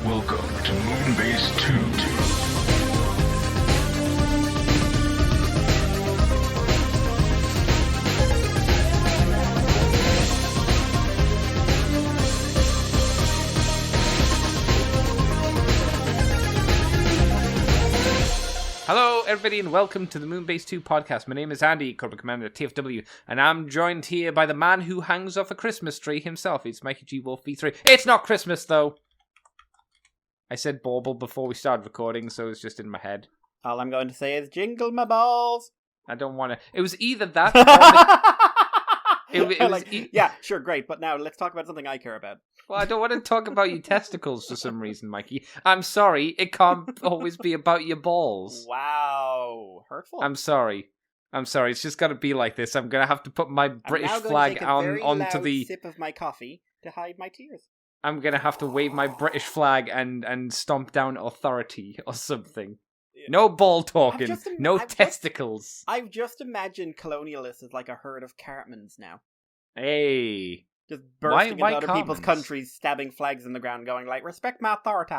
Welcome to Moonbase 2. Hello, everybody, and welcome to the Moonbase 2 podcast. My name is Andy, Corporate Commander TFW, and I'm joined here by the man who hangs off a Christmas tree himself. It's Mikey G. Wolf V3. It's not Christmas, though. I said bauble before we started recording, so it's just in my head. All I'm going to say is jingle my balls. I don't want to. It was either that or... Yeah, sure, great. But now let's talk about something I care about. Well, I don't want to talk about your testicles for some reason, Mikey. I'm sorry. It can't always be about your balls. Wow. Hurtful. I'm sorry. It's just got to be like this. I'm going to have to put my British flag onto the... sip of my coffee to hide my tears. I'm going to have to wave my British flag and stomp down authority or something. No ball talking. Testicles. I've just imagined colonialists as like a herd of Cartmans now. Hey. Just bursting into other Cartmans? people's countries, stabbing flags in the ground, going like, respect my authority.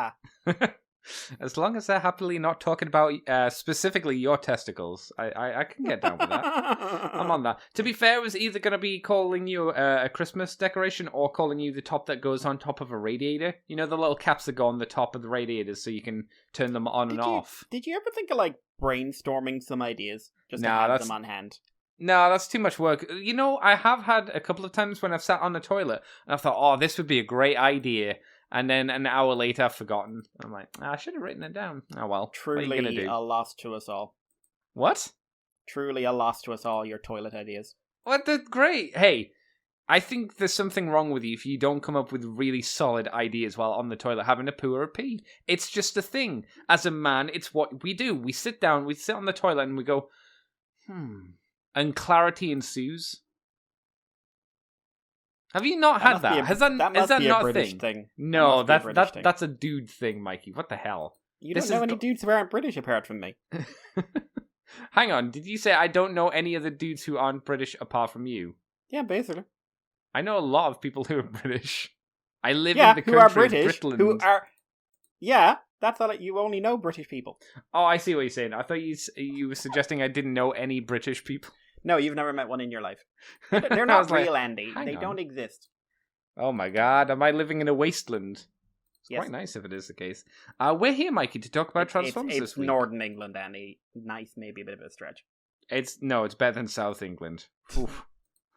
As long as they're happily not talking about specifically your testicles, I can get down with that. I'm on that. To be fair, it was either going to be calling you a Christmas decoration or calling you the top that goes on top of a radiator. You know, the little caps that go on the top of the radiators so you can turn them on and off. Did you ever think of like brainstorming some ideas just to have them on hand? No, that's too much work. You know, I have had a couple of times when I've sat on the toilet and I've thought, oh, this would be a great idea. And then an hour later, I've forgotten. I'm like, I should have written it down. Oh, well. Truly what are you gonna do? A loss to us all. What? Truly a loss to us all, your toilet ideas. What? That's great. Hey, I think there's something wrong with you if you don't come up with really solid ideas while on the toilet having a poo or a pee. It's just a thing. As a man, it's what we do. We sit down, we sit on the toilet, and we go, and clarity ensues. Have you not had that? Is that not a thing? No, that's a dude thing, Mikey. What the hell? You don't know any dudes who aren't British apart from me. Hang on, did you say I don't know any other dudes who aren't British apart from you? Yeah, basically. I know a lot of people who are British. I live in the country who are British, of Britland. who are... Yeah, that's all. You only know British people. Oh, I see what you're saying. I thought you were suggesting I didn't know any British people. No, you've never met one in your life. They're not real, Andy. They don't exist. Oh my god, am I living in a wasteland? It's quite nice if it is the case. We're here, Mikey, to talk about Transformers this week. It's Northern England, Andy. Nice, maybe a bit of a stretch. It's better than South England. Oof.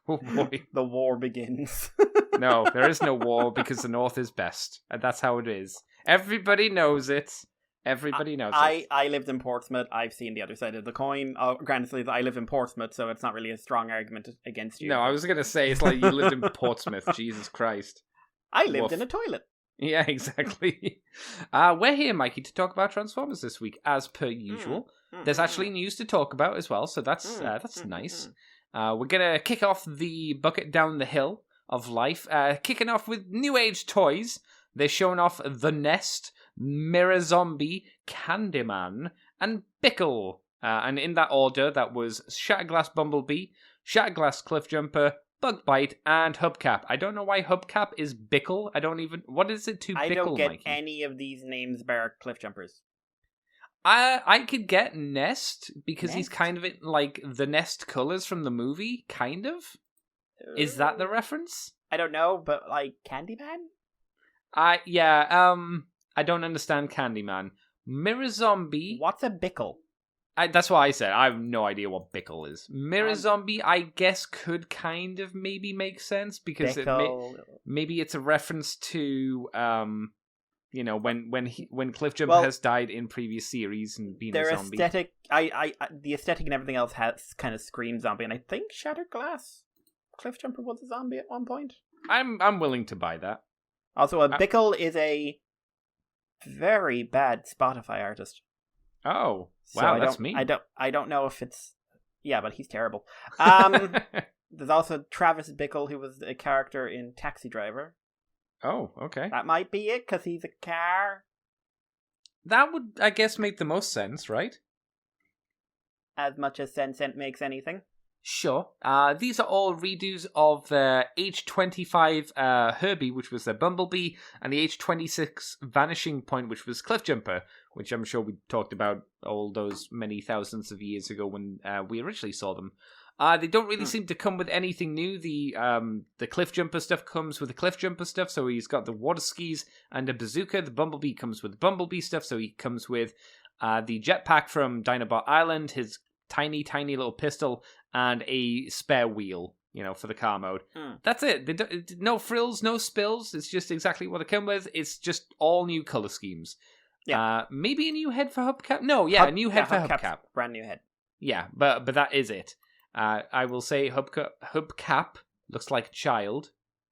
Oh boy. The war begins. No, there is no war because the North is best. And that's how it is. Everybody knows it. Everybody knows it. I lived in Portsmouth. I've seen the other side of the coin. Granted, I live in Portsmouth, so it's not really a strong argument against you. No, I was going to say, it's like you lived in Portsmouth. Jesus Christ. I lived in a toilet. Yeah, exactly. We're here, Mikey, to talk about Transformers this week, as per usual. There's actually news to talk about as well, so that's nice. We're going to kick off the bucket down the hill of life, kicking off with New Age toys. They're showing off The Nest, Mirror Zombie, Candyman, and Bickle. And in that order, that was Shatterglass Bumblebee, Shatterglass Cliffjumper, Bugbite, and Hubcap. I don't know why Hubcap is Bickle. What is it to Bickle, I don't get Mikey? any of these names bar Cliffjumpers. I could get Nest, because he's kind of like the Nest colors from the movie, kind of. Is that the reference? I don't know, but like Candyman? I don't understand Candyman. Mirror Zombie. What's a Bickle? That's what I said. I have no idea what Bickle is. Mirror Zombie, I guess, could kind of maybe make sense because maybe it's a reference to when Cliffjumper has died in previous series and been a zombie. Aesthetic, the aesthetic and everything else has kind of screams zombie, and I think Shattered Glass Cliffjumper was a zombie at one point. I'm willing to buy that. Also, a Bickle is a very bad Spotify artist. Oh, wow, so that's me. I don't know if it's... Yeah, but he's terrible. There's also Travis Bickle, who was a character in Taxi Driver. Oh, okay. That might be it, because he's a car. That would, I guess, make the most sense, right? As much as sense makes anything. Sure. These are all redos of age 25 Herbie, which was the Bumblebee, and the age 26 Vanishing Point, which was Cliffjumper, which I'm sure we talked about all those many thousands of years ago when we originally saw them. They don't really seem to come with anything new. The Cliffjumper stuff comes with the Cliffjumper stuff, so he's got the water skis and a bazooka. The Bumblebee comes with the Bumblebee stuff, so he comes with the jetpack from Dinobot Island, his tiny little pistol, and a spare wheel, for the car mode. That's it. No frills, no spills. It's just exactly what they come with. It's just all new color schemes. Yeah. Maybe a new head for Hubcap? No, a new head for Hubcap. Brand new head. Yeah, but that is it. I will say Hubcap looks like a child,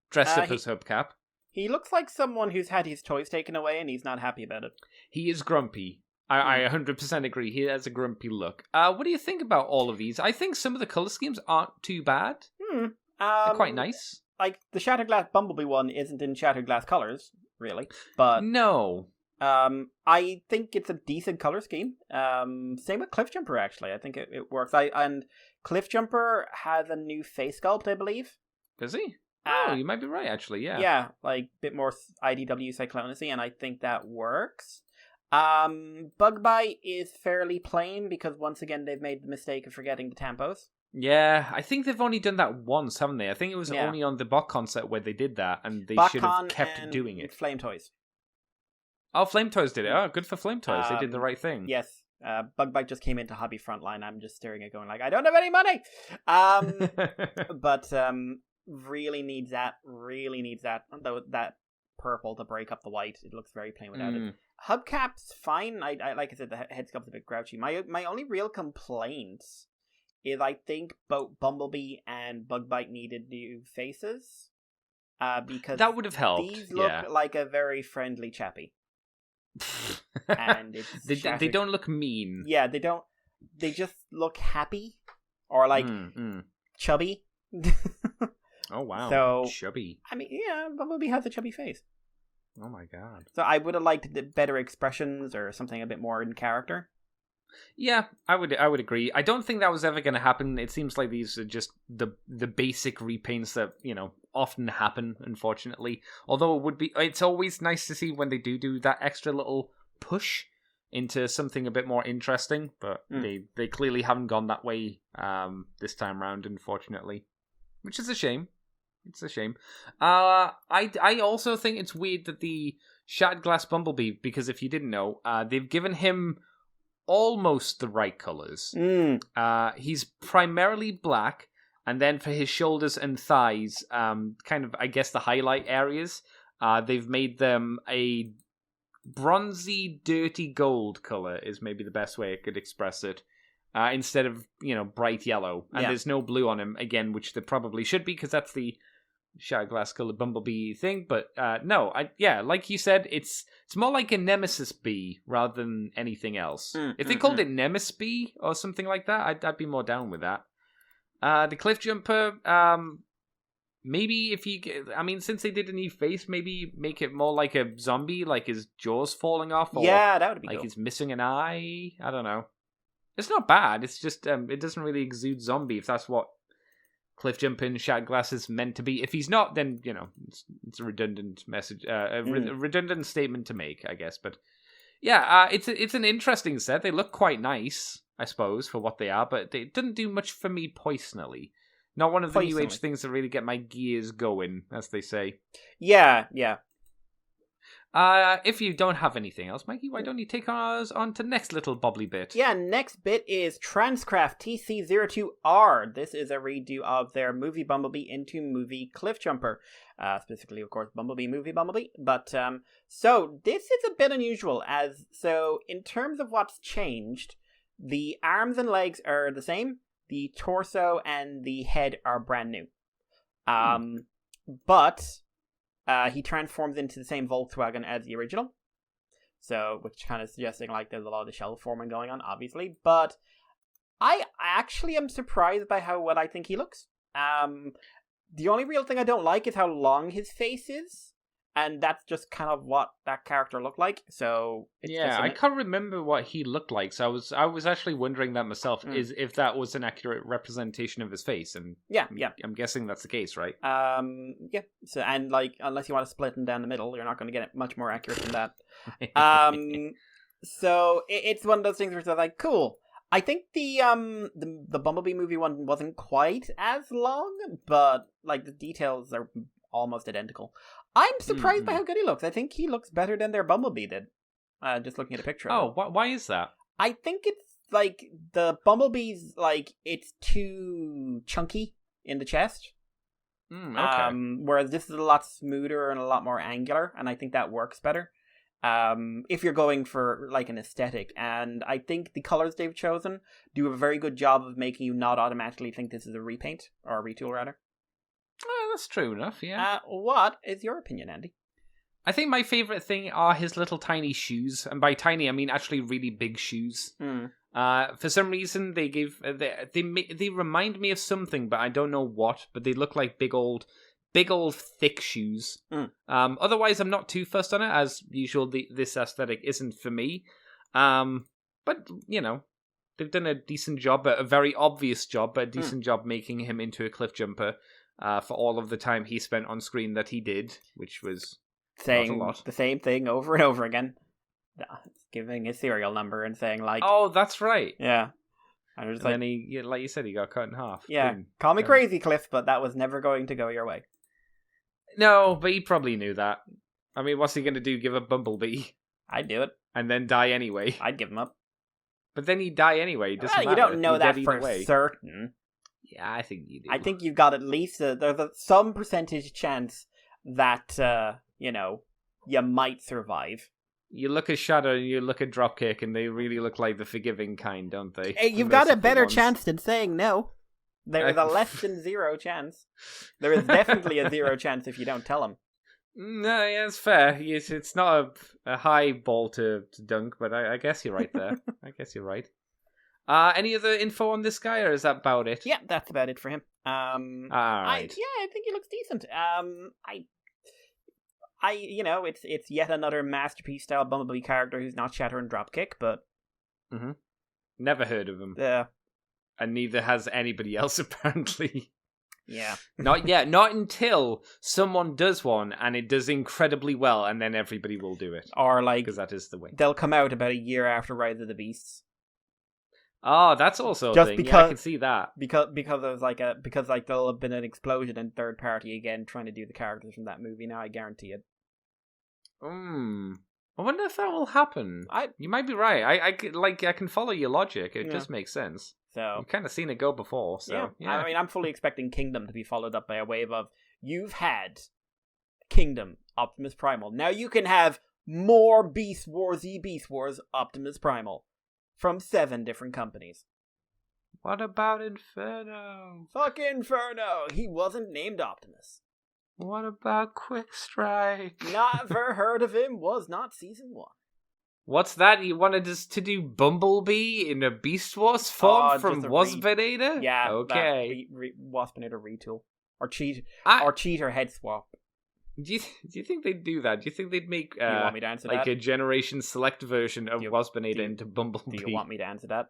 dressed up as Hubcap. He looks like someone who's had his toys taken away and he's not happy about it. He is grumpy. I 100% agree. He has a grumpy look. What do you think about all of these? I think some of the color schemes aren't too bad. They're quite nice. Like, the Shattered Glass Bumblebee one isn't in Shattered Glass colors, really. But no. I think it's a decent color scheme. Same with Cliffjumper, actually. I think it works. And Cliffjumper has a new face sculpt, I believe. Does he? You might be right, actually, yeah. Yeah, like, a bit more IDW Cyclonacy, and I think that works. Bugbite is fairly plain, because once again, they've made the mistake of forgetting the tampos. Yeah, I think they've only done that once, haven't they? I think it was only on the BotCon set where they did that, and they should have kept doing it. Flame Toys. Oh, Flame Toys did it. Oh, good for Flame Toys. They did the right thing. Yes. Bugbite just came into Hobby Frontline. I'm just staring at going like, I don't have any money! But really needs that. Though that purple to break up the white. It looks very plain without it. Hubcap's fine. I like I said, the head sculpt's a bit grouchy. My only real complaint is I think both Bumblebee and Bugbite needed new faces. Because that would have helped. These look like a very friendly chappy. And they don't look mean. Yeah, they don't. They just look happy or like chubby. Oh wow, so chubby. I mean, yeah, Bumblebee has a chubby face. Oh my god. So I would have liked better expressions or something a bit more in character. Yeah, I would agree. I don't think that was ever going to happen. It seems like these are just the basic repaints that, often happen, unfortunately. Although it's always nice to see when they do that extra little push into something a bit more interesting, but they clearly haven't gone that way this time round, unfortunately. Which is a shame. It's a shame. I also think it's weird that the Shattered Glass Bumblebee, because if you didn't know, they've given him almost the right colors. He's primarily black, and then for his shoulders and thighs, kind of, I guess, the highlight areas, they've made them a bronzy, dirty gold color is maybe the best way I could express it. Instead of, bright yellow. And there's no blue on him, again, which there probably should be, because that's the Shattered Glass colored Bumblebee thing. But no, like you said, it's more like a Nemesis bee rather than anything else. If they called it Nemesis bee or something like that, I'd be more down with that. The Cliffjumper, maybe if you since they did a new face, maybe make it more like a zombie, like his jaw's falling off, or that would be like cool. He's missing an eye. I don't know. It's not bad. It's just it doesn't really exude zombie, if that's what Cliffjumping Shattered Glass is meant to be. If he's not, then it's a redundant message, redundant statement to make, I guess. But yeah, it's an interesting set. They look quite nice, I suppose, for what they are, but it didn't do much for me personally. Not one of the new age things that really get my gears going, as they say. Yeah. If you don't have anything else, Mikey, why don't you take us on to next little bobbly bit? Yeah, next bit is Transcraft TC02R. This is a redo of their movie Bumblebee into movie Cliffjumper. Specifically, of course, movie Bumblebee. But, so this is a bit unusual, so in terms of what's changed, the arms and legs are the same, the torso and the head are brand new. But he transforms into the same Volkswagen as the original. So, which kind of suggesting like there's a lot of shell forming going on, obviously. But I actually am surprised by how well I think he looks. The only real thing I don't like is how long his face is. and that's just kind of what that character looked like. So it's just I can't remember what he looked like, so I was actually wondering that myself, is if that was an accurate representation of his face, and yeah. I'm guessing that's the case, right? Yeah. So, and like, unless you want to split them down the middle, you're not going to get it much more accurate than that. So it's one of those things where it's like, cool. I think the Bumblebee movie one wasn't quite as long, but like the details are almost identical. I'm surprised by how good he looks. I think he looks better than their Bumblebee did. Just looking at a picture. Oh, why is that? I think it's like the Bumblebee's like it's too chunky in the chest. Okay. Whereas this is a lot smoother and a lot more angular, and I think that works better. If you're going for like an aesthetic, and I think the colors they've chosen do a very good job of making you not automatically think this is a repaint or a retool rather. Oh, that's true enough, yeah. What is your opinion, Andy? I think my favourite thing are his little tiny shoes, and by tiny I mean actually really big shoes. For some reason they they remind me of something, but I don't know what. But they look like big old thick shoes. Otherwise, I'm not too fussed on it. As usual, this aesthetic isn't for me. But you know, they've done a decent job, a very obvious job, but a decent job making him into a cliff jumper. For all of the time he spent on screen that he did, which was saying not a lot. The same thing over and over again, giving his serial number and saying like, "Oh, that's right." Yeah, and then he, like you said, he got cut in half. Yeah, Boom. Call me crazy, Cliff, but that was never going to go your way. No, but he probably knew that. I mean, what's he going to do? Give up Bumblebee? I'd do it. And then die anyway? I'd give him up. But then he'd die anyway. Doesn't matter. You don't know that for way. certain. Yeah, I think you do. I think you've got at least there's some percentage chance that you might survive. You look at Shadow and you look at Dropkick, and they really look like the forgiving kind, don't they? Hey, you've got a better chance than saying no. There is a less than 0 chance. There is definitely a 0 chance if you don't tell them. No, yeah, it's fair. It's not a high ball to dunk, but I guess you're right there. I guess you're right. Any other info on this guy, or is that about it? Yeah, that's about it for him. All right. I think he looks decent. It's yet another masterpiece style Bumblebee character who's not Shatter and Dropkick, but never heard of him. Yeah, and neither has anybody else apparently. Yeah, not yet. Not until someone does one and it does incredibly well, and then everybody will do it. Or like, because that is the way. They'll come out about a year after Rise of the Beasts. Oh, that's also just a thing. Because, yeah, I can see that. Because there'll have been an explosion in third party again trying to do the characters from that movie. Now I guarantee it. I wonder if that will happen. You might be right. I can follow your logic. It just makes sense. So you've kind of seen it go before. So yeah. I mean, I'm fully expecting Kingdom to be followed up by a wave of you've had Kingdom, Optimus Primal. Now you can have more Beast Wars Optimus Primal. From 7 different companies. What about Inferno? Fuck Inferno! He wasn't named Optimus. What about Quick Strike? Never heard of him, was not season 1. What's that? You wanted us to do Bumblebee in a Beast Wars form from Waspinator? Yeah, okay. Waspinator retool. Or cheater head swap. Do you think they'd do that? Do you think they'd make do you want me to answer that? A generation select version of Waspinator into Bumblebee? Do you want me to answer that?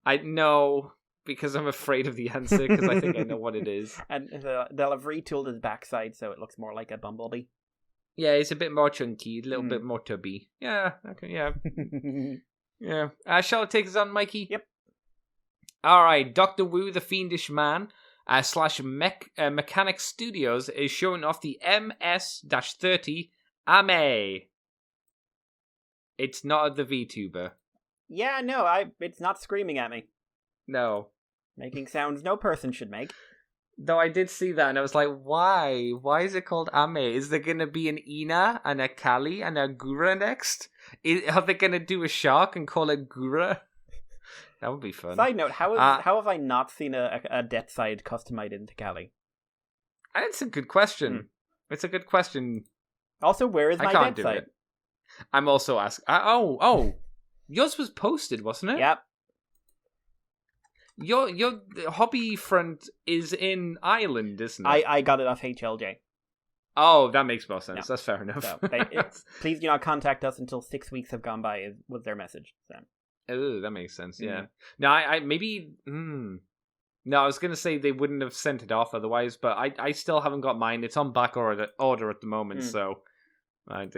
I know, because I'm afraid of the answer, because I think I know what it is. And they'll have retooled his backside so it looks more like a Bumblebee. Yeah, it's a bit more chunky, a little bit more tubby. Yeah, okay, yeah. Yeah. Shall I take us on, Mikey? Yep. Alright, Dr. Wu, the Fiendish Man, / Mechanic Studios is showing off the MS-30 AME. It's not the VTuber. Yeah, no, it's not screaming at me. No. Making sounds no person should make. Though I did see that and I was like, why? Why is it called AME? Is there going to be an Ina and a Kali and a Gura next? Are they going to do a shark and call it Gura? That would be fun. Side note, how have I not seen a death side customized into Kali? It's a good question. It's a good question. Also, where is my death side? I'm also asking. Yours was posted, wasn't it? Yep. Your hobby front is in Ireland, isn't it? I got it off HLJ. Oh, that makes more sense. No. That's fair enough. So please do not contact us until 6 weeks have gone by, was their message. So. Oh, that makes sense, yeah. No, I maybe... No, I was going to say they wouldn't have sent it off otherwise, but I still haven't got mine. It's on back order at the moment, so... I'm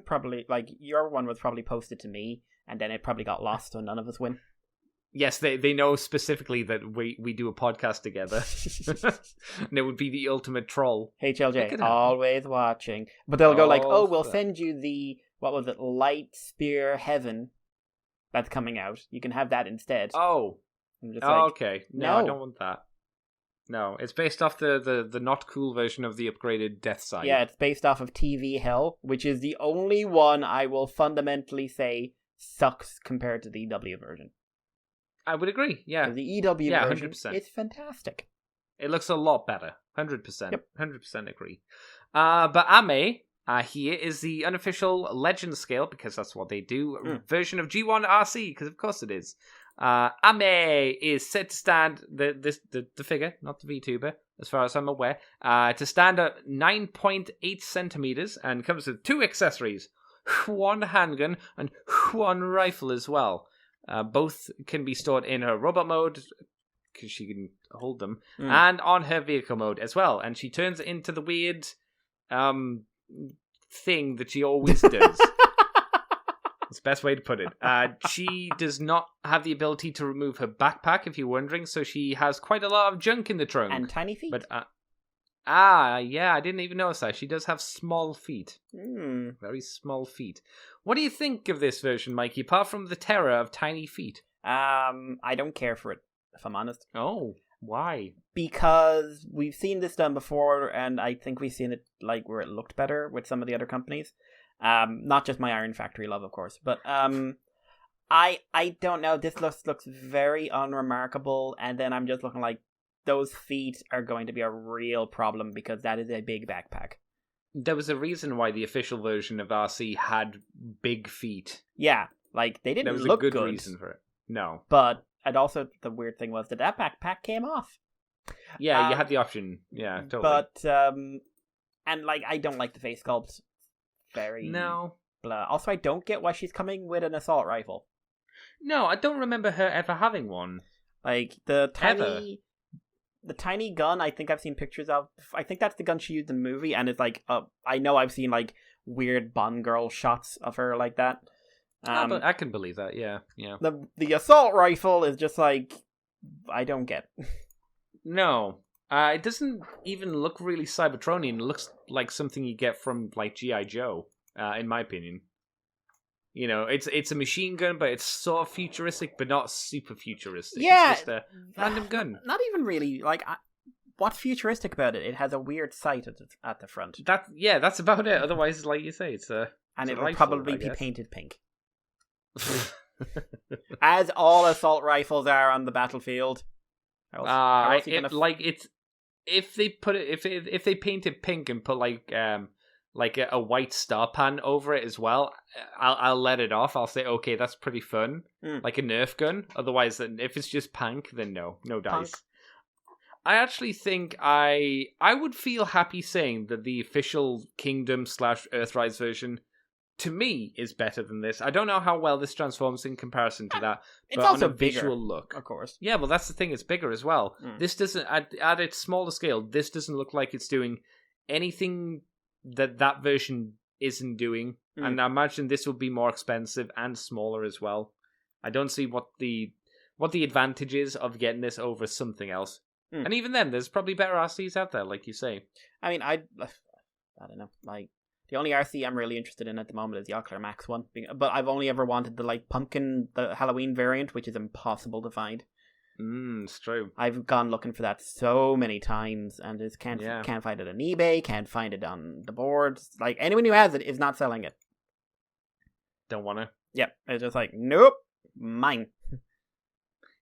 probably, like, your one was probably posted to me, and then it probably got lost, so none of us win. Yes, they know specifically that we do a podcast together. And it would be the ultimate troll. HLJ, always watching. But they'll go like, oh, we'll send you the, what was it, Light Spear Heaven that's coming out. You can have that instead. Oh. Okay. No, I don't want that. No, it's based off the not cool version of the upgraded Death Side. Yeah, it's based off of TV Hell, which is the only one I will fundamentally say sucks compared to the EW version. I would agree, yeah. The EW version 100%. Is fantastic. It looks a lot better. 100%. Yep. 100% agree. But Ame, here is the unofficial Legend scale, because that's what they do, version of G1 Arcee, because of course it is. Ame is set to stand, the figure, not the VTuber, as far as I'm aware, to stand at 9.8 centimeters, and comes with 2 accessories, 1 handgun and 1 rifle as well. Both can be stored in her robot mode, because she can hold them, and on her vehicle mode as well. And she turns into the weird thing that she always does. That's the best way to put it. She does not have the ability to remove her backpack, if you're wondering, so she has quite a lot of junk in the trunk. And tiny feet. But yeah, I didn't even notice that. She does have small feet. Very small feet. What do you think of this version, Mikey, apart from the terror of tiny feet? I don't care for it, if I'm honest. Oh, why? Because we've seen this done before, and I think we've seen it like where it looked better with some of the other companies. Not just my Iron Factory love, of course, but I don't know. This looks very unremarkable, and then I'm just looking like those feet are going to be a real problem because that is a big backpack. There was a reason why the official version of Arcee had big feet. Yeah, like they didn't look good. There was a good reason for it. No, but and also the weird thing was that backpack came off. Yeah, you had the option. Yeah, totally. But and like I don't like the face sculpt. Very blah. Also, I don't get why she's coming with an assault rifle. No, I don't remember her ever having one. Like the tiny gun. I think I've seen pictures of. I think that's the gun she used in the movie, and it's like I know I've seen like weird Bond girl shots of her like that. But I can believe that. Yeah. The assault rifle is just like I don't get. No. It doesn't even look really Cybertronian. It looks like something you get from like G.I. Joe, in my opinion. You know, it's a machine gun, but it's sort of futuristic, but not super futuristic. Yeah, it's just a random gun. Not even really. Like, what's futuristic about it? It has a weird sight at the front. That's about it. Otherwise, like you say, it's a and it will probably be painted pink, as all assault rifles are on the battlefield. If they put it, if they paint it pink and put like a white star pan over it as well, I'll let it off. I'll say, okay, that's pretty fun, like a Nerf gun. Otherwise, then if it's just pink, then no dice. I actually think I would feel happy saying that the official Kingdom / Earthrise version, to me, is better than this. I don't know how well this transforms in comparison to that. It's also on a bigger, visual look, of course. Yeah, well, that's the thing. It's bigger as well. This doesn't, at its smaller scale, this doesn't look like it's doing anything that version isn't doing. And I imagine this will be more expensive and smaller as well. I don't see what the advantage is of getting this over something else. And even then, there's probably better Arcees out there, like you say. I mean, I don't know, like. The only Arcee I'm really interested in at the moment is the Ocular Max one. But I've only ever wanted the pumpkin, the Halloween variant, which is impossible to find. It's true. I've gone looking for that so many times and just can't find it on eBay, can't find it on the boards. Like, anyone who has it is not selling it. Don't want to. Yep. It's just like, nope, mine.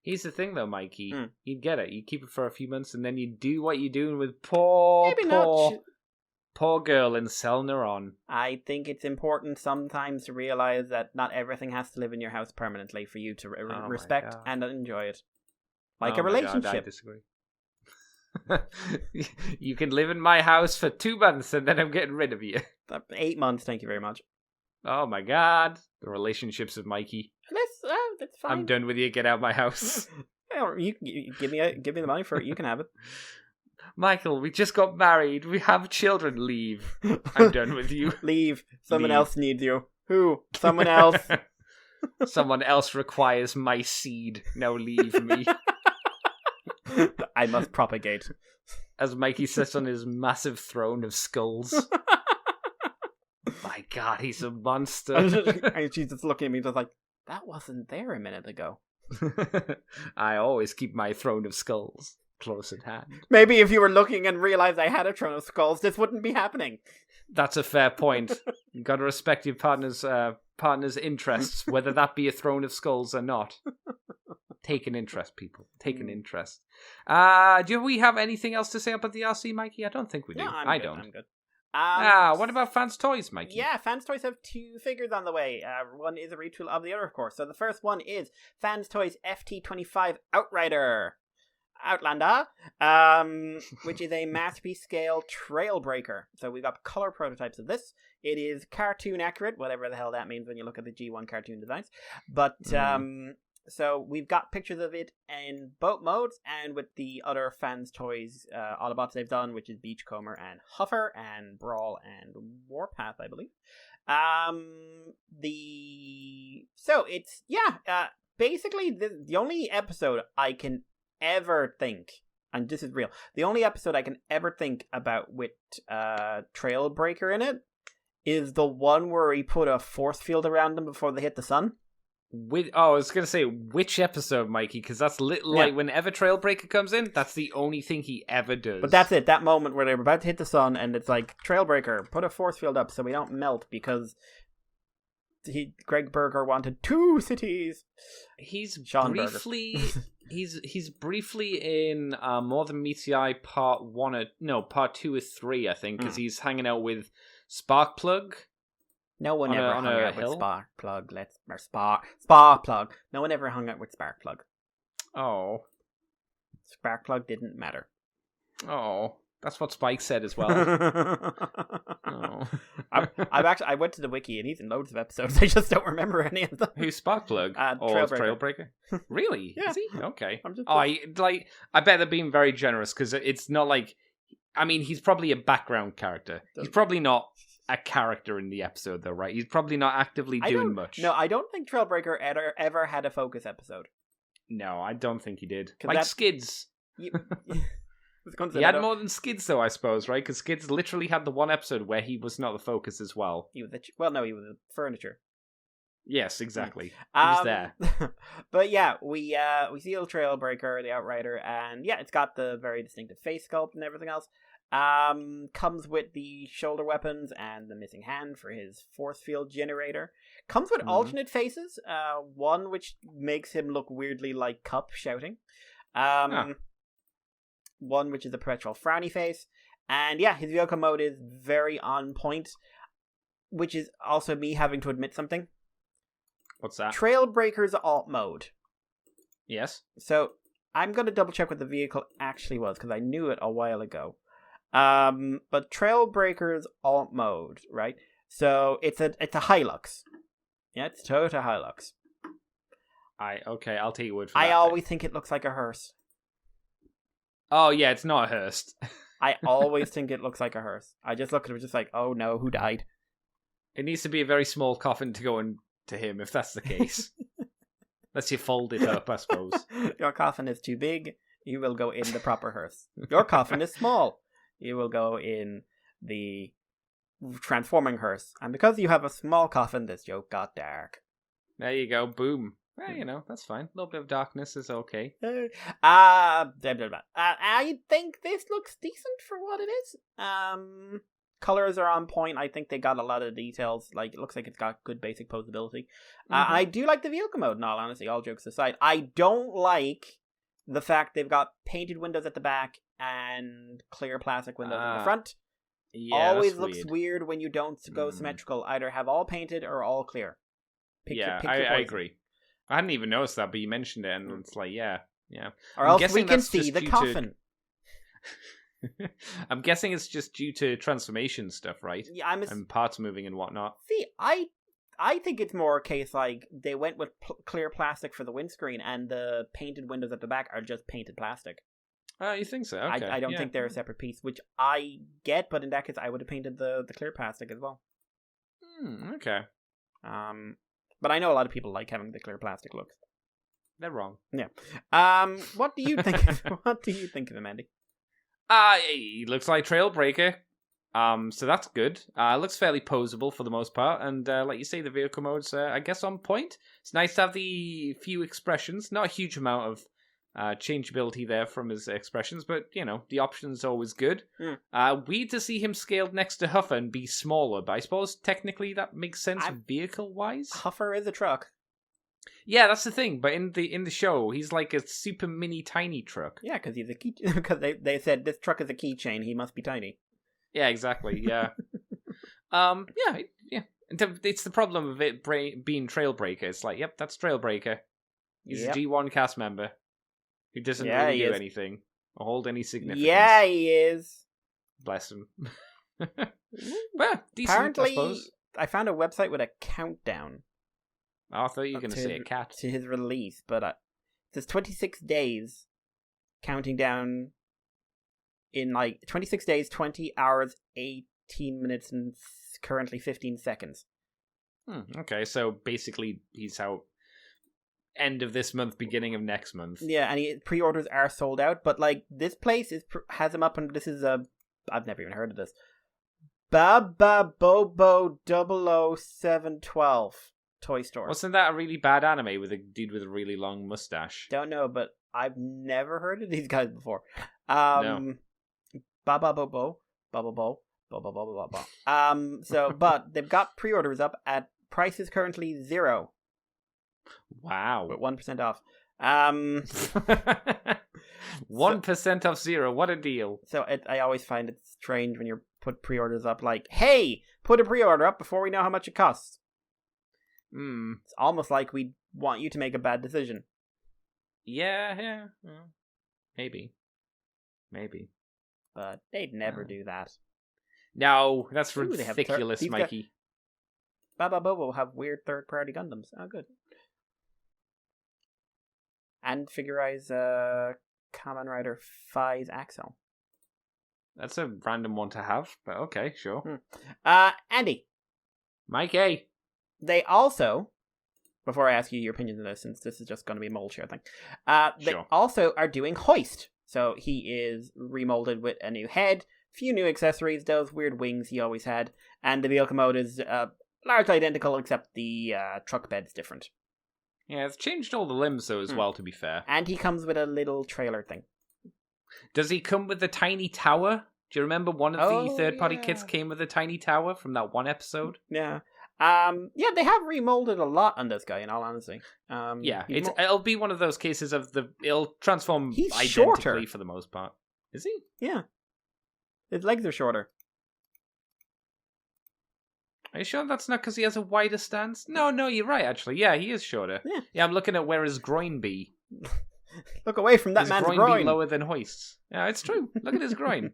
Here's the thing, though, Mikey. You'd get it. You keep it for a few months, and then you do what you're doing with poor girl and selling her on. I think it's important sometimes to realize that not everything has to live in your house permanently for you to respect and enjoy it. Like a relationship. God, I disagree. You can live in my house for 2 months and then I'm getting rid of you. 8 months, thank you very much. Oh my god. The relationships with Mikey. That's fine. I'm done with you. Get out of my house. You give me the money for it. You can have it. Michael, we just got married. We have children. Leave. I'm done with you. Leave. Someone Leave. else needs you. Who? Someone else. Someone else requires my seed. Now leave me. I must propagate. As Mikey sits on his massive throne of skulls. My god, he's a monster. And she's just looking at me just like, that wasn't there a minute ago. I always keep my throne of skulls close at hand. Maybe if you were looking and realized I had a throne of skulls, this wouldn't be happening. That's a fair point. You got to respect your partner's interests, whether that be a throne of skulls or not. Take an interest, people. Take an interest. Do we have anything else to say about the Arcee, Mikey? I don't think we do. No, I don't. I'm good. What about Fans Toys, Mikey? Yeah, Fans Toys have 2 figures on the way. One is a retool of the other, of course. So the first one is Fans Toys FT25 Outlander, which is a masterpiece scale trail breaker. So we've got color prototypes of this. It is cartoon accurate, whatever the hell that means when you look at the G1 cartoon designs. But so we've got pictures of it in both modes and with the other Fans Toys Autobots they've done, which is Beachcomber and Huffer and Brawl and Warpath, I believe. Basically the only episode I can ever think, and this is real, the only episode I can ever think about with Trailbreaker in it is the one where he put a force field around them before they hit the sun. I was going to say, which episode, Mikey? Because that's like whenever Trailbreaker comes in, that's the only thing he ever does. But that's it, that moment where they're about to hit the sun, and it's like, Trailbreaker, put a force field up so we don't melt, because Greg Berger wanted 2 cities. He's Sean briefly... He's briefly in More Than Meets the Eye part 2 or 3, I think, because he's hanging out with Sparkplug. No one ever hung out with hill? Sparkplug. Sparkplug. No one ever hung out with Sparkplug. Oh. Sparkplug didn't matter. Oh. That's what Spike said as well. Oh. I went to the wiki and he's in loads of episodes. I just don't remember any of them. Who's Sparkplug? Trailbreaker? Really? Yeah. Is he? Okay. I bet they're being very generous because it's not like... I mean, he's probably a background character. He's probably not a character in the episode, though, right? He's probably not actively doing much. No, I don't think Trailbreaker ever had a focus episode. No, I don't think he did. Like Skids. He had more than Skids, though, I suppose, right? Because Skids literally had the one episode where he was not the focus as well. He was the furniture. Yes, exactly. He was there. But yeah, we see the Trailbreaker, the Outrider, and yeah, it's got the very distinctive face sculpt and everything else. Comes with the shoulder weapons and the missing hand for his force field generator. Comes with alternate faces. One which makes him look weirdly like Cup shouting. One which is a perpetual frowny face. And yeah, his vehicle mode is very on point, which is also me having to admit something. What's that? Trailbreaker's alt mode. Yes. So I'm going to double check what the vehicle actually was, because I knew it a while ago. But Trailbreaker's alt mode, right? So it's a Hilux. Yeah, it's Toyota Hilux. I'll take your word for that. I always think it looks like a hearse. Oh yeah, it's not a hearse. I always think it looks like a hearse. I just look at it just like, oh no, who died? It needs to be a very small coffin to go into him, if that's the case. Unless you fold it up, I suppose. Your coffin is too big, you will go in the proper hearse. Your coffin is small, you will go in the transforming hearse. And because you have a small coffin, this joke got dark. There you go, boom. Well, that's fine. A little bit of darkness is okay. I think this looks decent for what it is. Colors are on point. I think they got a lot of details. Like, it looks like it's got good basic posability. I do like the vehicle mode, in all honesty, all jokes aside. I don't like the fact they've got painted windows at the back and clear plastic windows in the front. Yeah, always looks weird when you don't go symmetrical. Either have all painted or all clear. I agree. I hadn't even noticed that, but you mentioned it, and it's like, yeah. Or else we can see the coffin. I'm guessing it's just due to transformation stuff, right? Yeah, And parts moving and whatnot. See, I think it's more a case like they went with clear plastic for the windscreen, and the painted windows at the back are just painted plastic. Oh, you think so? Okay. I don't think they're a separate piece, which I get, but in that case, I would have painted the clear plastic as well. Okay. But I know a lot of people like having the clear plastic look. They're wrong. Yeah. What do you think? What do you think of him, Andy? He looks like Trailbreaker. So that's good. Looks fairly posable for the most part, and like you say, the vehicle mode's I guess on point. It's nice to have the few expressions, not a huge amount of changeability there from his expressions, but the option's always good. Weird to see him scaled next to Huffer and be smaller, but I suppose technically that makes sense vehicle wise. Huffer is a truck. Yeah, that's the thing. But in the show, he's like a super mini tiny truck. Yeah, because he's a key. Because they said this truck is a keychain. He must be tiny. Yeah, exactly. Yeah. Yeah. It's the problem of it being Trailbreaker. It's like, yep, that's Trailbreaker. He's a G1 cast member who doesn't really do anything or hold any significance. Yeah, he is. Bless him. Well, decent, apparently, I suppose. I found a website with a countdown. Oh, I thought you were going to say a cat. To his release, but it says 26 days, counting down in 26 days, 20 hours, 18 minutes, and currently 15 seconds. Okay, so basically he's out end of this month, beginning of next month. Yeah, and pre-orders are sold out, but this place has him up, and this is I've never even heard of this. Baba Bobo 00712 toy store. Wasn't that a really bad anime with a dude with a really long mustache? Don't know, but I've never heard of these guys before. No. Baba Bobo, Baba Bo, Baba Baba Baba. So, but they've got pre-orders up at prices currently $0. Wow. But 1% off. 1% off $0. What a deal. So I always find it strange when you put pre-orders up like, hey, put a pre-order up before we know how much it costs. It's almost like we want you to make a bad decision. Yeah. Maybe. But they'd never do that. No, that's ridiculous, Mikey. Baba Bobo have weird third-party Gundams. Oh, good. And figurize Kamen Rider Fi's Axel. That's a random one to have, but okay, sure. Andy. Mikey. They also, before I ask you your opinion on this, since this is just going to be a mold share thing, they also are doing Hoist. So he is remolded with a new head, few new accessories, those weird wings he always had, and the vehicle mode is largely identical, except the truck bed's different. Yeah, it's changed all the limbs, though, as well, to be fair. And he comes with a little trailer thing. Does he come with the tiny tower? Do you remember one of the third-party kits came with a tiny tower from that one episode? Yeah. Yeah, they have remolded a lot on this guy, in all honesty. It'll be one of those cases of it'll transform identically shorter for the most part. Is he? Yeah. His legs are shorter. Are you sure that's not because he has a wider stance? No, you're right, actually. Yeah, he is shorter. Yeah, I'm looking at where his groin be. Look away from that man's groin. Be lower than Hoist's. Yeah, it's true. Look at his groin.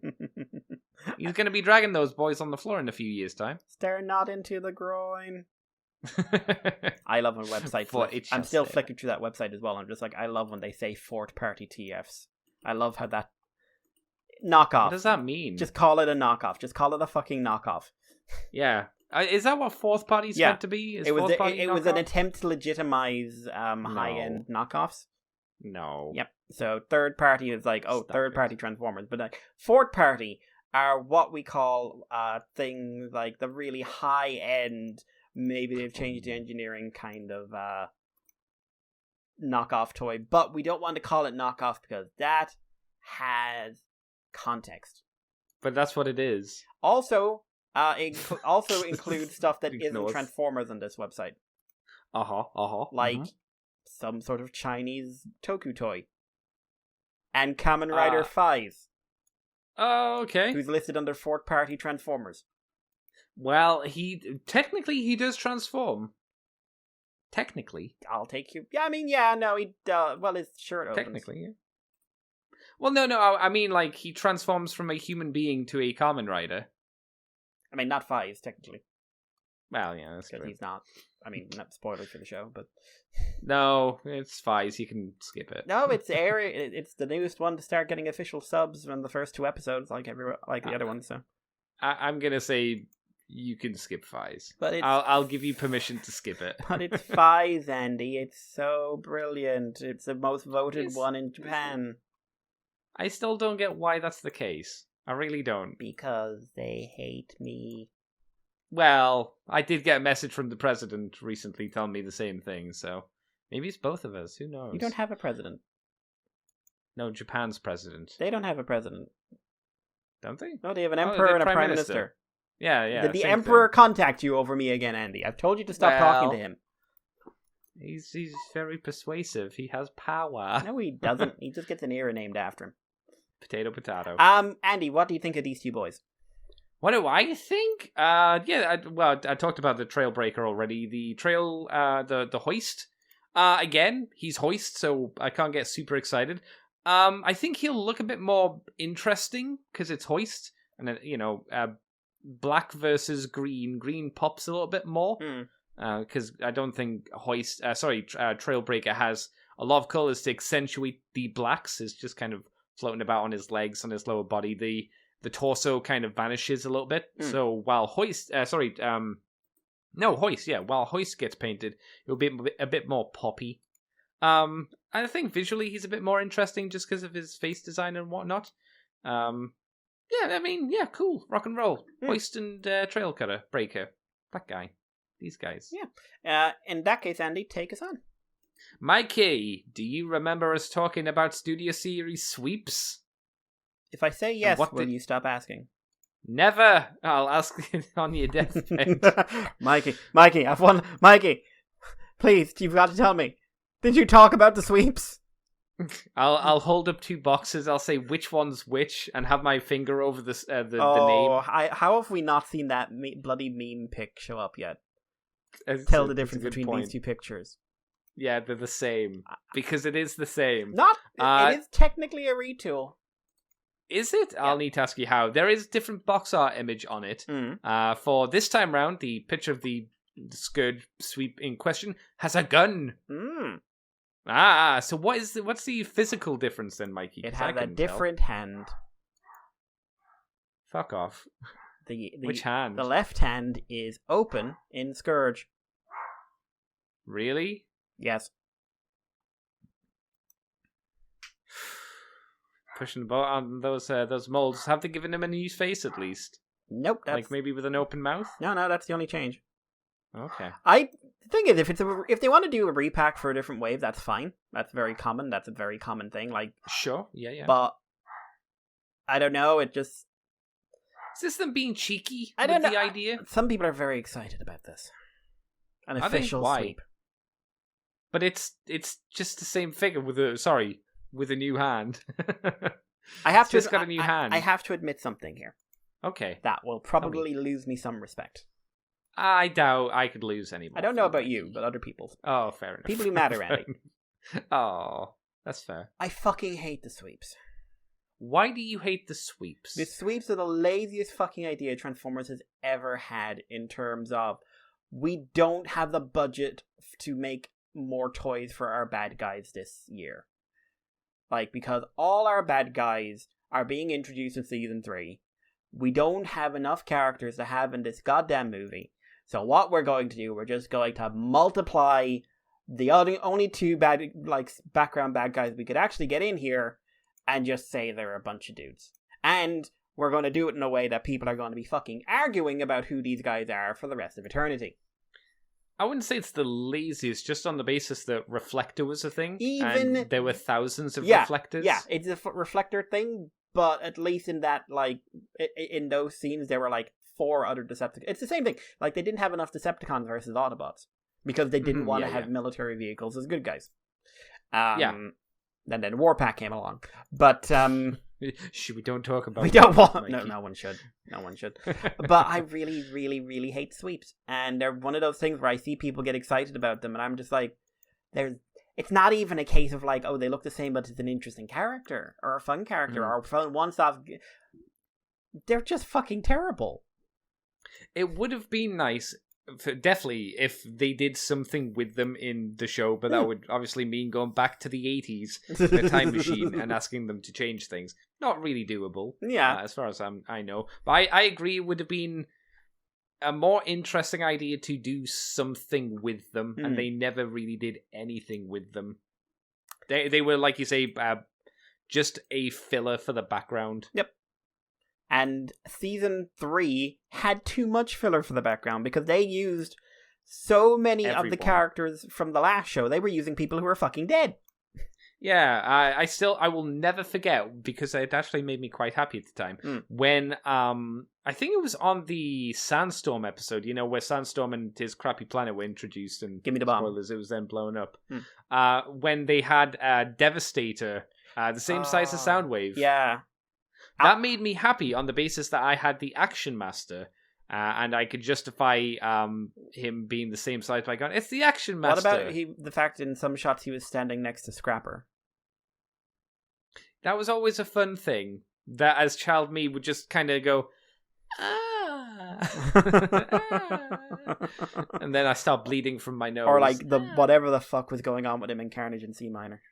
He's going to be dragging those boys on the floor in a few years' time. Stare not into the groin. I love when websites. I'm still flicking through that website as well. I'm just like, I love when they say fourth-party TFs. I love how that knockoff. What does that mean? Just call it a knockoff. Just call it a fucking knockoff. Yeah. Is that what fourth party's meant to be? It was an attempt to legitimize high-end knockoffs. No. Yep. So third party is like, third party Transformers, but fourth party are what we call things like the really high end. Maybe they've changed the engineering kind of knockoff toy, but we don't want to call it knockoff because that has context. But that's what it is. Also, also includes stuff that isn't Transformers on this website. Like some sort of Chinese Toku toy. And Kamen Rider 5. Oh, okay. Who's listed under fourth party Transformers. Well, he does transform. Technically. I'll take you. Yeah, I mean, yeah, no, he well, his shirt opens. Technically, yeah. Well, no, I mean, like, he transforms from a human being to a Kamen Rider. I mean, not Fies, technically. Well, yeah, that's Because true. he's not. I mean, not spoilers for the show, but... No, it's Fies. You can skip it. No, it's it's the newest one to start getting official subs from the first 2 episodes, like the other ones, so... I'm going to say you can skip Fies. But it's... I'll give you permission to skip it. But it's Fies, Andy. It's so brilliant. It's the most voted one in Japan. I still don't get why that's the case. I really don't. Because they hate me. Well, I did get a message from the president recently telling me the same thing, so maybe it's both of us. Who knows? You don't have a president. No, Japan's president. They don't have a president. Don't they? No, they have an emperor and a prime minister. Yeah. Did the emperor contact you over me again, Andy? I've told you to stop talking to him. He's very persuasive. He has power. No, he doesn't. He just gets an era named after him. Potato. Andy, what do you think of these 2 boys? What do I think? I talked about the Trailbreaker already. The trail, the Hoist. Again, he's Hoist, so I can't get super excited. I think he'll look a bit more interesting because it's Hoist, and then black versus green. Green pops a little bit more because I don't think Trailbreaker has a lot of colors to accentuate the blacks. It's just kind of floating about on his legs, on his lower body. The torso kind of vanishes a little bit. So while Hoist, while Hoist gets painted, it'll be a bit more poppy. I think visually he's a bit more interesting just because of his face design and whatnot. Cool, rock and roll. Hoist and Trail Cutter, Breaker, that guy, these guys. Yeah. In that case, Andy, take us on. Mikey, do you remember us talking about Studio Series sweeps? If I say yes, will you stop asking? Never. I'll ask it on your deathbed. Mikey, I've won. Mikey, please, you've got to tell me. Did you talk about the sweeps? I'll hold up 2 boxes. I'll say which one's which, and have my finger over the name. How have we not seen that bloody meme pic show up yet? Tell the difference between these 2 pictures. Yeah, they're the same because it is the same. It is technically a retool. Is it? Yeah. I'll need to ask you how. There is different box art image on it. For this time round, the picture of the skirt sweep in question has a gun. So what's the physical difference then, Mikey? It has a different hand. Fuck off. Which hand? The left hand is open in Scourge. Really? Yes. Pushing the boat on those molds. Have they given him a new face at least? Nope. Like maybe with an open mouth? No, that's the only change. Okay. The thing is, if they want to do a repack for a different wave, that's fine. That's very common. That's a very common thing. Like sure, yeah. But I don't know. It just is this them being cheeky? I don't know. The idea. Some people are very excited about this. An official sweep. But it's just the same figure with a new hand. I have to got a new hand. I have to admit something here. Okay. That will probably lose me some respect. I doubt I could lose any more. I don't know about you, but other people. Oh, fair enough. People who matter, Andy. Oh, that's fair. I fucking hate the sweeps. Why do you hate the sweeps? The sweeps are the laziest fucking idea Transformers has ever had in terms of we don't have the budget to make more toys for our bad guys this year. Like, because all our bad guys are being introduced in Season 3. We don't have enough characters to have in this goddamn movie. So what we're going to do, we're just going to multiply the only 2 background bad guys we could actually get in here and just say they're a bunch of dudes. And we're going to do it in a way that people are going to be fucking arguing about who these guys are for the rest of eternity. I wouldn't say it's the laziest, just on the basis that Reflector was a thing. Even and there were thousands of reflectors. Yeah, it's a reflector thing, but at least in that, in those scenes, there were 4 other Decepticons. It's the same thing. Like, they didn't have enough Decepticons versus Autobots because they didn't want to have military vehicles as good guys. And then Warpack came along. But we don't talk about. We don't want. No one should. No one should. But I really, really, really hate sweeps, and they're one of those things where I see people get excited about them, and I'm just like, it's not even a case of like, oh, they look the same, but it's an interesting character or a fun character or fun one-off. They're just fucking terrible. It would have been nice, definitely, if they did something with them in the show, but that would obviously mean going back to the 80s in a time machine and asking them to change things. Not really doable, as far as I know. But I agree, it would have been a more interesting idea to do something with them, and they never really did anything with them. They were, like you say, just a filler for the background. Yep. And season 3 had too much filler for the background because they used so many of the characters from the last show. They were using people who were fucking dead. Yeah, I will never forget, because it actually made me quite happy at the time, when I think it was on the Sandstorm episode, where Sandstorm and his crappy planet were introduced, and give me the bomb. Spoilers, it was then blown up. When they had Devastator, the same size as Soundwave. Yeah. That made me happy on the basis that I had the Action Master, and I could justify him being the same size by going, it's the Action Master. What about the fact in some shots he was standing next to Scrapper? That was always a fun thing, that as child me would just kind of go, ah. And then I start bleeding from my nose. Or like whatever the fuck was going on with him in Carnage in C minor.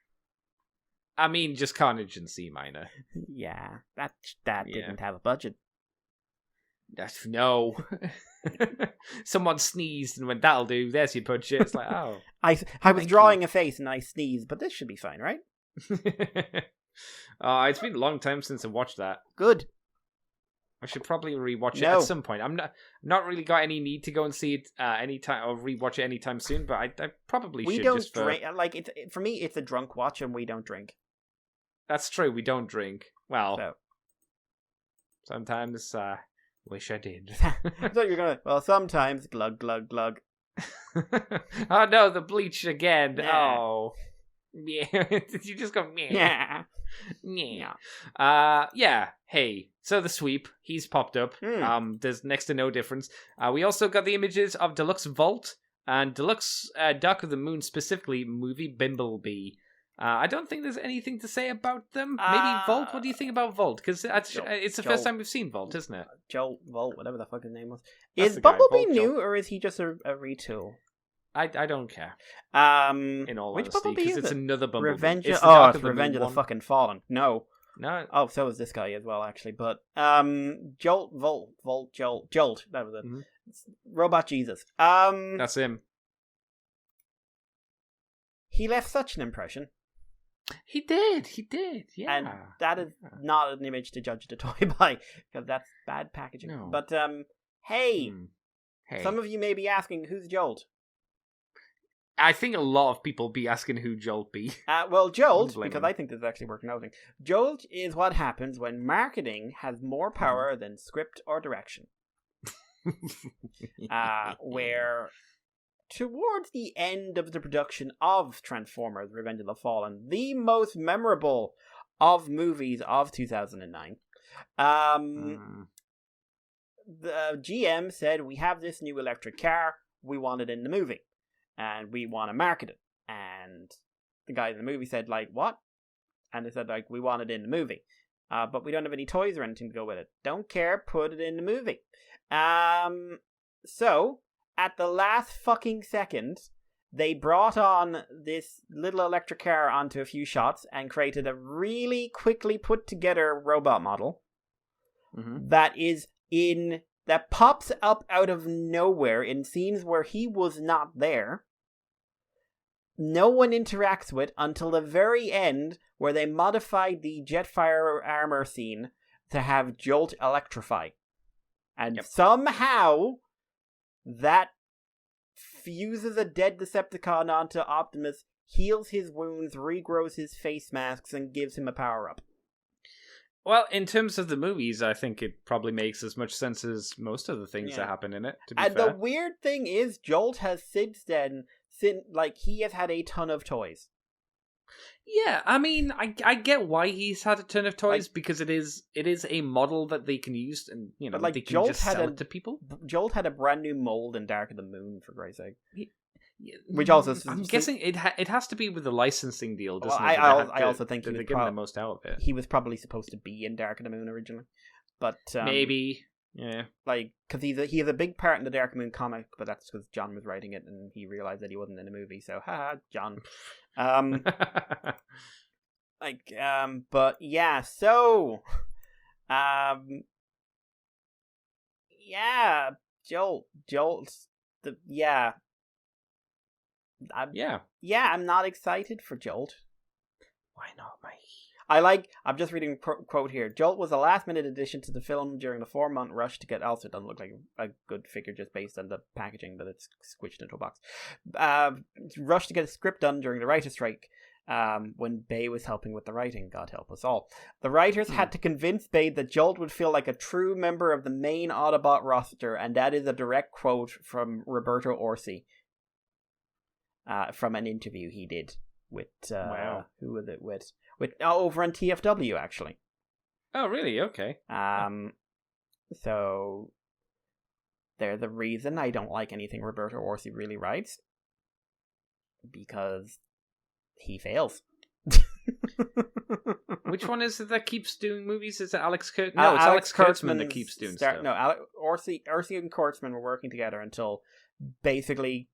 I mean, just Carnage in C minor. Yeah, that didn't have a budget. No. Someone sneezed and went, that'll do, there's your budget. It's like, oh. I was drawing a face and I sneezed, but this should be fine, right? It's been a long time since I watched that. Good. I should probably rewatch it at some point. I'm not really got any need to go and see it anytime or rewatch it anytime soon, but I probably should. We don't just drink. Like for me, it's a drunk watch, and we don't drink. That's true. We don't drink. Well, sometimes wish I did. I thought you were gonna. Well, sometimes glug glug glug. Oh no, the bleach again. Nah. Oh, yeah. Did you just go? Yeah. Yeah. Hey, so the sweep, he's popped up. There's next to no difference. We also got the images of Deluxe Vault and Deluxe Dark of the Moon, specifically movie Bimblebee. I don't think there's anything to say about them. Maybe Vault. What do you think about Vault? Because it's the first time we've seen Vault, isn't it? Vault, whatever the fuck his name was. That's is Bumblebee new, or is he just a retool? I don't care. In all which honesty, Bumblebee is it's it? another Bumblebee. Revenge. It's it's Revenge of the fucking Fallen. No. No. So is this guy as well, actually. But Jolt. That was it. Mm-hmm. Robot Jesus. That's him. He left such an impression. He did. Yeah. And that is not an image to judge the toy by, because that's bad packaging. No. But hey, some of you may be asking, who's Jolt? I think a lot of people be asking who Jolt be. Well, Jolt, because I think this is actually worth noting, Jolt is what happens when marketing has more power than script or direction. Where towards the end of the production of Transformers Revenge of the Fallen, the most memorable of movies of 2009, the GM said, we have this new electric car, we want it in the movie. And we want to market it. And the guy in the movie said, like, what? And they said, like, we want it in the movie. But we don't have any toys or anything to go with it. Don't care, put it in the movie. So, at the last fucking second, they brought on this little electric car onto a few shots and created a really quickly put together robot model that pops up out of nowhere in scenes where he was not there. No one interacts with until the very end, where they modified the Jetfire armor scene to have Jolt electrify. And somehow that fuses a dead Decepticon onto Optimus, heals his wounds, regrows his face masks, and gives him a power-up. Well, in terms of the movies, I think it probably makes as much sense as most of the things that happen in it, to be fair. The weird thing is, Jolt has since then, he has had a ton of toys. Yeah, I mean, I get why he's had a ton of toys, because it is a model that they can use, and they can just sell it to people. Jolt had a brand new mold in Dark of the Moon, for Christ's sake. Which also, I'm guessing it has to be with the licensing deal, doesn't well, it? I also think they're getting the most out of it. He was probably supposed to be in Dark of the Moon originally, but maybe, yeah, like because he has a big part in the Dark of the Moon comic, but that's because John was writing it and he realized that he wasn't in the movie. So, haha, John. But yeah, so, yeah, Jolt's yeah. I'm not excited for Jolt. Why not, Mike? I'm just reading a quote here. Jolt was a last-minute addition to the film during the 4-month rush to get. Also, it doesn't look like a good figure just based on the packaging that it's squished into a box. Rush to get a script done during the writer's strike. When Bay was helping with the writing, God help us all. The writers had to convince Bay that Jolt would feel like a true member of the main Autobot roster, and that is a direct quote from Roberto Arcee. From an interview he did with who was it with over on TFW actually. Oh really? Okay. So they're the reason I don't like anything Roberto Arcee really writes, because he fails. Which one is it that keeps doing movies? Is it Alex Kurtzman? No, it's Alex Kurtzman that keeps doing stuff. No, Arcee and Kurtzman were working together until basically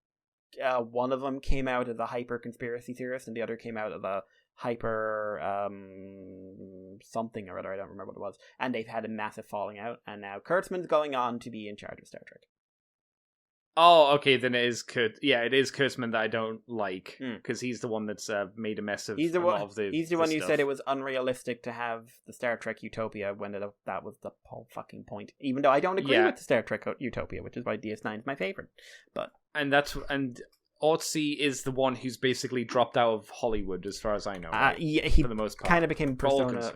one of them came out as a hyper conspiracy theorist and the other came out as a hyper something or other. I don't remember what it was. And they've had a massive falling out, and now Kurtzman's going on to be in charge of Star Trek. Oh, okay, then it is it is Kurtzman that I don't like, because he's the one that's made a mess of a lot of the He's the one who stuff. said it was unrealistic to have the Star Trek Utopia when that was the whole fucking point. Even though I don't agree with the Star Trek Utopia, which is why DS9 is my favorite. But Arcee is the one who's basically dropped out of Hollywood, as far as I know. Right? He for the most part, kind of became persona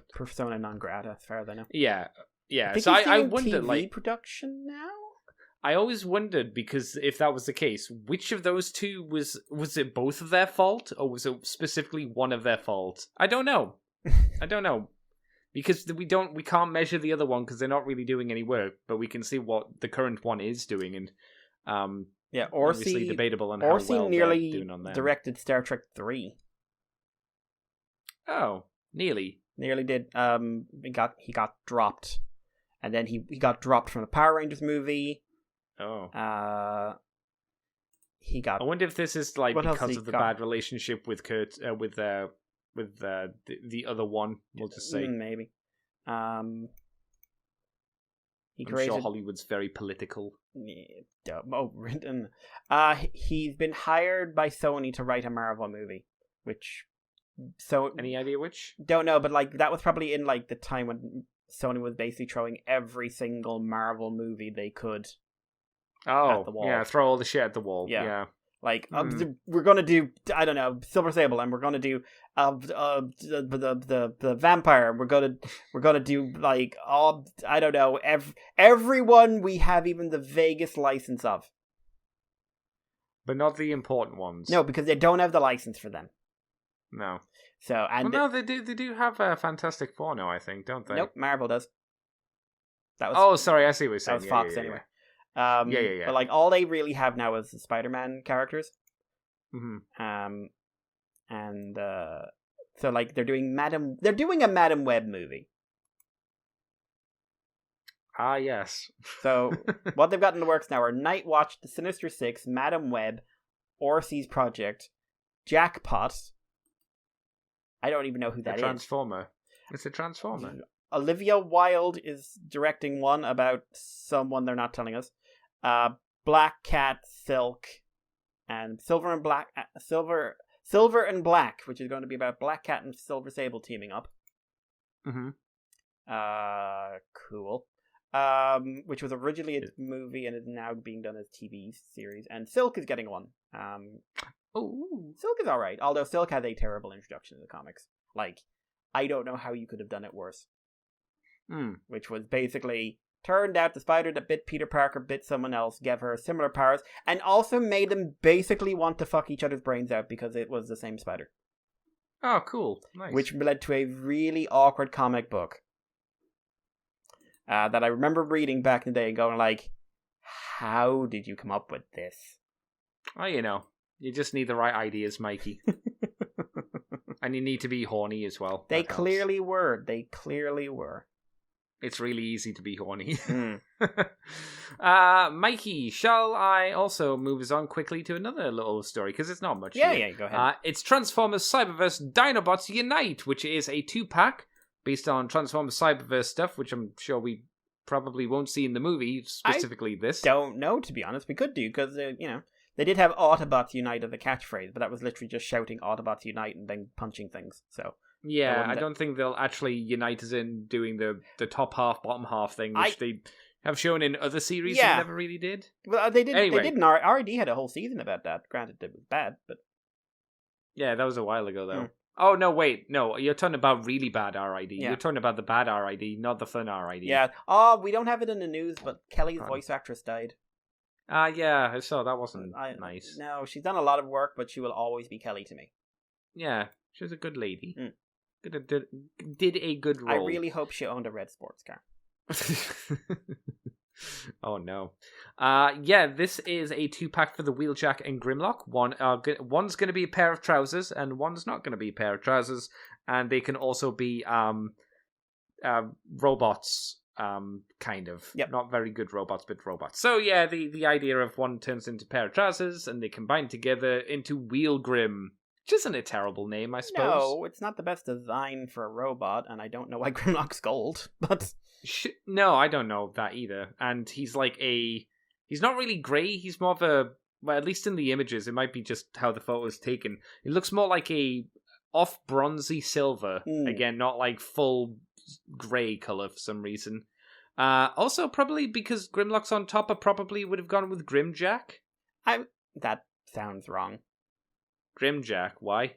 non grata, as far as I know. Yeah. So I wondered, TV production now. I always wondered, because if that was the case, which of those two was it both of their fault, or was it specifically one of their fault? I don't know. Because we can't measure the other one because they're not really doing any work, but we can see what the current one is doing, and obviously debatable on how well nearly they're doing on that. Directed Star Trek 3. Oh, nearly did. He got dropped, and then he got dropped from the Power Rangers movie. Oh. He got. I wonder if this is like because of the bad relationship with Kurt, with the other one. We'll just say maybe. I'm sure Hollywood's very political. He's been hired by Sony to write a Marvel movie, which. So any idea which? Don't know, but like that was probably in like the time when Sony was basically throwing every single Marvel movie they could. At the wall. Yeah, throw all the shit at the wall. Yeah. Like we're gonna do, I don't know, Silver Sable, and we're gonna do the vampire. We're gonna do like all, I don't know, everyone we have even the vaguest license of, but not the important ones. No, because they don't have the license for them. No. So they do have a Fantastic Four now, I think, don't they? Nope, Marvel does. That was. Oh, sorry, I see what you're saying. That was Fox anyway. Yeah. But like all they really have now is the Spider-Man characters. Mm-hmm. So like they're doing a Madam Web movie. Ah, yes. So what they've got in the works now are Night Watch, The Sinister Six, Madam Web, Arcee's Project, Jackpot. I don't even know who that is. Transformer. It's a Transformer. Olivia Wilde is directing one about someone they're not telling us. Black Cat, Silk, and Silver and Black, which is going to be about Black Cat and Silver Sable teaming up. Mm-hmm. Cool. Which was originally a movie and is now being done as TV series. And Silk is getting one. Silk is alright, although Silk has a terrible introduction to the comics. Like, I don't know how you could have done it worse. Which was basically, turned out the spider that bit Peter Parker bit someone else, gave her similar powers, and also made them basically want to fuck each other's brains out because it was the same spider. Oh, cool. Nice. Which led to a really awkward comic book that I remember reading back in the day and going like, how did you come up with this? Oh, you know. You just need the right ideas, Mikey. And you need to be horny as well. They That helps. clearly were. They clearly were. It's really easy to be horny. Mm. Mikey, shall I also move us on quickly to another little story? Because it's not much. Yeah, here. yeah, go ahead. It's Transformers Cyberverse Dinobots Unite, which is a 2-pack based on Transformers Cyberverse stuff, which I'm sure we probably won't see in the movie, specifically this. Don't know, to be honest. We could do, because, they did have Autobots Unite as a catchphrase, but that was literally just shouting Autobots Unite and then punching things, so... Yeah, I don't think they'll actually unite us in doing the top half, bottom half thing, which they have shown in other series that never really did. Well, they did. Anyway. They did. R.I.D. had a whole season about that. Granted, it was bad, but Yeah, that was a while ago, though. Oh, no, wait. No, you're talking about really bad R.I.D. Yeah. You're talking about the bad R.I.D., not the fun R.I.D. yeah. Oh, we don't have it in the news, but Kelly's voice actress died. Yeah, I saw that wasn't nice. No, she's done a lot of work, but she will always be Kelly to me. Yeah, she was a good lady. Did a good role. I really hope she owned a red sports car. Oh no. Yeah, this is a 2-pack for the Wheeljack and Grimlock. One's going to be a pair of trousers, and one's not going to be a pair of trousers. And they can also be robots, kind of. Yep. Not very good robots, but robots. So yeah, the idea of one turns into a pair of trousers, and they combine together into Wheel Grim. Which isn't a terrible name, I suppose. No, it's not the best design for a robot, and I don't know why Grimlock's gold, but... No, I don't know that either. And he's like he's not really grey, he's more of a, well, at least in the images, it might be just how the photo is taken. It looks more like a off bronzy silver. Again, not like full grey colour for some reason. Also, probably because Grimlock's on top, I probably would have gone with Grimjack. That sounds wrong. Grimjack, why?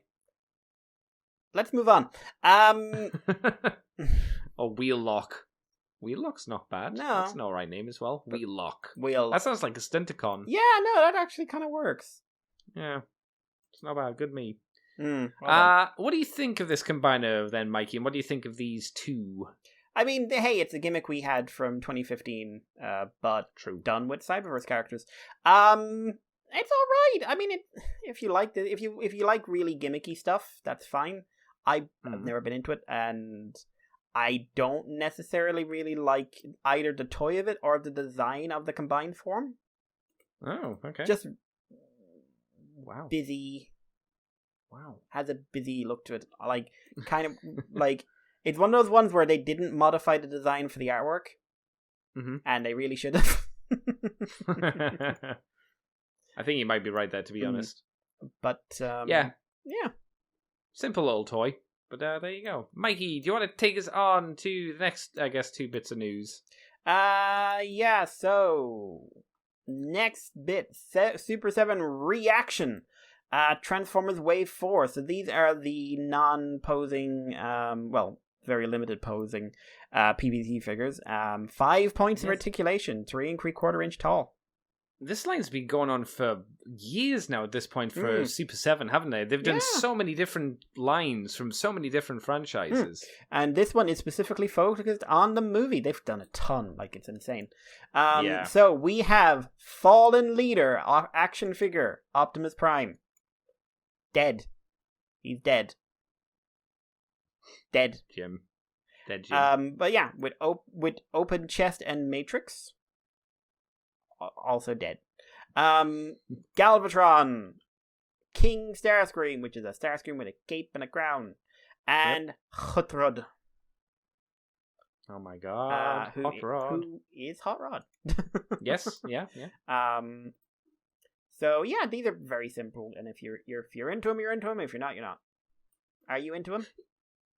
Let's move on. Or Wheellock. Wheellock's not bad. No. That's an alright name as well. Wheellock. That sounds like a Stunticon. Yeah, no, that actually kind of works. Yeah. It's not bad. Good me. Well what do you think of this combiner then, Mikey? And what do you think of these two? I mean, hey, it's a gimmick we had from 2015, but done with Cyberverse characters. It's all right. I mean, if you like if you like really gimmicky stuff, that's fine. I've never been into it, and I don't necessarily really like either the toy of it or the design of the combined form. Oh, okay. Just wow, busy. Wow, has a busy look to it. Like kind of like it's one of those ones where they didn't modify the design for the artwork, and they really should have. I think you might be right there, to be honest. But, yeah. Simple little toy. But there you go. Mikey, do you want to take us on to the next, I guess, 2 bits of news? Yeah, so... Next bit, Super 7 Reaction. Transformers Wave 4. So these are the non-posing, very limited posing, PVC figures. 5 points of articulation, 3 3/4 inch tall. This line's been going on for years now at this point for Super 7, haven't they? They've done so many different lines from so many different franchises. And this one is specifically focused on the movie. They've done a ton, like it's insane. So we have Fallen Leader, action figure, Optimus Prime. Dead. He's dead. Dead. Jim. Dead Jim. But yeah, with open chest and matrix. Also dead. Galvatron, King Starscream, which is a Starscream with a cape and a crown, and Hot Rod. Oh my god, Hot Rod. Who is Hot Rod? Yes, yeah. So yeah, these are very simple, and if you're into them, you're into them. If you're not, you're not. Are you into them?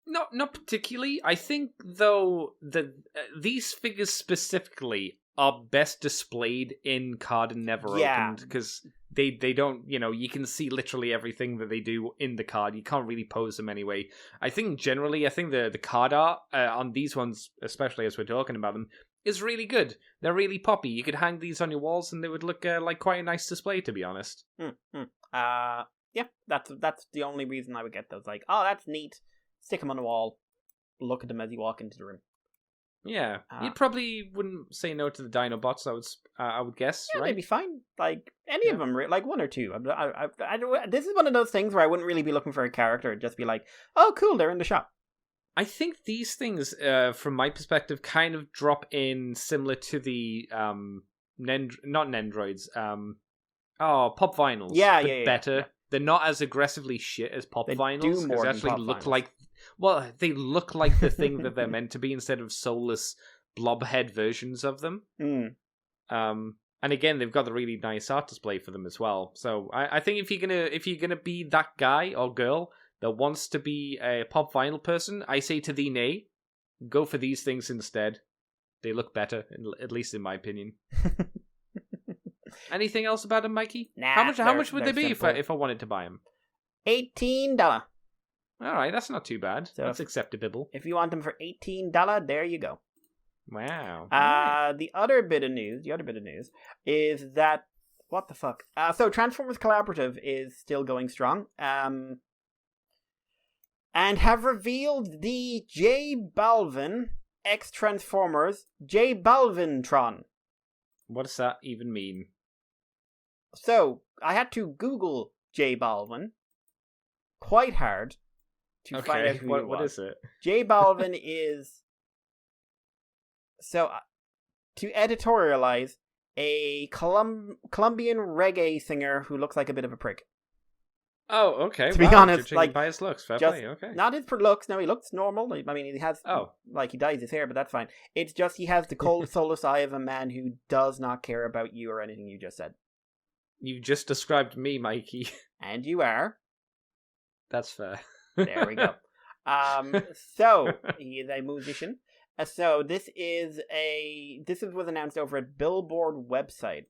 Not particularly. I think though that these figures specifically are best displayed in card and never opened, because they don't, you can see literally everything that they do in the card. You can't really pose them anyway. I think generally, the card art on these ones, especially as we're talking about them, is really good. They're really poppy. You could hang these on your walls and they would look like quite a nice display, to be honest. Yeah, that's the only reason I would get those. Like, oh, that's neat. Stick them on the wall. Look at them as you walk into the room. Yeah, you probably wouldn't say no to the Dinobots. I would guess, Yeah, right? they'd be fine. Like any of them, like one or two. This is one of those things where I wouldn't really be looking for a character. It'd just be like, oh, cool, they're in the shop. I think these things, from my perspective, kind of drop in similar to the not Nendroids, Pop Vinyls. Yeah, but yeah, better. Yeah. They're not as aggressively shit as Pop They Vinyls. do more they than actually Pop look Vinyls. like, well, they look like the thing that they're meant to be instead of soulless blobhead versions of them. Mm. And again, they've got the really nice art display for them as well. So I think if you're gonna be that guy or girl that wants to be a Pop Vinyl person, I say to thee, nay, go for these things instead. They look better, at least in my opinion. Anything else about them, Mikey? Nah, how much would they be simple. if I wanted to buy them? $18. All right, that's not too bad. So That's acceptable. If you want them for $18, there you go. Wow. The other bit of news is that what the fuck? So Transformers Collaborative is still going strong. And have revealed the J.Balvin X Transformers J.Balvintron. What does that even mean? So I had to Google J.Balvin quite hard to find out who he was. What is it? J.Balvin is, so to editorialize, a Colombian reggae singer who looks like a bit of a prick. Oh, okay. To be honest, like by his looks, fair just play. Okay. not his looks. No, he looks normal. I mean, he has he dyes his hair, but that's fine. It's just he has the cold, soulless eye of a man who does not care about you or anything you just said. You just described me, Mikey. And you are. That's fair. There we go. So he is a musician. So this was announced over at Billboard website.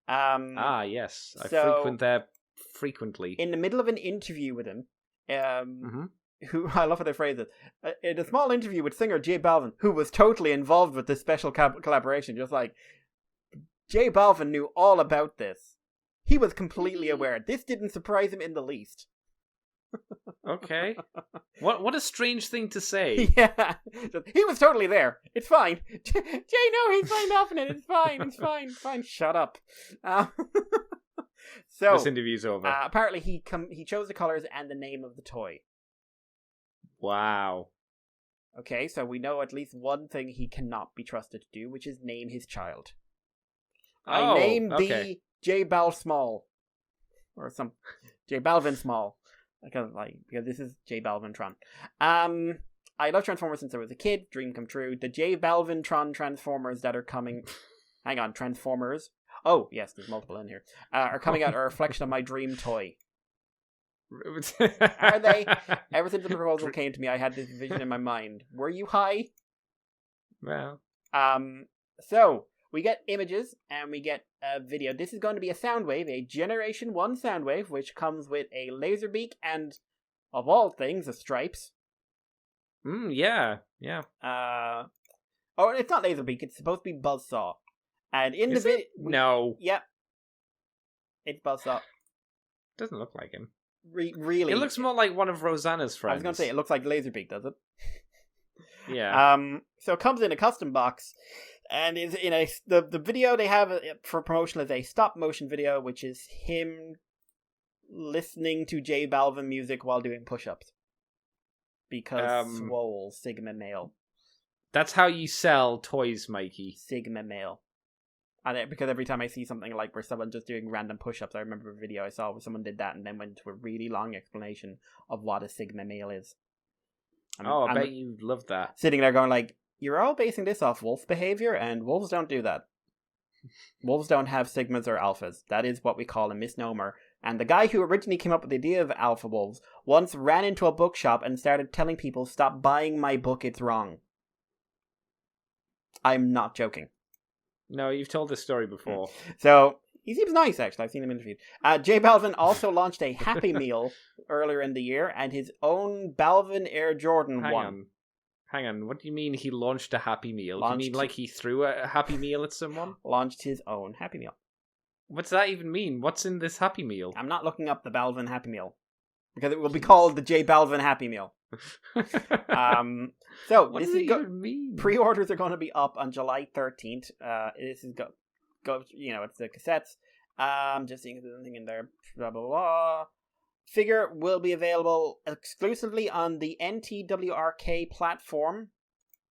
Yes, I frequent there frequently. In the middle of an interview with him, who I love how they phrase it. In a small interview with singer J.Balvin, who was totally involved with this special collaboration, just like J.Balvin knew all about this. He was completely aware. This didn't surprise him in the least. Okay. What a strange thing to say. Yeah. He was totally there. It's fine. Jay, no, he signed off on it. It's fine. It's fine. Fine. Shut up. So this interview's over. Apparently he chose the colors and the name of the toy. Wow. Okay, so we know at least one thing he cannot be trusted to do, which is name his child. I named the J.Bal Small. Or some J.Balvin Small. Because this is J.Balvintron. I love Transformers since I was a kid. Dream come true. The J.Balvintron Transformers that are coming... Hang on, Transformers. Oh, yes, there's multiple in here. Are coming out a reflection of my dream toy. Are they? Ever since the proposal came to me, I had this vision in my mind. Were you high? Well. So, we get images and we get a video. This is going to be a Soundwave, a Generation 1 Soundwave, which comes with a laser beak and, of all things, the stripes. Yeah. Oh, it's not laser beak. It's supposed to be buzzsaw. And in the video... No. Yep. It's buzzsaw. Doesn't look like him. Really? It looks more like one of Rosanna's friends. I was going to say, it looks like Laserbeak, does it? Yeah. So it comes in a custom box, and is in the video they have for promotion is a stop motion video, which is him listening to J.Balvin music while doing push-ups. Because swole, Sigma male. That's how you sell toys, Mikey. Sigma male. And because every time I see something like where someone just doing random push-ups, I remember a video I saw where someone did that and then went into a really long explanation of what a Sigma male is. I bet you love that. Sitting there going like, you're all basing this off wolf behavior, and wolves don't do that. Wolves don't have Sigmas or Alphas. That is what we call a misnomer. And the guy who originally came up with the idea of alpha wolves once ran into a bookshop and started telling people, stop buying my book, it's wrong. I'm not joking. No, you've told this story before. So, he seems nice, actually. I've seen him interviewed. J.Balvin also launched a Happy Meal earlier in the year, and his own Balvin Air Jordan Hang on, what do you mean he launched a Happy Meal? Do you mean like he threw a Happy Meal at someone? Launched his own Happy Meal. What's that even mean? What's in this Happy Meal? I'm not looking up the Balvin Happy Meal. Because it will be called the J.Balvin Happy Meal. So What this does is it even mean? pre-orders are going to be up on July 13th. This is it's the cassettes. Just seeing if there's anything in there. Blah blah blah. Figure will be available exclusively on the NTWRK platform,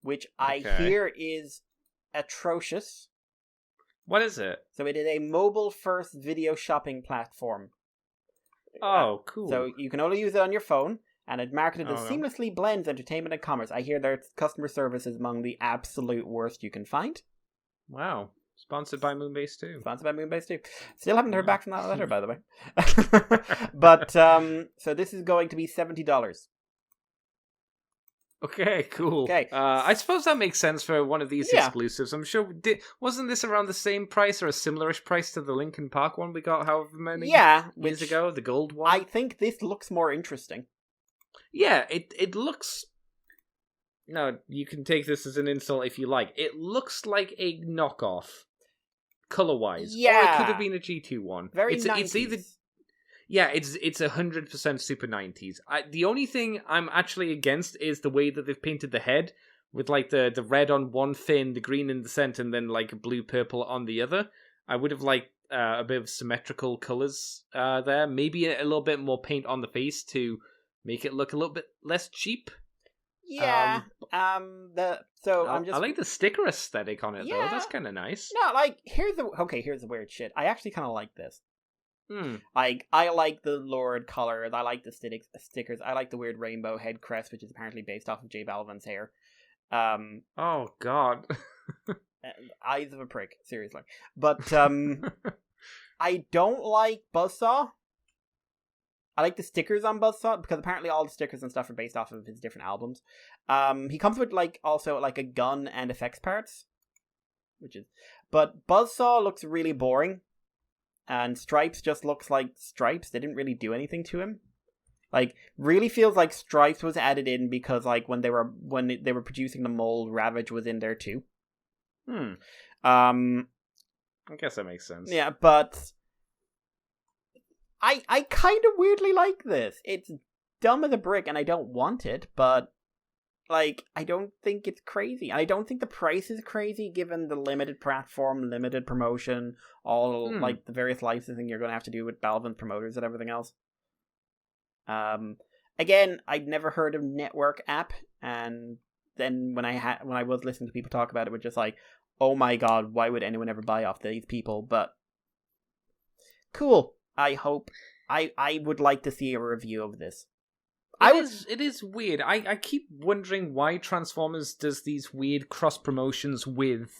which I hear is atrocious. What is it? So it is a mobile-first video shopping platform. Oh, cool. So you can only use it on your phone, and it's marketed as seamlessly blends entertainment and commerce. I hear their customer service is among the absolute worst you can find. Wow. Sponsored by Moonbase too. Sponsored by Moonbase too. Still haven't heard back from that letter, by the way. But, so this is going to be $70. Okay, cool. Okay. I suppose that makes sense for one of these exclusives. I'm sure. Wasn't this around the same price or a similarish price to the Linkin Park one we got however many years ago? The gold one? I think this looks more interesting. Yeah, it looks... No, you can take this as an insult if you like. It looks like a knockoff, color-wise. Yeah. Or it could have been a G2 one. Very it's 90s. It's either... Yeah, it's 100% super 90s. The only thing I'm actually against is the way that they've painted the head, with like the red on one fin, the green in the center, and then like blue-purple on the other. I would have liked a bit of symmetrical colors there. Maybe a little bit more paint on the face to make it look a little bit less cheap. Yeah. I like the sticker aesthetic on it, though. That's kind of nice. No, like, here's the weird shit. I actually kind of like this. Hmm. I like the lurid colors. I like the stickers. I like the weird rainbow head crest, which is apparently based off of J.Balvin's hair. Oh, God. Eyes of a prick, seriously. But, I don't like Buzzsaw. I like the stickers on Buzzsaw, because apparently all the stickers and stuff are based off of his different albums. He comes with, also a gun and effects parts. But Buzzsaw looks really boring. And Stripes just looks like Stripes. They didn't really do anything to him. Really feels like Stripes was added in because, when they were producing the mold, Ravage was in there too. I guess that makes sense. Yeah, but I kind of weirdly like this. It's dumb as a brick, and I don't want it, but I don't think it's crazy. I don't think the price is crazy given the limited platform, limited promotion, all the various licensing you're going to have to do with Balvin promoters and everything else. Again, I'd never heard of Network app, and then when I was listening to people talk about it, it was just like, oh my god, why would anyone ever buy off these people? But cool. I hope I would like to see a review of this. It is weird. I keep wondering why Transformers does these weird cross promotions with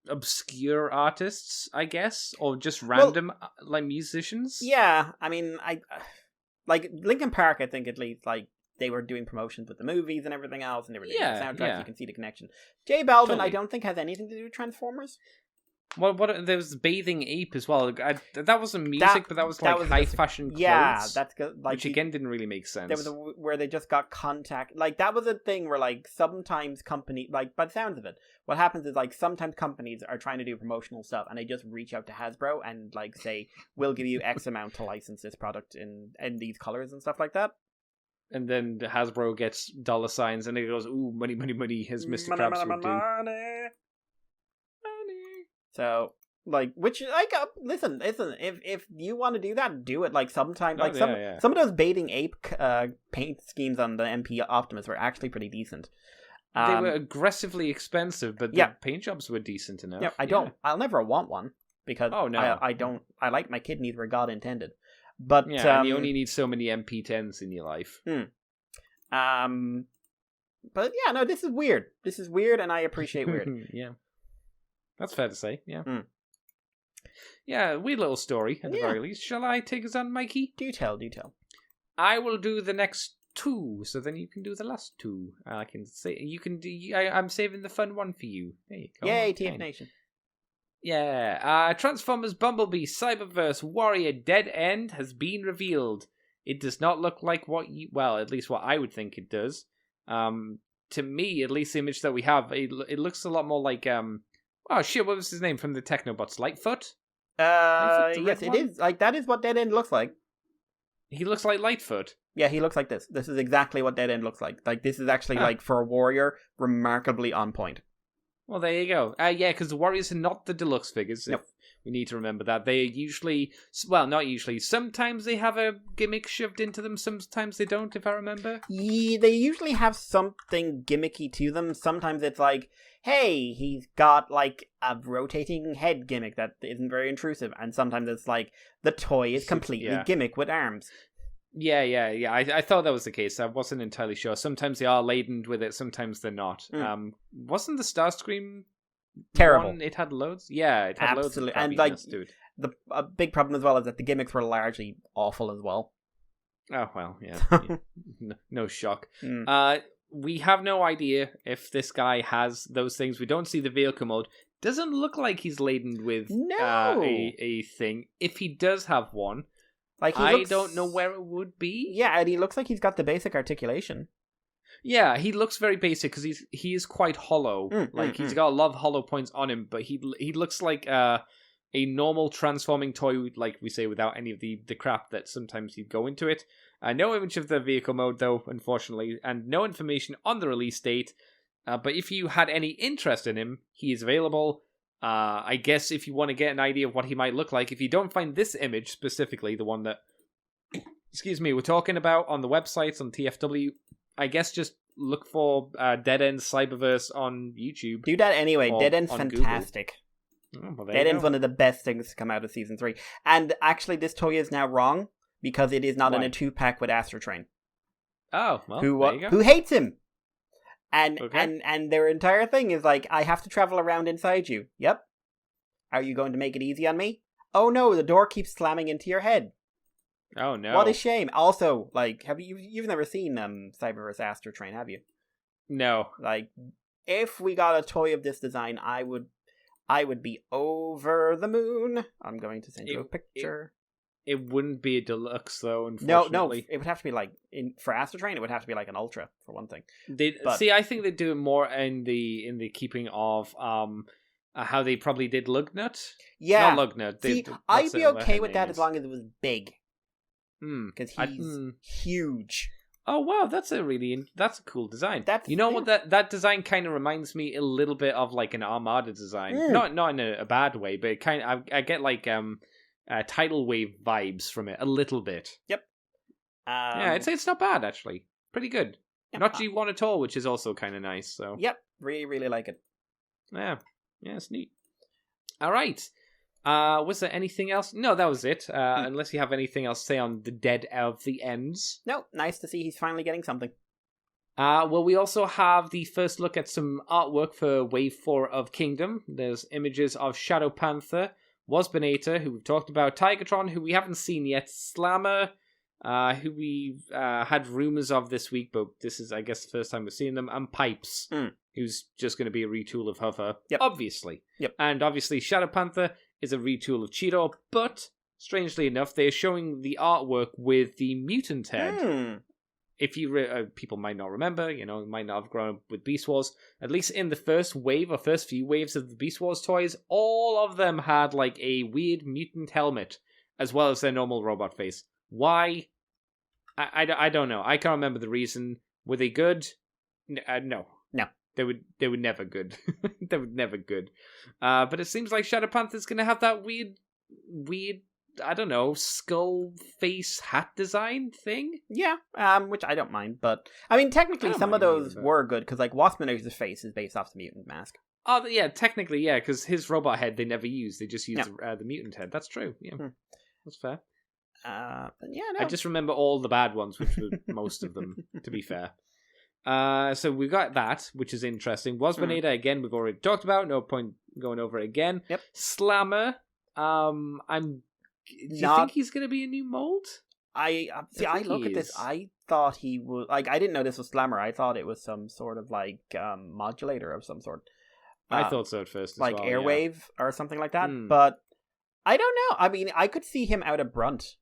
obscure artists, I guess, or just random musicians. Yeah, I mean, I Linkin Park. I think at least they were doing promotions with the movies and everything else, and they were doing the soundtracks. You can see the connection. J.Balvin, totally. I don't think has anything to do with Transformers. Well, there was Bathing Ape as well. That wasn't music, but that was high fashion clothes. Yeah, that's good. Which again didn't really make sense. There was where they just got contact. That was a thing where sometimes company by the sounds of it, what happens is sometimes companies are trying to do promotional stuff and they just reach out to Hasbro and say, we'll give you X amount to license this product in these colors and stuff like that. And then Hasbro gets dollar signs and it goes, ooh, money, money, money, as Mr. Krabs would do. So, which, listen, if you want to do that, do it. Sometimes, some of those Bathing Ape paint schemes on the MP Optimus were actually pretty decent. They were aggressively expensive, but the paint jobs were decent enough. Yeah, I'll never want one, because I like my kidneys where God intended. But, and you only need so many MP10s in your life. But, yeah, no, this is weird. This is weird, and I appreciate weird. Yeah. That's fair to say, yeah. Yeah, weird little story, at the very least. Shall I take us on, Mikey? Do tell. I will do the next two, so then you can do the last two. I can say, you can do, I'm saving the fun one for you. There you go. Yay, TF Nation. Yeah, Transformers Bumblebee Cyberverse Warrior Deadend has been revealed. It does not look like at least what I would think it does. To me, at least the image that we have, it looks a lot more like, oh shit, what was his name from the Technobots? Lightfoot? Yes, it is. That is what Deadend looks like. He looks like Lightfoot. Yeah, he looks like this. This is exactly what Deadend looks like. Like, this is actually, like, for a warrior, remarkably on point. Well, there you go. Yeah, because the Warriors are not the deluxe figures. Nope. We need to remember that. They usually, well, not usually. Sometimes they have a gimmick shoved into them. Sometimes they don't, if I remember. Yeah, they usually have something gimmicky to them. Sometimes it's like, hey, he's got, like, a rotating head gimmick that isn't very intrusive. And sometimes it's like, the toy is completely gimmick with arms. Yeah. I thought that was the case. I wasn't entirely sure. Sometimes they are laden with it. Sometimes they're not. Wasn't the Starscream terrible? One, it had loads. Yeah, it had absolutely. Loads of and like dude. a big problem as well is that the gimmicks were largely awful as well. Oh well, yeah. No shock. We have no idea if this guy has those things. We don't see the vehicle mode. Doesn't look like he's laden with a thing. If he does have one. Like I don't know where it would be. Yeah, and he looks like he's got the basic articulation. Yeah, he looks very basic because he is quite hollow. He's got a lot of hollow points on him, but he looks like a normal transforming toy, like we say, without any of the crap that sometimes he'd go into it. No image of the vehicle mode, though, unfortunately, and no information on the release date. But if you had any interest in him, he is available. I guess if you want to get an idea of what he might look like, if you don't find this image specifically, the one that, we're talking about on the websites on TFW, I guess just look for Deadend Cyberverse on YouTube. Do that anyway. Deadend's fantastic. Deadend's one of the best things to come out of Season 3. And actually, this toy is now wrong, because it is not in a 2-pack with Astro Train. Oh, well, there you go. Who hates him? And their entire thing is like, I have to travel around inside you. Yep. Are you going to make it easy on me? Oh no, the door keeps slamming into your head. Oh no. What a shame. Also, like, you've never seen Cyberverse Astro Train, have you? No. Like, if we got a toy of this design, I would be over the moon. I'm going to send you a picture. It wouldn't be a deluxe, though, unfortunately. No, it would have to be like, for Astro Train, it would have to be like an Ultra, for one thing. I think they do it more in the keeping of how they probably did Lugnut. Yeah. Not Lugnut. I'd be okay with that as long as it was big. Because he's huge. Oh, wow, that's a cool design. What, that design kind of reminds me a little bit of like an Armada design. Not in a bad way, but it I get like tidal wave vibes from it a little bit. Yep. Yeah, I'd say it's not bad actually. Pretty good. Yep. Not G1 at all, which is also kind of nice. So. Yep, really, really like it. Yeah, it's neat. All right. Was there anything else? No, that was it. Unless you have anything else to say on the Dead of the Ends. No, nice to see he's finally getting something. Well, we also have the first look at some artwork for Wave 4 of Kingdom. There's images of Shadow Panther, Wasbinator, who we've talked about, Tigatron, who we haven't seen yet, Slammer, who we had rumors of this week, but this is, I guess, the first time we've seen them, and Pipes, who's just going to be a retool of Hover, obviously. Yep. And obviously Shadow Panther is a retool of Cheetor, but strangely enough, they're showing the artwork with the mutant head. If you people might not remember, might not have grown up with Beast Wars. At least in the first few waves of the Beast Wars toys, all of them had like a weird mutant helmet, as well as their normal robot face. Why? I don't know. I can't remember the reason. Were they good? No. They were never good. They were never good. But it seems like Shadow Panther's going to have that weird, I don't know, skull face hat design thing? Yeah, which I don't mind. But, I mean, technically some of those were good, because, like, Waspinator's face is based off the mutant mask. Oh, yeah, technically, yeah, because his robot head they never used. They just used the mutant head. That's true, yeah. That's fair. But yeah, no. I just remember all the bad ones, which were most of them, to be fair. So we got that, which is interesting. Waspinator, again, we've already talked about. No point going over it again. Yep. Slammer, do you think he's going to be a new mold? I look at this. I thought he was I didn't know this was Slammer. I thought it was some sort of like modulator of some sort. I thought so at first, like Airwave or something like that. But I don't know. I mean, I could see him out of Brunt.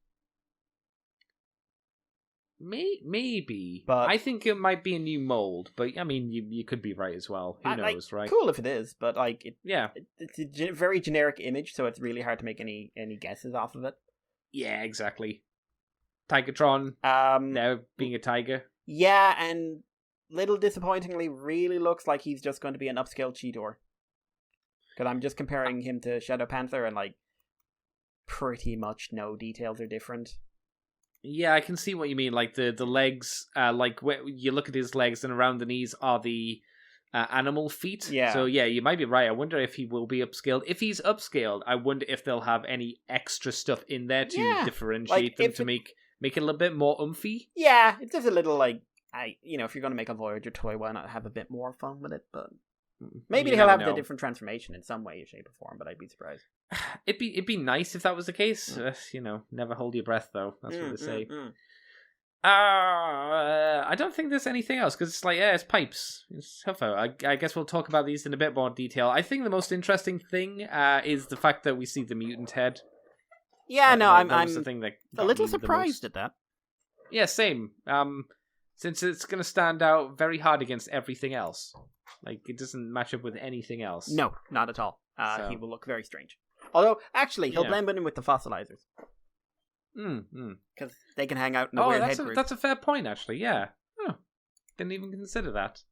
Maybe, but I think it might be a new mold. But I mean, you could be right as well. Who knows, right? Cool if it is, but like, it's a very generic image, so it's really hard to make any guesses off of it. Yeah, exactly. Tigertron now being a tiger. Yeah, and little disappointingly, really looks like he's just going to be an upscaled Cheetor. Because I'm just comparing him to Shadow Panther, and like, pretty much no details are different. Yeah, I can see what you mean. Like the legs, like when you look at his legs and around the knees are the animal feet. Yeah. So yeah, you might be right. I wonder if he will be upscaled. If he's upscaled, I wonder if they'll have any extra stuff in there to differentiate them to make it a little bit more umphy. Yeah, it's just a little like if you're going to make a Voyager toy, why not have a bit more fun with it? But maybe he'll have the different transformation in some way, shape, or form. But I'd be surprised. It'd be nice if that was the case. Never hold your breath though. That's what they say. I don't think there's anything else because it's like it's pipes. It's Huffo. I guess we'll talk about these in a bit more detail. I think the most interesting thing is the fact that we see the mutant head. Yeah, I'm the thing that a little surprised at that. Yeah, same. Since it's going to stand out very hard against everything else. Like, it doesn't match up with anything else. No, not at all. He will look very strange. Although, actually, he'll blend in with the fossilizers. Because they can hang out in a weird head group. That's a fair point, actually, yeah. Oh, didn't even consider that.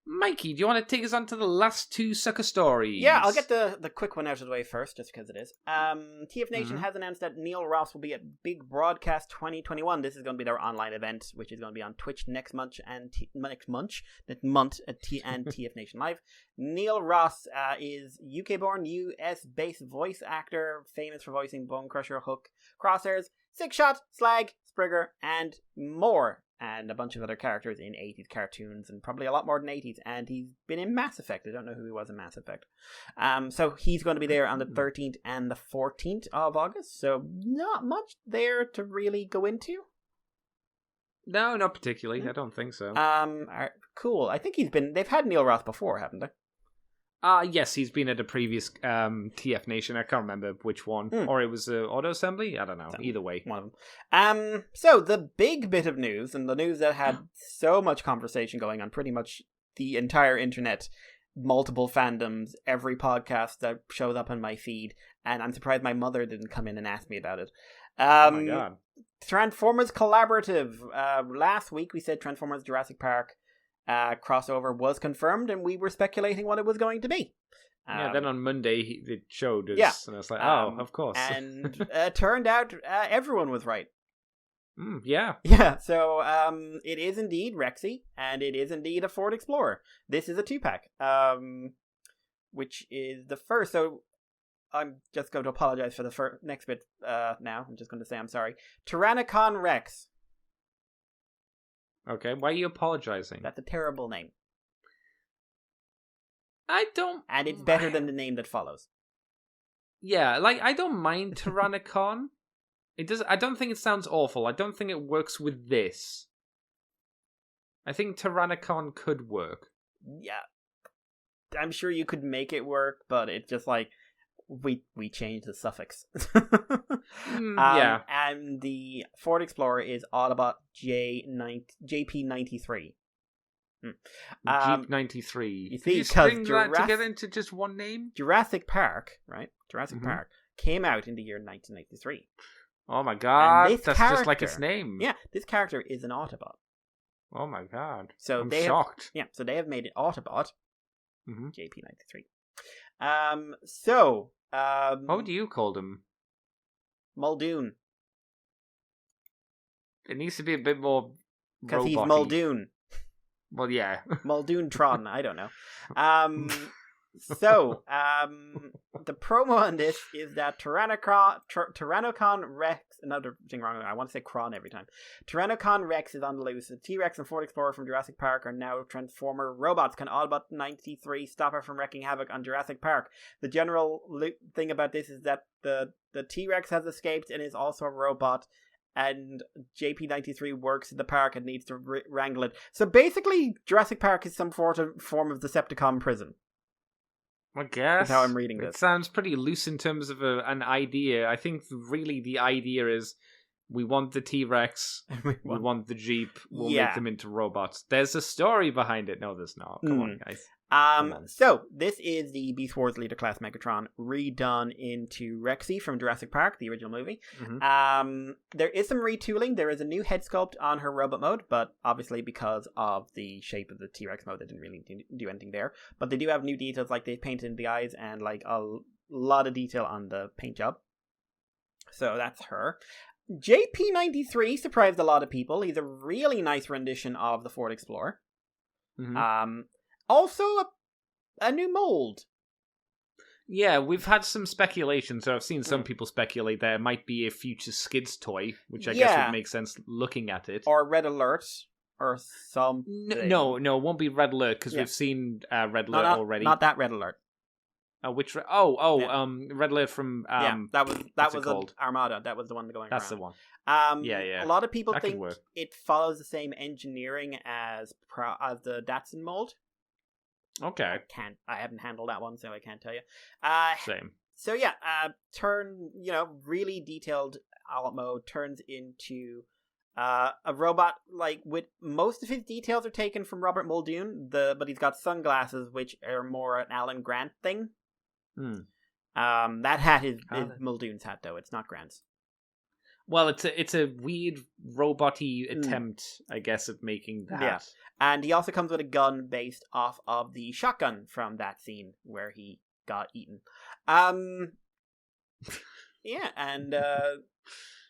Mikey, do you want to take us on to the last two sucker stories? Yeah, I'll get the quick one out of the way first, just because it is. TF Nation has announced that Neil Ross will be at Big Broadcast 2021. This is going to be their online event, which is going to be on Twitch next month and TF Nation Live. Neil Ross is UK-born, US-based voice actor, famous for voicing Bone Crusher, Hook, Crosshairs, Six Shot, Slag, Sprigger, and more. And a bunch of other characters in 80s cartoons, and probably a lot more than 80s. And he's been in Mass Effect. I don't know who he was in Mass Effect. So he's going to be there on the 13th and the 14th of August. So not much there to really go into. No, not particularly. I don't think so. Cool. I think they've had Neil Roth before, haven't they? Yes, he's been at a previous TF Nation. I can't remember which one. Or it was Auto Assembly? I don't know. Either way. One of them. So the big bit of news, and the news that had so much conversation going on pretty much the entire internet, multiple fandoms, every podcast that showed up on my feed, and I'm surprised my mother didn't come in and ask me about it. Oh my god. Transformers Collaborative. Last week we said Transformers Jurassic Park crossover was confirmed, and we were speculating what it was going to be. Then on Monday it showed us, and I was like, oh, of course. And it turned out everyone was right. Yeah. Yeah, so it is indeed Rexy, and it is indeed a Ford Explorer. This is a 2-pack, which is the first. So I'm just going to apologize for the next bit now. I'm just going to say I'm sorry. Tyrannicon Rex. Okay, why are you apologizing? That's a terrible name. I don't... And it's better than the name that follows. Yeah, like, I don't mind Tyrannicon. I don't think it sounds awful. I don't think it works with this. I think Tyrannicon could work. Yeah. I'm sure you could make it work, but it's just like... We changed the suffix. Yeah. And the Ford Explorer is Autobot JP93. Jeep 93. You see, you string that together into just one name? Jurassic Park, right? Jurassic Park came out in the year 1993. Oh my god, that's just like its name. Yeah, this character is an Autobot. Oh my god. So I'm shocked. So they have made it Autobot JP93. What do you call them? Muldoon. It needs to be a bit more because he's Muldoon. Well, yeah. Muldoon-tron, I don't know. The promo on this is that Tyrannicon Rex, another thing wrong, I want to say Kron every time. Tyrannicon Rex is on the loose. The T-Rex and Ford Explorer from Jurassic Park are now Transformer robots. Can Autobot 93 stop her from wreaking havoc on Jurassic Park? The general thing about this is that the T-Rex has escaped and is also a robot, and JP93 works in the park and needs to wrangle it. So basically, Jurassic Park is some form of Decepticon prison. I guess. That's how I'm reading this. It sounds pretty loose in terms of an idea. I think really the idea is we want the T-Rex, we want the Jeep, we'll make them into robots. There's a story behind it. No, there's not. Come on, guys. So this is the Beast Wars Leader Class Megatron redone into Rexy from Jurassic Park, the original movie. Mm-hmm. There is some retooling. There is a new head sculpt on her robot mode, but obviously because of the shape of the T-Rex mode, they didn't really do anything there. But they do have new details, like they've painted in the eyes and like a lot of detail on the paint job. So that's her. JP93 surprised a lot of people. He's a really nice rendition of the Ford Explorer. Mm-hmm. Also, a new mold. Yeah, we've had some speculation. So I've seen some people speculate there might be a future Skids toy, which I guess would make sense looking at it. Or Red Alert, or some. No, it won't be Red Alert because we've seen Red Alert already. Not that Red Alert. Which? Red Alert from. That was Armada. That was the one going around. That's the one. A lot of people that think it follows the same engineering as the Datsun mold. Okay. I haven't handled that one, so I can't tell you. Same. So really detailed alt mode turns into a robot, like, with most of his details are taken from Robert Muldoon, but he's got sunglasses, which are more an Alan Grant thing. That hat is Muldoon's hat, though. It's not Grant's. Well, it's a weird robot-y attempt, I guess, at making that. Yeah. And he also comes with a gun based off of the shotgun from that scene where he got eaten. And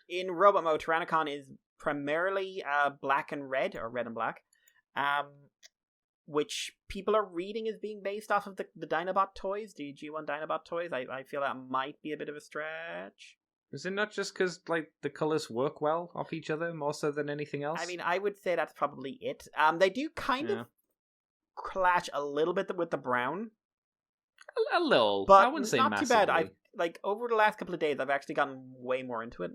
in robot mode, Tyrannicon is primarily black and red, or red and black, which people are reading as being based off of the Dinobot toys, the G1 Dinobot toys. I feel that might be a bit of a stretch. Is it not just because, like, the colours work well off each other more so than anything else? I mean, I would say that's probably it. They do kind of clash a little bit with the brown. A little. But I wouldn't say not massively. too bad. Over the last couple of days, I've actually gotten way more into it.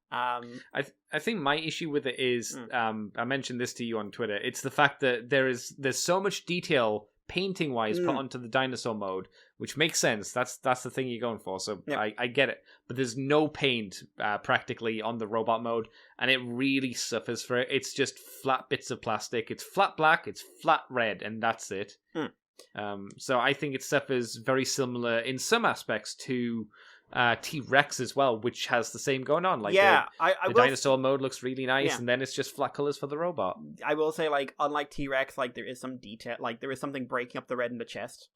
I think my issue with it is, I mentioned this to you on Twitter, it's the fact that there's so much detail painting wise put onto the dinosaur mode, which makes sense. That's the thing you're going for, so yep. I get it, but there's no paint practically on the robot mode, and it really suffers for it. It's just flat bits of plastic. It's flat black, it's flat red, and that's it. So I think it suffers very similar in some aspects to T-Rex as well, which has the same going on. Like, the dinosaur mode looks really nice, and then it's just flat colors for the robot. I will say, like, unlike T-Rex, like, there is some detail, like, there is something breaking up the red in the chest.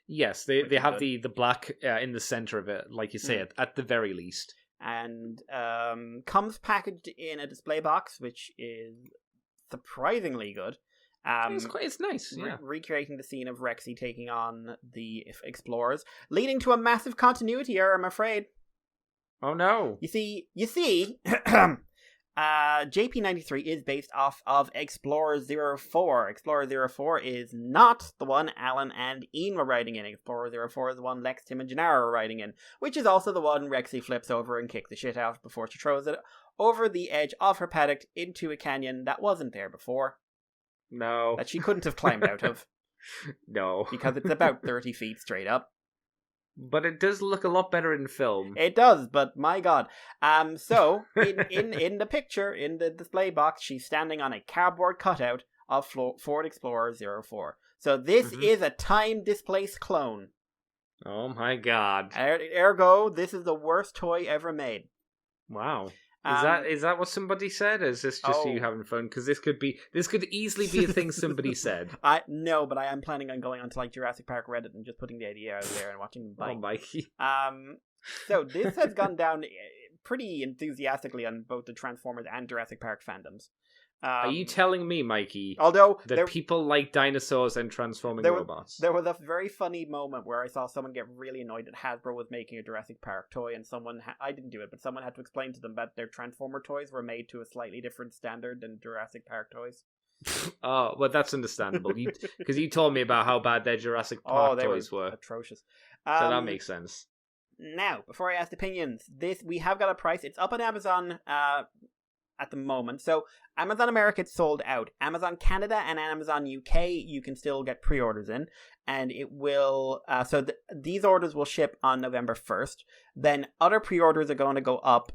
Yes, they have the black in the center of it, like you say, at the very least. And comes packaged in a display box, which is surprisingly good. It's nice, recreating the scene of Rexy taking on the Explorers, leading to a massive continuity error, I'm afraid. Oh no! You see, JP93 is based off of Explorer 04. Explorer 04 is not the one Alan and Ian were riding in. Explorer 04 is the one Lex, Tim, and Gennaro are riding in, which is also the one Rexy flips over and kicks the shit out before she throws it over the edge of her paddock into a canyon that wasn't there before. No. That she couldn't have climbed out of. No. Because it's about 30 feet straight up. But it does look a lot better in film. It does, but my god. So, in the picture, in the display box, she's standing on a cardboard cutout of Ford Explorer 04. So this is a time-displaced clone. Oh my god. Ergo, this is the worst toy ever made. Wow. Is that what somebody said? Or is this just you having fun? Because this could easily be a thing somebody said. No, but I am planning on going onto, like, Jurassic Park Reddit and just putting the idea out there and watching them bite. Oh, Mikey. So this has gone down pretty enthusiastically on both the Transformers and Jurassic Park fandoms. Are you telling me, Mikey, although that people like dinosaurs and transforming robots? There was a very funny moment where I saw someone get really annoyed that Hasbro was making a Jurassic Park toy, and I didn't do it, but someone had to explain to them that their Transformer toys were made to a slightly different standard than Jurassic Park toys. Oh, well, that's understandable. Because you told me about how bad their Jurassic Park toys were. Atrocious. So that makes sense. Now, before I ask opinions, we have got a price. It's up on Amazon at the moment. So Amazon America, it's sold out. Amazon Canada and Amazon UK, you can still get pre-orders in, and it will these orders will ship on November 1st. Then other pre-orders are going to go up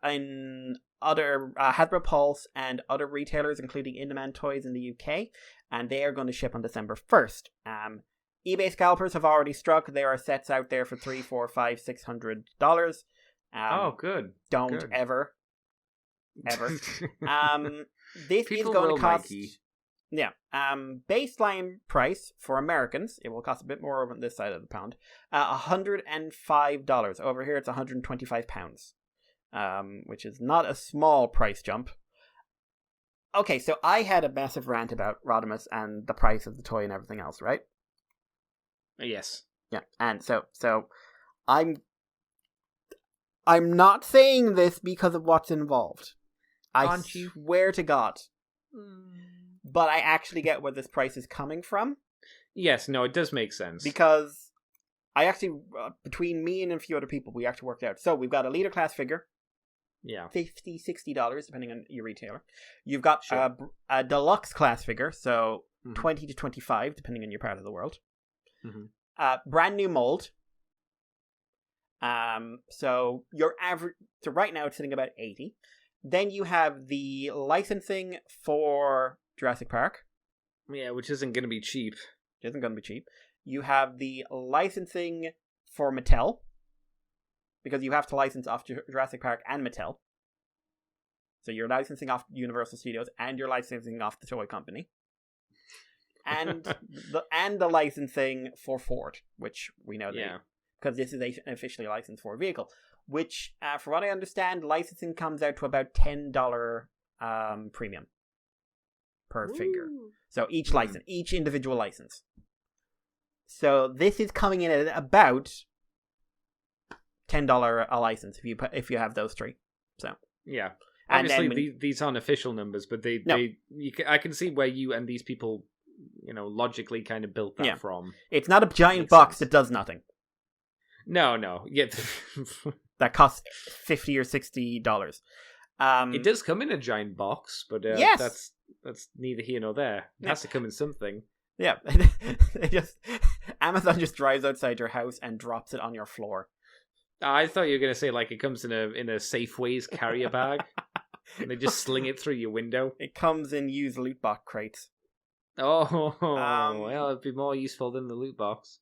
in other Hasbro Pulse and other retailers, including In-Demand Toys in the UK, and they are going to ship on December 1st. eBay scalpers have already struck. There are sets out there for $300, $400, $500, $600. Good. Don't Good. ever. This People is going will, to cost. Mikey. Yeah. Baseline price for Americans, it will cost a bit more over on this side of the pound. $105. Over here, it's £125. Which is not a small price jump. Okay, so I had a massive rant about Rodimus and the price of the toy and everything else, right? Yes. Yeah, and so I'm not saying this because of what's involved. I swear to God. But I actually get where this price is coming from. Yes, no, it does make sense. Because I actually, between me and a few other people, we actually worked out. So we've got a leader class figure. Yeah. $50, $60, depending on your retailer. You've got a deluxe class figure, so $20 to $25, depending on your part of the world. Brand new mold. So your average. So right now it's sitting about $80. Then you have the licensing for Jurassic Park. Yeah, which isn't going to be cheap. You have the licensing for Mattel, because you have to license off Jurassic Park and Mattel. So you're licensing off Universal Studios and you're licensing off the toy company. And the licensing for Ford, which we know because this is an officially licensed Ford vehicle, which, from what I understand, licensing comes out to about $10 premium per figure. So each individual license. So this is coming in at about $10 a license if you have those three. So yeah, and obviously these aren't official numbers, but I can see where you and these people, logically kind of built that from. It's not a giant box that does nothing. No, yeah, that costs $50 or $60. It does come in a giant box, but yes, that's neither here nor there. It has to come in something. Yeah, Amazon just drives outside your house and drops it on your floor. I thought you were going to say it comes in a Safeways carrier bag. And they just sling it through your window. It comes in used loot box crates. Oh, well, it'd be more useful than the loot box.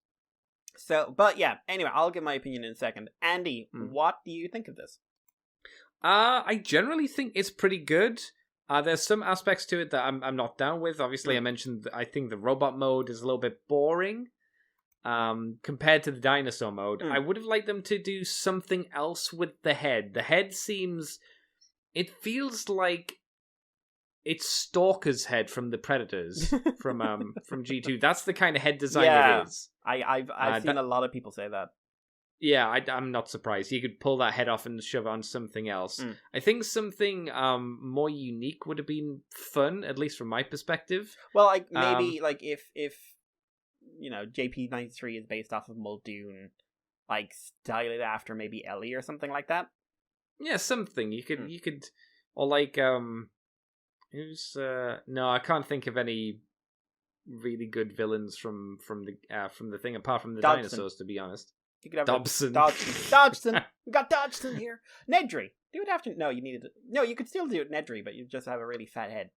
So, but yeah, anyway, I'll give my opinion in a second. Andy, what do you think of this? I generally think it's pretty good. There's some aspects to it that I'm not down with. Obviously, I mentioned I think the robot mode is a little bit boring. Compared to the dinosaur mode. I would have liked them to do something else with the head. The head it feels like it's Stalker's head from the Predators from G2. That's the kind of head design it is. I've seen a lot of people say that. Yeah, I'm not surprised. You could pull that head off and shove it on something else. I think something more unique would have been fun, at least from my perspective. Well, maybe if JP93 is based off of Muldoon, style it after maybe Ellie or something like that. Yeah, something you could, or who's no, I can't think of any really good villains from the thing apart from the dinosaurs. To be honest, you could have Dobson. Dodgson. We got Dodgson here. Nedry. Do it after. No, you needed it. No, you could still do it Nedry, but you just have a really fat head.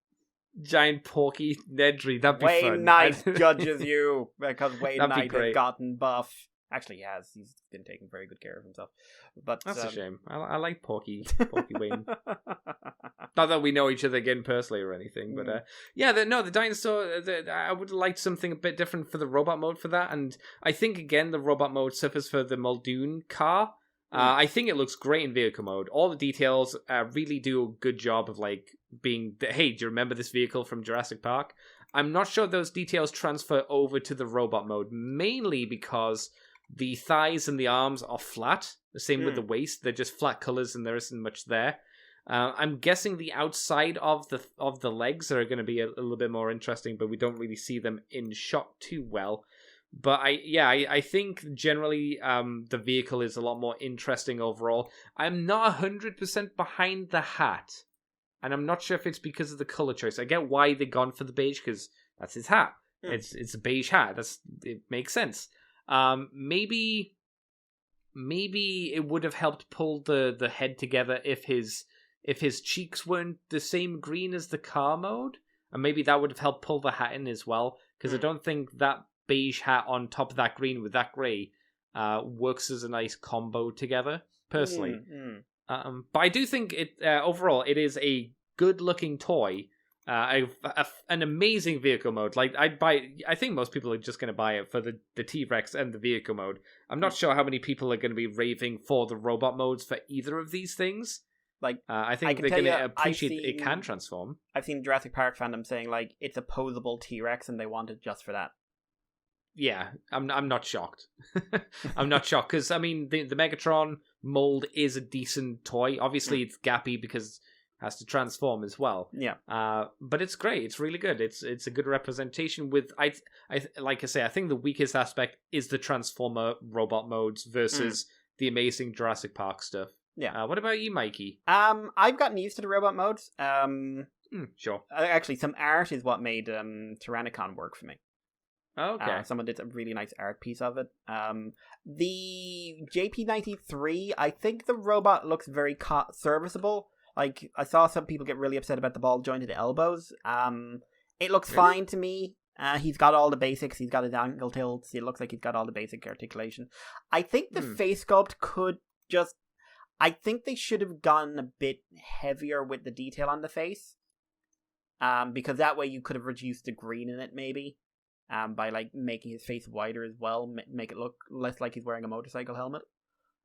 Giant porky Nedry. That'd be fun. Wayne Knight judges you because Wayne That'd be Knight great. has gotten buff. Actually, he has. He's been taking very good care of himself. But that's a shame. I like Porky Wayne. Not that we know each other again personally or anything, but the dinosaur. I would have liked something a bit different for the robot mode for that, and I think again the robot mode suffers for the Muldoon car. I think it looks great in vehicle mode. All the details really do a good job of being. Hey, do you remember this vehicle from Jurassic Park? I'm not sure those details transfer over to the robot mode, mainly because the thighs and the arms are flat. The same with the waist; they're just flat colors, and there isn't much there. I'm guessing the outside of the legs are going to be a little bit more interesting, but we don't really see them in shot too well. But I think generally the vehicle is a lot more interesting overall. I'm not 100% behind the hat, and I'm not sure if it's because of the color choice. I get why they've gone for the beige because that's his hat. It's a beige hat. It makes sense. Maybe it would have helped pull the head together if his cheeks weren't the same green as the car mode, and maybe that would have helped pull the hat in as well. Because I don't think that beige hat on top of that green with that grey works as a nice combo together, personally. But I do think it overall it is a good-looking toy. An amazing vehicle mode. Like I think most people are just going to buy it for the T-Rex and the vehicle mode. I'm not sure how many people are going to be raving for the robot modes for either of these things. Like, I think they're going to appreciate it can transform. I've seen Jurassic Park fandom saying like it's a posable T-Rex and they want it just for that. Yeah, I'm not shocked. I'm not shocked because I mean the Megatron mold is a decent toy. Obviously, it's gappy because has to transform as well. Yeah. But it's great. It's really good. It's a good representation with I like I say, I think the weakest aspect is the Transformer robot modes versus the amazing Jurassic Park stuff. Yeah. What about you, Mikey? I've gotten used to the robot modes. Sure. Actually, some art is what made Tyrannicon work for me. Okay. Someone did a really nice art piece of it. The JP93, I think the robot looks very serviceable. Like, I saw some people get really upset about the ball-jointed elbows. It looks fine to me. He's got all the basics. He's got his angle tilts. It looks like he's got all the basic articulation. I think the face sculpt could just... I think they should have gone a bit heavier with the detail on the face. Because that way you could have reduced the green in it, maybe. By, like, making his face wider as well. Make it look less like he's wearing a motorcycle helmet.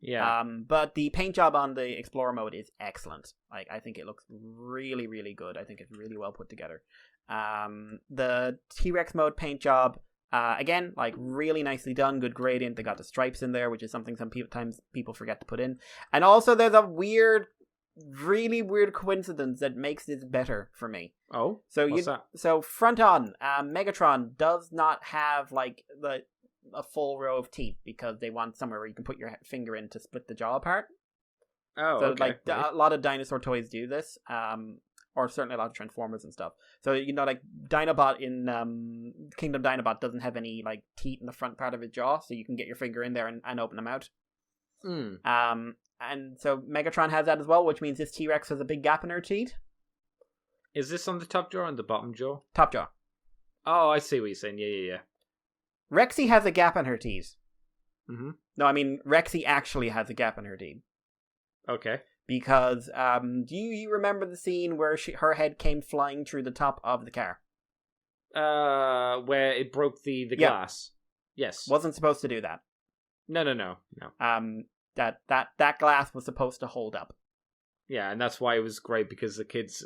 Yeah. But the paint job on the Explorer mode is excellent. Like, I think it looks really, really good. I think it's really well put together. The T-Rex mode paint job, again, like, really nicely done. Good gradient. They got the stripes in there, which is something sometimes people forget to put in. And also, there's a really weird coincidence that makes this better for me. Oh, what's that? So front on, Megatron does not have, like, a full row of teeth because they want somewhere where you can put your finger in to split the jaw apart. Oh, so okay. Like a lot of dinosaur toys do this, or certainly a lot of Transformers and stuff. So like Dinobot in Kingdom Dinobot doesn't have any like teeth in the front part of his jaw, so you can get your finger in there and open them out. And so Megatron has that as well, which means this T-Rex has a big gap in her teeth. Is this on the top jaw or on the bottom jaw? Top jaw. Oh, I see what you're saying. Yeah. Rexy has a gap in her teeth. Mm-hmm. No, I mean, Rexy actually has a gap in her teeth. Okay. Because, do you remember the scene where her head came flying through the top of the car? Where it broke the glass. Yes. Wasn't supposed to do that. No. That glass was supposed to hold up. Yeah, and that's why it was great, because the kids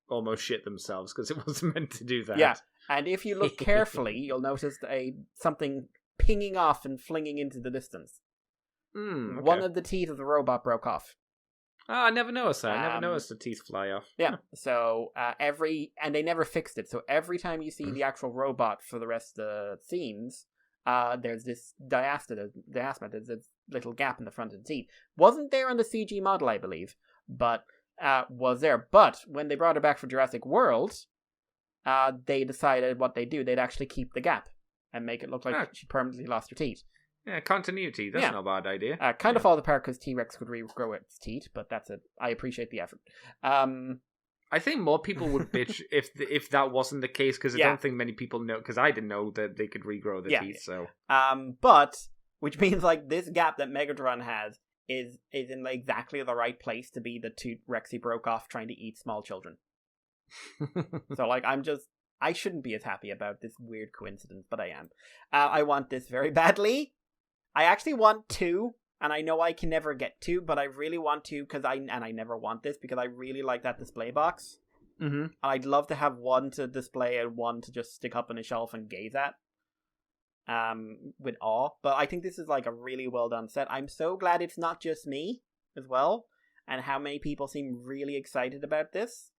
almost shit themselves, because it wasn't meant to do that. Yeah. And if you look carefully, you'll notice something pinging off and flinging into the distance. Okay. One of the teeth of the robot broke off. Oh, I never noticed that. I never noticed the teeth fly off. Yeah. So and they never fixed it. So every time you see the actual robot for the rest of the scenes, there's this diastema. There's this little gap in the front of the teeth. Wasn't there on the CG model, I believe, but was there. But when they brought her back for Jurassic World, they decided what they'd do. They'd actually keep the gap and make it look like she permanently lost her teeth. Yeah, continuity. That's not a bad idea. Kind of falls apart because T-Rex could regrow its teeth, but that's it. I appreciate the effort. I think more people would bitch if that wasn't the case, because I don't think many people know, because I didn't know that they could regrow the teeth. So, but which means like this gap that Megatron has is in like exactly the right place to be the two Rexy broke off trying to eat small children. So like I shouldn't be as happy about this weird coincidence, but I am. I want this very badly. I actually want two, and I know I can never get two, but I really want to I never want this because I really like that display box. Mm-hmm. And I'd love to have one to display and one to just stick up on a shelf and gaze at. With awe. But I think this is like a really well done set. I'm so glad it's not just me as well, and how many people seem really excited about this.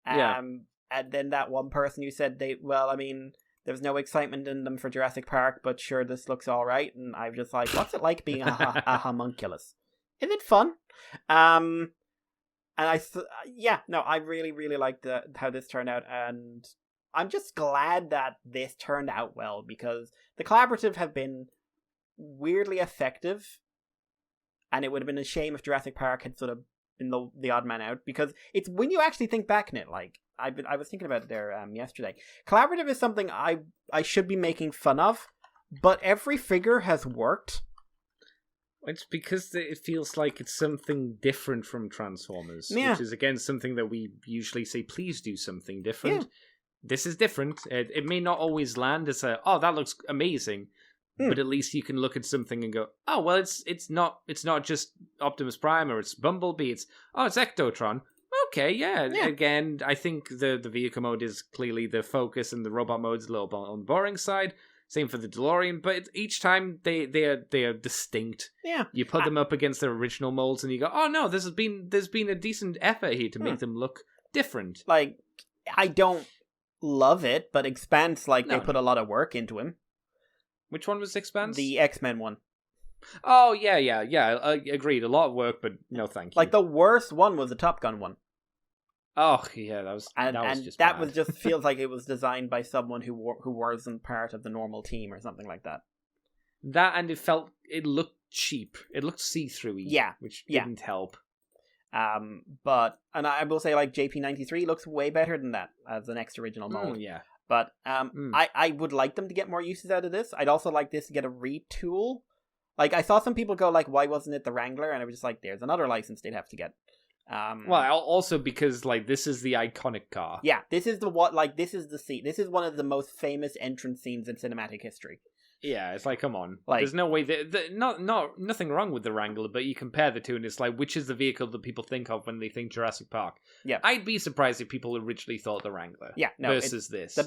And then that one person who said there's no excitement in them for Jurassic Park, but sure, this looks alright. And I'm just like, what's it like being a homunculus? Is it fun? And I really, really liked how this turned out. And I'm just glad that this turned out well, because the collaborative have been weirdly effective. And it would have been a shame if Jurassic Park had sort of been the odd man out, because it's when you actually think back in it, like, I was thinking about it there yesterday. Collaborative is something I should be making fun of, but every figure has worked. It's because it feels like it's something different from Transformers, which is, again, something that we usually say, please do something different. Yeah. This is different. It may not always land as that looks amazing, but at least you can look at something and go, oh, well, it's not just Optimus Prime or it's Bumblebee. It's Ectotron. Okay, yeah. Again, I think the vehicle mode is clearly the focus, and the robot mode is a little bit on the boring side. Same for the DeLorean, but each time they are distinct. Yeah, you put them up against their original molds, and you go, "Oh no, there's been a decent effort here to make them look different." Like, I don't love it, but Expanse, they put a lot of work into him. Which one was Expanse? The X-Men one. Oh yeah. Agreed. A lot of work, but no, thank you. Like the worst one was the Top Gun one. Oh yeah, that was just bad. was just feels like it was designed by someone who wasn't part of the normal team or something like that. That, and it looked cheap. It looked see-through-y. Yeah, which didn't help. But I will say, like, JP93 looks way better than that as the next original mold. Yeah. But I would like them to get more uses out of this. I'd also like this to get a retool. Like, I saw some people go, like, why wasn't it the Wrangler? And I was just like, there's another license they'd have to get. Well, also because, like, this is the iconic car. Yeah, this is the scene. This is one of the most famous entrance scenes in cinematic history. Yeah, it's like, come on. Like, there's no way nothing wrong with the Wrangler, but you compare the two and it's like, which is the vehicle that people think of when they think Jurassic Park? Yeah. I'd be surprised if people originally thought the Wrangler. Yeah, no. Versus this.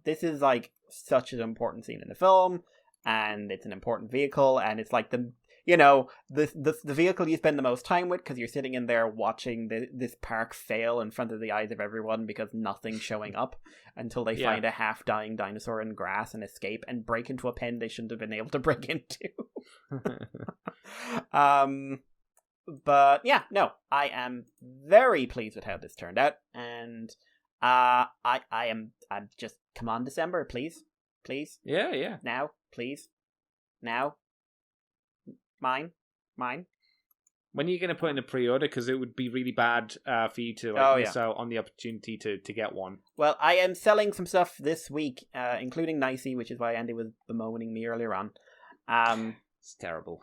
This is like such an important scene in the film, and it's an important vehicle, and it's like the vehicle you spend the most time with, because you're sitting in there watching this park fail in front of the eyes of everyone because nothing's showing up until they find a half-dying dinosaur in grass and escape and break into a pen they shouldn't have been able to break into. But yeah, no, I am very pleased with how this turned out, and I'm just, come on, December, please. Yeah. Now, please. Now. Mine. When are you going to put in a pre-order? Because it would be really bad for you to miss out on the opportunity to get one. Well, I am selling some stuff this week, including Nicey, which is why Andy was bemoaning me earlier on. It's terrible.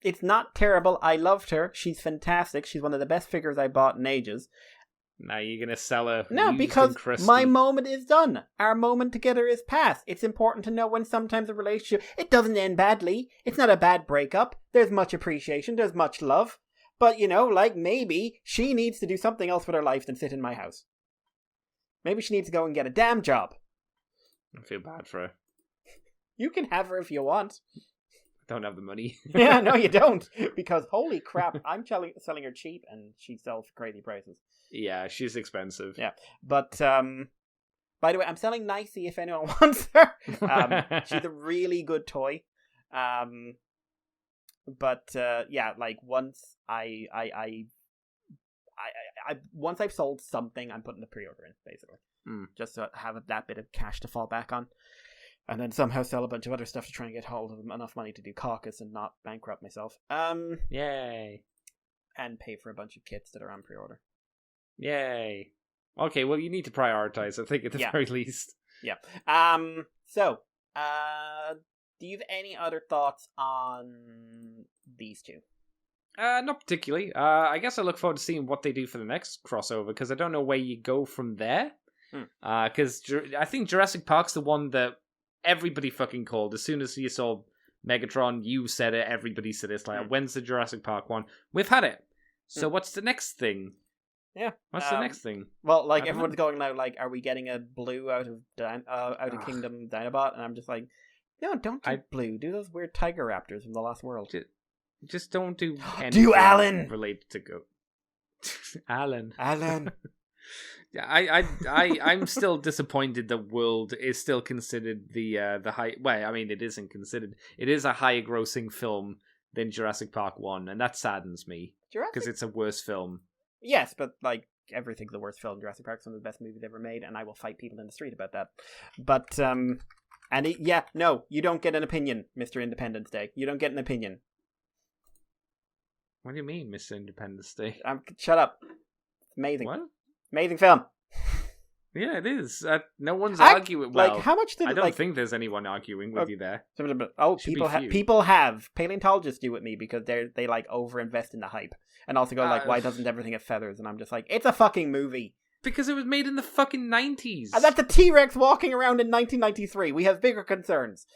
It's not terrible. I loved her. She's fantastic. She's one of the best figures I bought in ages. Now you're going to sell her. No, because my moment is done. Our moment together is past. It's important to know when sometimes a relationship, it doesn't end badly. It's not a bad breakup. There's much appreciation. There's much love. But, maybe she needs to do something else with her life than sit in my house. Maybe she needs to go and get a damn job. I feel bad for her. You can have her if you want. Don't have the money. Yeah, no, you don't. Because, holy crap, I'm selling her cheap and she sells for crazy prices. Yeah, she's expensive. Yeah, but, by the way, I'm selling Nicey if anyone wants her. She's a really good toy. But once once I've sold something, I'm putting the pre-order in, basically. Just to have that bit of cash to fall back on. And then somehow sell a bunch of other stuff to try and get hold of enough money to do caucus and not bankrupt myself. Yay. And pay for a bunch of kits that are on pre-order. Yay. Okay, well, you need to prioritize, I think, at the very least. Yeah. So, do you have any other thoughts on these two? Not particularly. I guess I look forward to seeing what they do for the next crossover, because I don't know where you go from there. Because I think Jurassic Park's the one that everybody fucking called. As soon as you saw Megatron, you said it, everybody said it. It's like, when's the Jurassic Park one? We've had it. So what's the next thing? Yeah. What's the next thing? Well, like, everyone's going now, like, are we getting a blue out of Kingdom Dinobot? And I'm just like, no, don't do blue. Do those weird tiger raptors from the Lost World. Just don't do anything do Alan! Related to go. Alan. Yeah, I'm still disappointed that World is still considered the high. Well, I mean, it isn't considered. It is a higher grossing film than Jurassic Park 1, and that saddens me because it's a worse film. Yes, but like everything's the worst film. Jurassic Park's one of the best movies ever made, and I will fight people in the street about that. But no, you don't get an opinion, Mr. Independence Day. You don't get an opinion. What do you mean, Mr. Independence Day? Shut up. It's amazing. What? Amazing film. Yeah, it is. No one's arguing. Well, how much did I don't think there's anyone arguing with you there. Oh, Should people have. Paleontologists do with me because they like overinvest in the hype and also go like, why doesn't everything have feathers? And I'm just like, it's a fucking movie. Because it was made in the fucking 90s. And that's a T-Rex walking around in 1993. We have bigger concerns.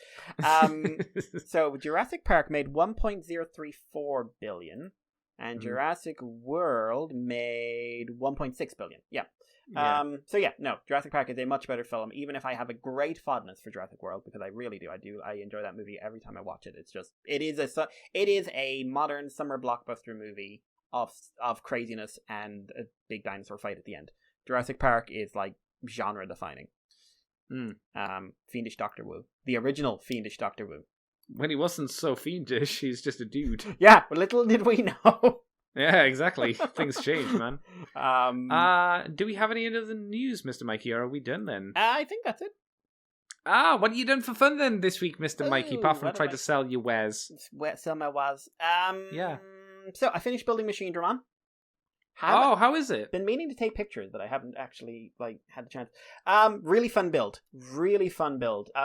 So Jurassic Park made 1.034 billion, and Jurassic World made 1.6 billion. Yeah. Jurassic Park is a much better film, even if I have a great fondness for Jurassic World, because I really do. I enjoy that movie every time I watch it. It's just, it is a modern summer blockbuster movie of craziness and a big dinosaur fight at the end. Jurassic Park is like genre defining. Fiendish Doctor Wu, the original Fiendish Doctor Wu. When he wasn't so fiendish, he's just a dude. Yeah, but little did we know. Yeah, exactly. Things change, man. Do we have any other news, Mr. Mikey, or are we done then? I think that's it. What have you done for fun then this week, Mr. Mikey, apart from trying to sell your wares? Sell my wares. Yeah. So I finished building Machine Dramon. How is it? Been meaning to take pictures, but I haven't actually had the chance. Really fun build.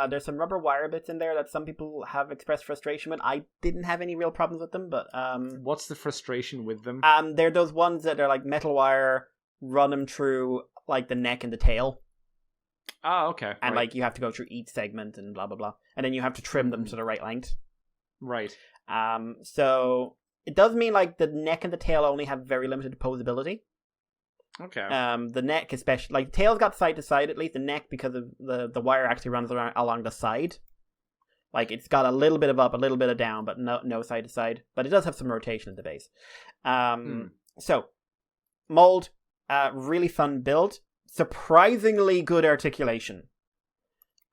There's some rubber wire bits in there that some people have expressed frustration with. I didn't have any real problems with them, but what's the frustration with them? They're those ones that are like metal wire, run them through like the neck and the tail. Oh, okay. And like you have to go through each segment and blah blah blah, and then you have to trim them to the right length. Right. So it does mean like the neck and the tail only have very limited posability. Okay. The neck especially, like the tail's got side to side at least. The neck, because of the wire actually runs along the side. Like it's got a little bit of up, a little bit of down, but no side to side. But it does have some rotation at the base. So mold, really fun build. Surprisingly good articulation.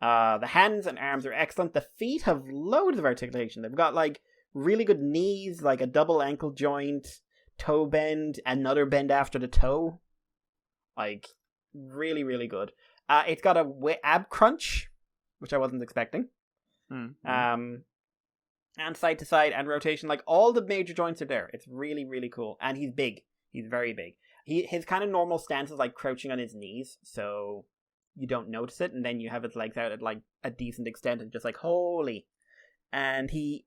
The hands and arms are excellent. The feet have loads of articulation. They've got like really good knees, like a double ankle joint, toe bend, another bend after the toe. Like, really, really good. It's got a ab crunch, which I wasn't expecting. And side to side and rotation. Like, all the major joints are there. It's really, really cool. And he's big. He's very big. His kind of normal stance is like crouching on his knees, so you don't notice it. And then you have his legs out at like a decent extent and just like, holy. And he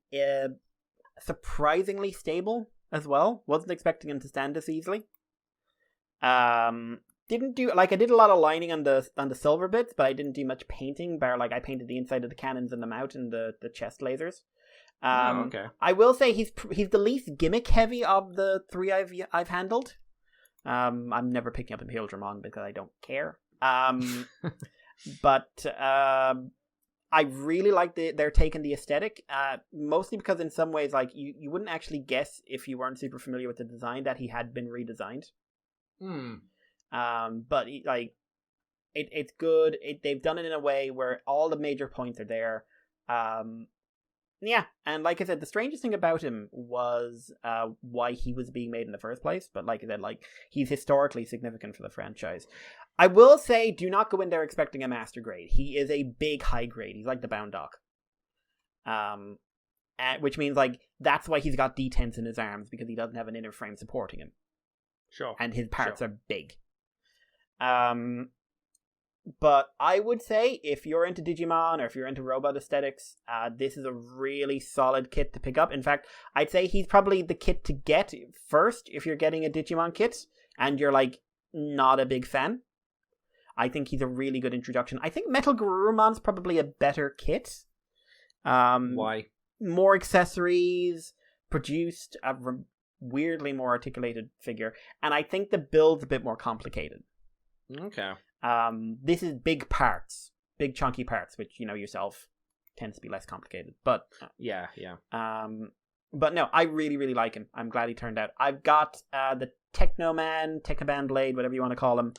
surprisingly stable as well. Wasn't expecting him to stand this easily. Didn't do I did a lot of lining on the silver bits, but I didn't do much painting. Bar like I painted the inside of the cannons and the mount and the chest lasers. Okay. I will say he's the least gimmick heavy of the three I've handled. I'm never picking up Imperial Dramon because I don't care. But I really like they're taking the aesthetic, mostly because in some ways, like you wouldn't actually guess if you weren't super familiar with the design that he had been redesigned. But it's good. They've done it in a way where all the major points are there. Yeah, and like I said, the strangest thing about him was why he was being made in the first place. But like I said, like he's historically significant for the franchise. I will say, do not go in there expecting a master grade. He is a big high grade. He's like the Bound Dog. Which means like that's why he's got D10s in his arms, because he doesn't have an inner frame supporting him. Sure. And his parts are big. But I would say if you're into Digimon or if you're into robot aesthetics, this is a really solid kit to pick up. In fact, I'd say he's probably the kit to get first if you're getting a Digimon kit and you're like not a big fan. I think he's a really good introduction. I think Metal Garurumon's probably a better kit. Why? More accessories, produced a weirdly more articulated figure, and I think the build's a bit more complicated. Okay. This is big parts, big chunky parts, which you know yourself tends to be less complicated. But yeah. But no, I really, really like him. I'm glad he turned out. I've got the Technoman Blade, whatever you want to call him.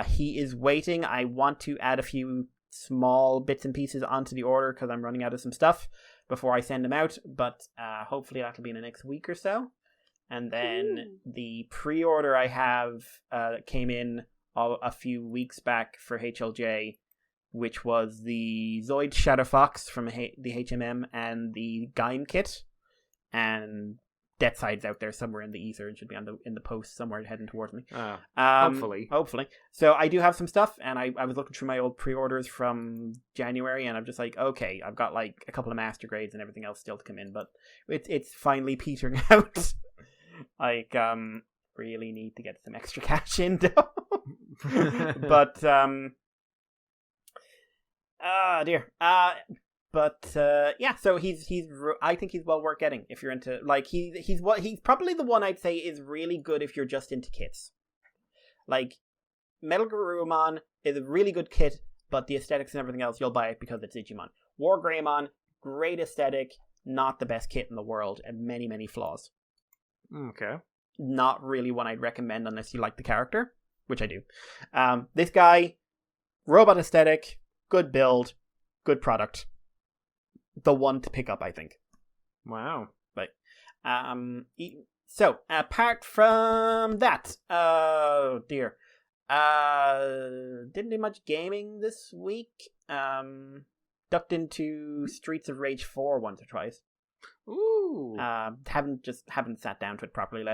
He is waiting. I want to add a few small bits and pieces onto the order because I'm running out of some stuff before I send him out. But hopefully that'll be in the next week or so. And then the pre-order I have came in a few weeks back for HLJ, which was the Zoid Shadow Fox from the HMM and the Gaim kit. And Death Side's out there somewhere in the ether and should be in the post somewhere heading towards me. Hopefully. So I do have some stuff, and I was looking through my old pre-orders from January, and I'm just like, okay, I've got like a couple of master grades and everything else still to come in, but it's finally petering out. Like, really need to get some extra cash in though. But dear. Yeah, so he's I think he's well worth getting if you're into, like, he's probably the one I'd say is really good if you're just into kits. Like, Metal Garurumon is a really good kit, but the aesthetics and everything else, you'll buy it because it's Digimon. War Greymon, great aesthetic, not the best kit in the world, and many, many flaws. Okay. Not really one I'd recommend unless you like the character, which I do. This guy, robot aesthetic, good build, good product. The one to pick up, I think. Wow. Right. So, apart from that, oh dear. Didn't do much gaming this week. Ducked into Streets of Rage 4 once or twice. Ooh. Haven't sat down to it properly.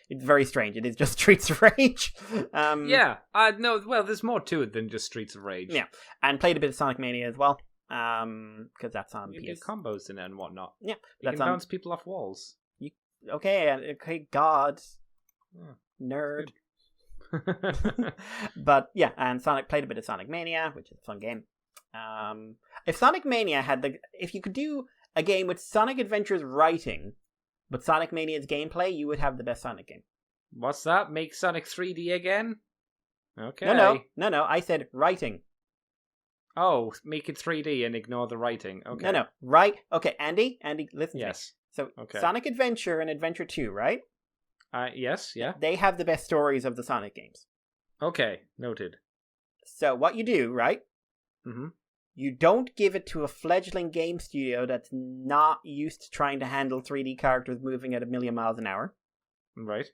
It's very strange. It is just Streets of Rage. Yeah. No. Well, there's more to it than just Streets of Rage. Yeah, and played a bit of Sonic Mania as well. Because that's on you PS. do combos in it and whatnot. Yeah, you can bounce people off walls. Okay, God, nerd. But yeah, and played a bit of Sonic Mania, which is a fun game. If Sonic Mania if you could do a game with Sonic Adventure's writing, but Sonic Mania's gameplay, you would have the best Sonic game. What's that? Make Sonic 3D again? Okay. No. I said writing. Oh, make it 3D and ignore the writing. Okay. No. Right. Okay, Andy, listen. Yes. To me. So, okay. Sonic Adventure and Adventure 2, right? Yes, yeah. They have the best stories of the Sonic games. Okay, noted. So, what you do, right? Mm-hmm. You don't give it to a fledgling game studio that's not used to trying to handle 3D characters moving at 1,000,000 miles an hour. Right.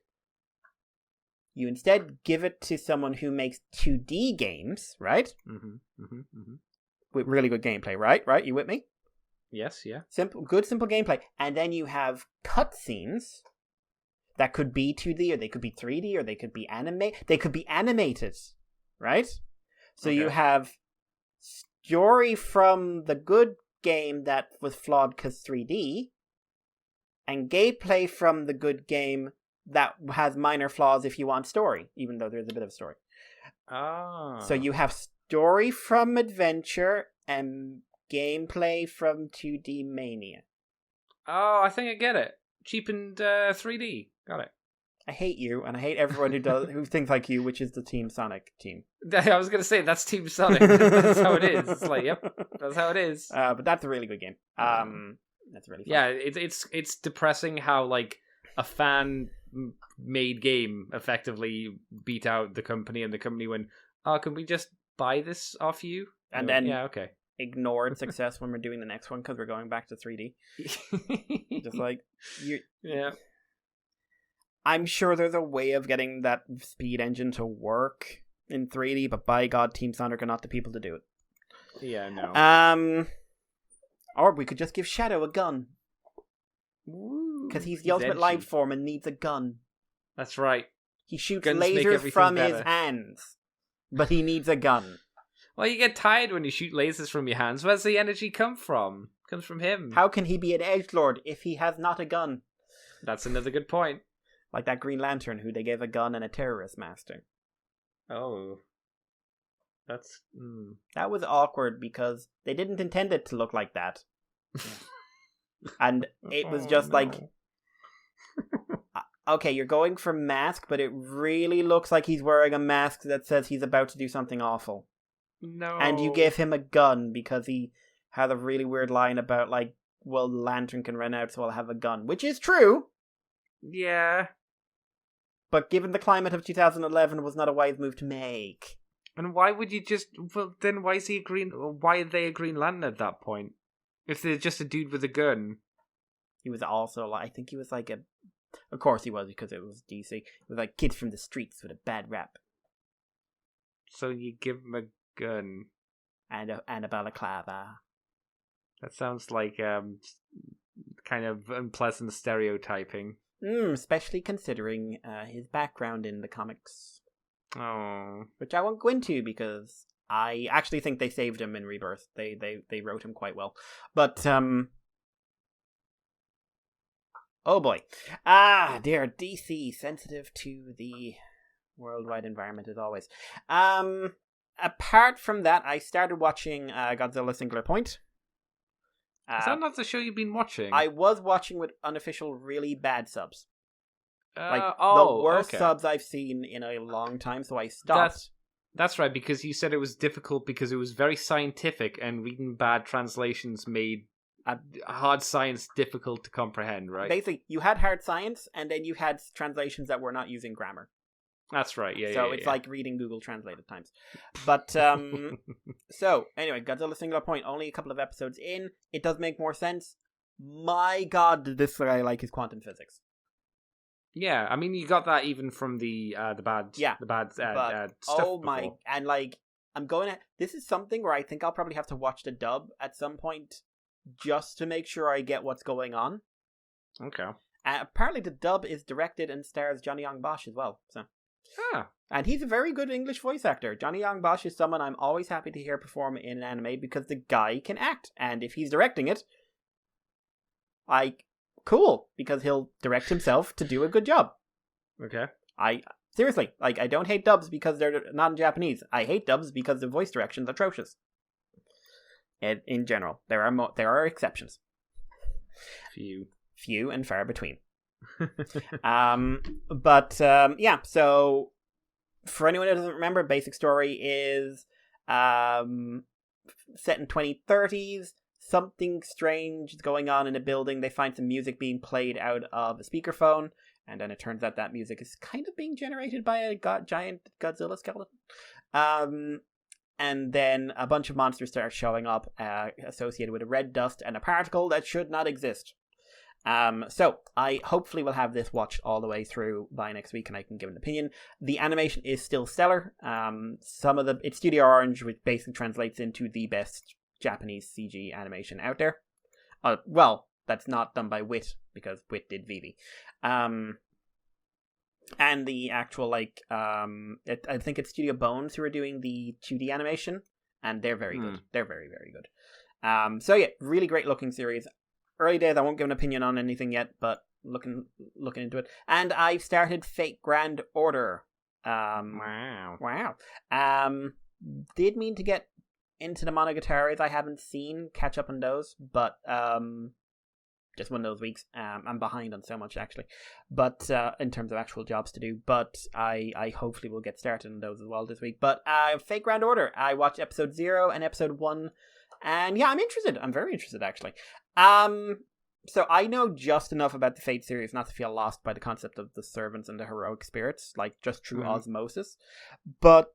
You instead give it to someone who makes 2D games, right? With really good gameplay, right? You with me? Yes, yeah. Simple gameplay. And then you have cutscenes that could be 2D, or they could be 3D, or they could be animated, right? So you have story from the good game that was flawed because 3D, and gameplay from the good game that has minor flaws if you want story, even though there's a bit of story. So you have story from Adventure and gameplay from 2D Mania. Oh, I think I get it. Cheapened 3D. Got it. I hate you, and I hate everyone who thinks like you, which is the Team Sonic team. I was going to say, that's Team Sonic. That's how it is. It's like, yep, that's how it is. But that's a really good game. That's really fun. Yeah, it's depressing how, like, a fan-made game effectively beat out the company, and the company went, oh, can we just buy this off you? And then okay. Ignored success when we're doing the next one because we're going back to 3D. Just like, yeah. I'm sure there's a way of getting that speed engine to work in 3D, but by God, Team Sonic are not the people to do it. Yeah, no. Or we could just give Shadow a gun. Because he's the ultimate life form and needs a gun. That's right. He shoots Guns lasers from his hands, but he needs a gun. Well, you get tired when you shoot lasers from your hands. Where's the energy come from? It comes from him. How can he be an edgelord if he has not a gun? That's another good point. Like that Green Lantern who they gave a gun and a terrorist master. Oh. That's... That was awkward because they didn't intend it to look like that. And it was just like... Okay, you're going for mask, but it really looks like he's wearing a mask that says he's about to do something awful. No. And you gave him a gun because he had a really weird line about, like, well, the lantern can run out, so I'll have a gun. Which is true. Yeah. But given the climate of 2011, it was not a wise move to make. And why would you just... Well, then why is he a Green... Why are they a Green Lantern at that point? If they're just a dude with a gun. He was also, I think he was like a... Of course he was, because it was DC. It was like kids from the streets with a bad rap. So you give him a gun. And a balaclava. That sounds like kind of unpleasant stereotyping. Especially considering his background in the comics. Oh. Which I won't go into because I actually think they saved him in Rebirth. They wrote him quite well. But, oh boy. Dear, DC, sensitive to the worldwide environment as always. Apart from that, I started watching Godzilla Singular Point. Is that not the show you've been watching? I was watching with unofficial really bad subs. The worst subs I've seen in a long time, so I stopped. That's right, because you said it was difficult because it was very scientific and reading bad translations made hard science difficult to comprehend, right? Basically, you had hard science, and then you had translations that were not using grammar. That's right, So it's like reading Google Translate at times. But, so, anyway, Godzilla Singular Point, only a couple of episodes in. It does make more sense. My god, did this guy like his quantum physics. Yeah, I mean, you got that even from the bad stuff. Oh my, before. and like, this is something where I think I'll probably have to watch the dub at some point just to make sure I get what's going on. Okay. Apparently the dub is directed and stars Johnny Young Bosch as well, so. And he's a very good English voice actor. Johnny Young Bosch is someone I'm always happy to hear perform in an anime because the guy can act. And if he's directing it, cool, because he'll direct himself to do a good job. Okay. Seriously, I don't hate dubs because they're not in Japanese. I hate dubs because the voice direction's atrocious. In general, there are exceptions. Few and far between. Yeah, so for anyone who doesn't remember, basic story is set in 2030s. Something strange is going on in a building. They find some music being played out of a speakerphone, and then it turns out that music is kind of being generated by a giant Godzilla skeleton. And then a bunch of monsters start showing up associated with a red dust and a particle that should not exist. So I hopefully will have this watched all the way through by next week, and I can give an opinion. The animation is still stellar. It's Studio Orange, which basically translates into the best Japanese CG animation out there. Well, that's not done by WIT, because WIT did Vivi. And the actual, I think it's Studio Bones who are doing the 2D animation, and they're very good. They're very, very good. So yeah, really great looking series. Early days, I won't give an opinion on anything yet, but looking into it. And I've started Fate Grand Order. Wow. Did mean to get into the Monogatari's I haven't seen, catch up on those, but just one of those weeks. I'm behind on so much, actually, but in terms of actual jobs to do, but I hopefully will get started on those as well this week. But Fate Grand Order, I watched episode 0 and episode 1, and yeah, I'm interested. I'm very interested, actually. So I know just enough about the Fate series not to feel lost by the concept of the servants and the heroic spirits, like just through osmosis. But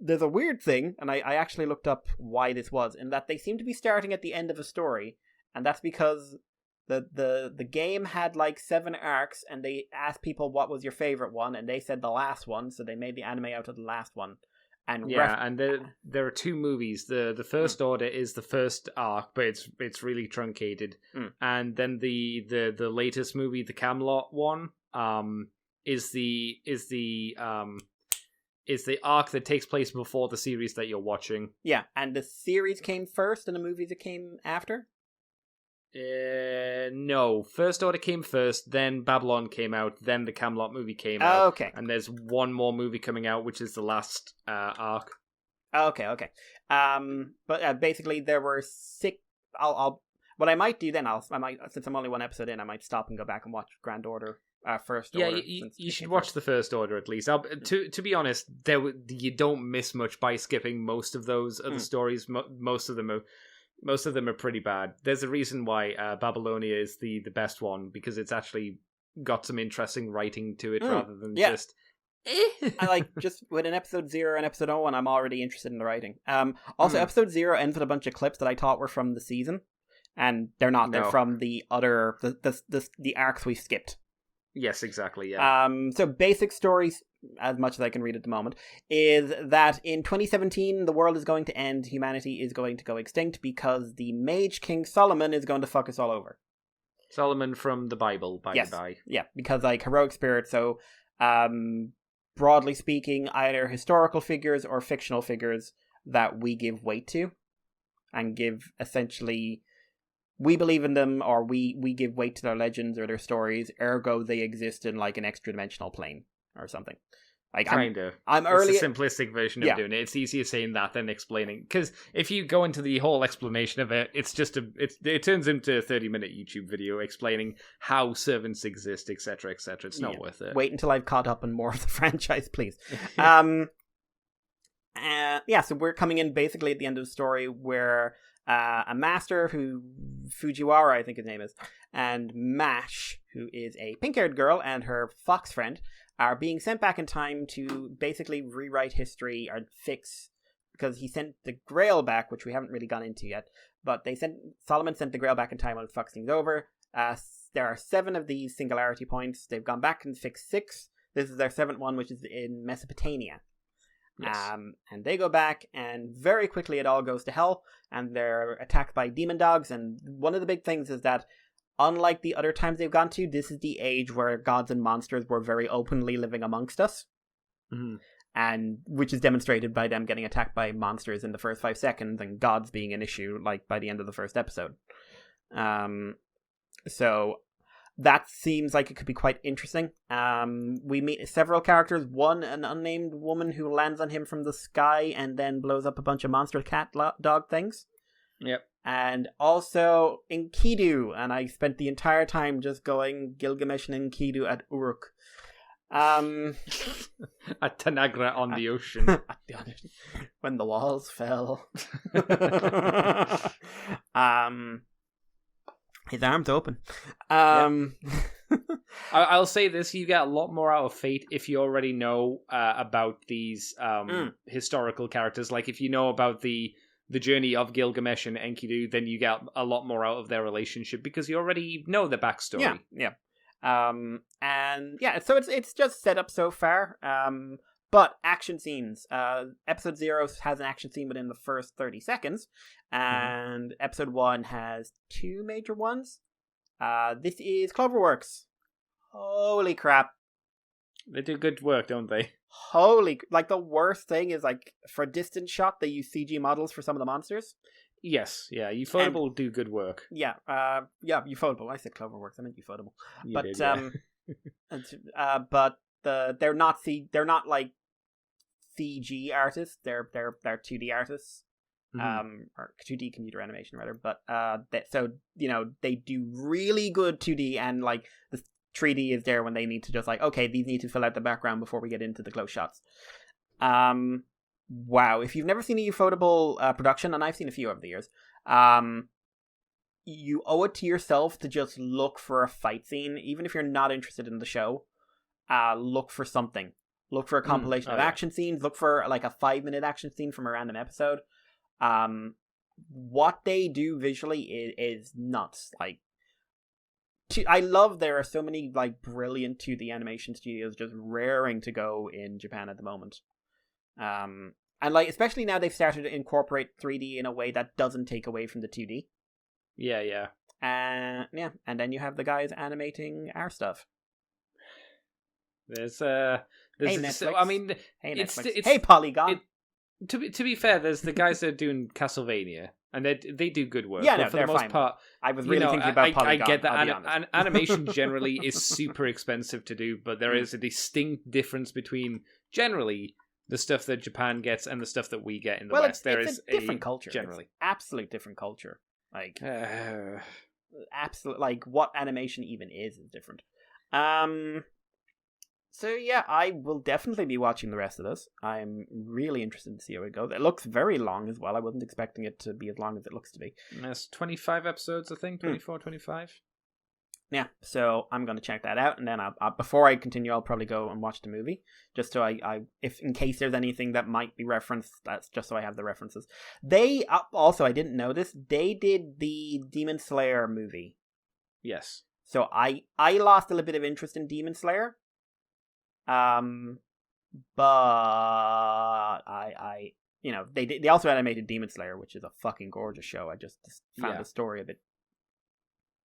there's a weird thing, and I actually looked up why this was, in that they seem to be starting at the end of a story, and that's because the game had like 7 arcs, and they asked people what was your favorite one, and they said the last one, so they made the anime out of the last one. And and there are 2 movies. The First Order is the first arc, but it's really truncated. And then the latest movie, the Camelot one, is the arc that takes place before the series that you're watching. Yeah, and the series came first, and the movies that came after. No. First Order came first, then Babylon came out, then the Camelot movie came out. Okay. And there's one more movie coming out, which is the last arc. Okay. But basically there were 6. What I might do then, since I'm only 1 episode in, I might stop and go back and watch Grand Order. First Order. Yeah, you should watch the First Order at least. To be honest, you don't miss much by skipping most of those other stories. Most of them are pretty bad. There's a reason why Babylonia is the best one, because it's actually got some interesting writing to it rather than just... I like, just with an episode 0 and episode 1, I'm already interested in the writing. Also, episode 0 ends with a bunch of clips that I thought were from the season, and they're not. They're from the other... the arcs we skipped. Yes, exactly, yeah. So basic stories, as much as I can read at the moment, is that in 2017, the world is going to end, humanity is going to go extinct because the Mage King Solomon is going to fuck us all over. Solomon from the Bible, by Yes. the by. Yeah, because like heroic spirit, so broadly speaking, either historical figures or fictional figures that we give weight to and give essentially we believe in them or we give weight to their legends or their stories, ergo they exist in like an extra dimensional plane or something. Like Kind of. I'm early. It's a simplistic version of doing it. It's easier saying that than explaining. Because if you go into the whole explanation of it, it's just it turns into a 30-minute YouTube video explaining how servants exist, etc., etc. It's not worth it. Wait until I've caught up on more of the franchise, please. So we're coming in basically at the end of the story where a master who Fujiwara, I think his name is, and Mash, who is a pink-haired girl, and her fox friend are being sent back in time to basically rewrite history or fix, because he sent the Grail back, which we haven't really gone into yet, but Solomon sent the Grail back in time to fuck things over. There are 7 of these singularity points. They've gone back and fixed 6. This is their 7th one, which is in Mesopotamia. Yes. And they go back, and very quickly it all goes to hell, and they're attacked by demon dogs. And one of the big things is that, unlike the other times they've gone to, this is the age where gods and monsters were very openly living amongst us. Mm-hmm. And which is demonstrated by them getting attacked by monsters in the first 5 seconds, and gods being an issue, like, by the end of the first episode. So that seems like it could be quite interesting. We meet several characters. One, an unnamed woman who lands on him from the sky and then blows up a bunch of monster cat dog things. Yep. And also Enkidu, and I spent the entire time just going Gilgamesh and Enkidu at Uruk. At Tanagra on the ocean. When the walls fell. His arms open. I'll say this: you get a lot more out of Fate if you already know about these historical characters. Like if you know about the journey of Gilgamesh and Enkidu, then you get a lot more out of their relationship because you already know the backstory. Yeah. So it's just set up so far. But action scenes. Episode 0 has an action scene within the first 30 seconds, and episode 1 has 2 major ones. This is Cloverworks. Holy crap. They do good work, don't they? Like, the worst thing is, like, for a distance shot, they use CG models for some of the monsters. Yes, yeah, Ufotable do good work. Yeah, Ufotable. I said Cloverworks, I meant Ufotable. But they're not like CG artists. They're 2D artists, or 2D computer animation rather. But they do really good 2D, and like the 3D is there when they need to just like, okay, these need to fill out the background before we get into the close shots. Wow, if you've never seen a Ufotable production, and I've seen a few over the years, you owe it to yourself to just look for a fight scene, even if you're not interested in the show. Look for something. Look for a compilation of action scenes. Look for like a 5-minute action scene from a random episode. What they do visually is nuts. Like, I love there are so many like brilliant 2D animation studios just raring to go in Japan at the moment. And like especially now they've started to incorporate 3D in a way that doesn't take away from the 2D. Yeah. And then you have the guys animating our stuff. There's hey Netflix. I mean, hey it's hey Polygon. To be fair, there's the guys that are doing Castlevania, and they do good work. Yeah, but for the most part, I was really thinking about Polygon. I get that animation generally is super expensive to do, but there is a distinct difference between generally the stuff that Japan gets and the stuff that we get in the West. It's a different culture. Generally, it's absolute different culture. Like absolute, like what animation even is different. So yeah, I will definitely be watching the rest of this. I'm really interested to see how it goes. It looks very long as well. I wasn't expecting it to be as long as it looks to be. There's 25 episodes, I think. 24, 25. Yeah, so I'm going to check that out, and then I'll, before I continue, I'll probably go and watch the movie, just so if in case there's anything that might be referenced, that's just so I have the references. They, also, I didn't know this, they did the Demon Slayer movie. Yes. So I lost a little bit of interest in Demon Slayer. But I they also animated Demon Slayer, which is a fucking gorgeous show. I just found the story a bit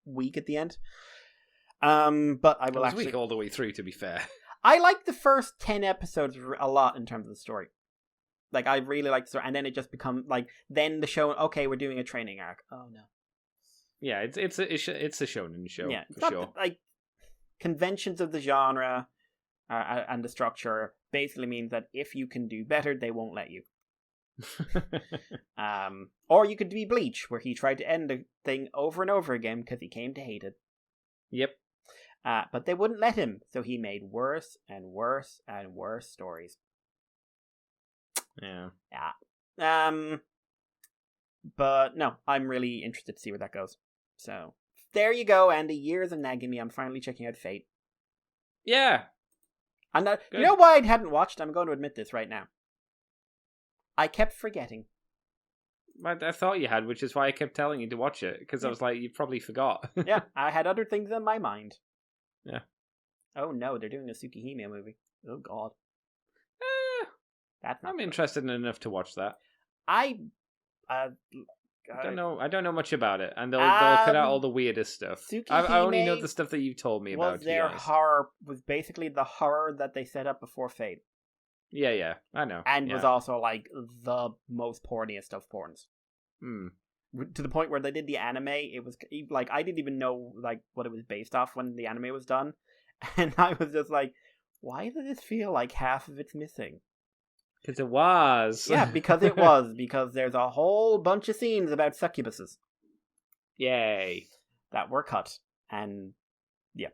weak at the end. But I will weak all the way through, to be fair. I like the first 10 episodes a lot in terms of the story. Like, I really like the story, and then it just becomes like, then the show. Okay, we're doing a training arc. Oh no. Yeah, it's a shonen show. Yeah, for sure. Like conventions of the genre and the structure basically means that if you can do better, they won't let you. Or you could be Bleach, where he tried to end the thing over and over again because he came to hate it. Yep. But they wouldn't let him, so he made worse and worse and worse stories. Yeah. But no, I'm really interested to see where that goes. So there you go, Andy. Years of nagging me. I'm finally checking out Fate. Yeah. And you know why I hadn't watched? I'm going to admit this right now. I kept forgetting. I thought you had, which is why I kept telling you to watch it, because I was like, you probably forgot. Yeah, I had other things in my mind. Yeah. Oh no, they're doing a Tsukihime movie. Oh god. That's not I'm interested enough to watch that. I don't know much about it, and they'll cut out all the weirdest stuff. I only know the stuff that you told me about. Their horror was basically the horror that they set up before Fate. Yeah, I know. And was also like the most porniest of porns. To the point where they did the anime, it was like I didn't even know like what it was based off when the anime was done, and I was just like, why does this feel like half of it's missing? Because it was. Yeah, because it was. Because there's a whole bunch of scenes about succubuses. Yay. That were cut. And, yeah.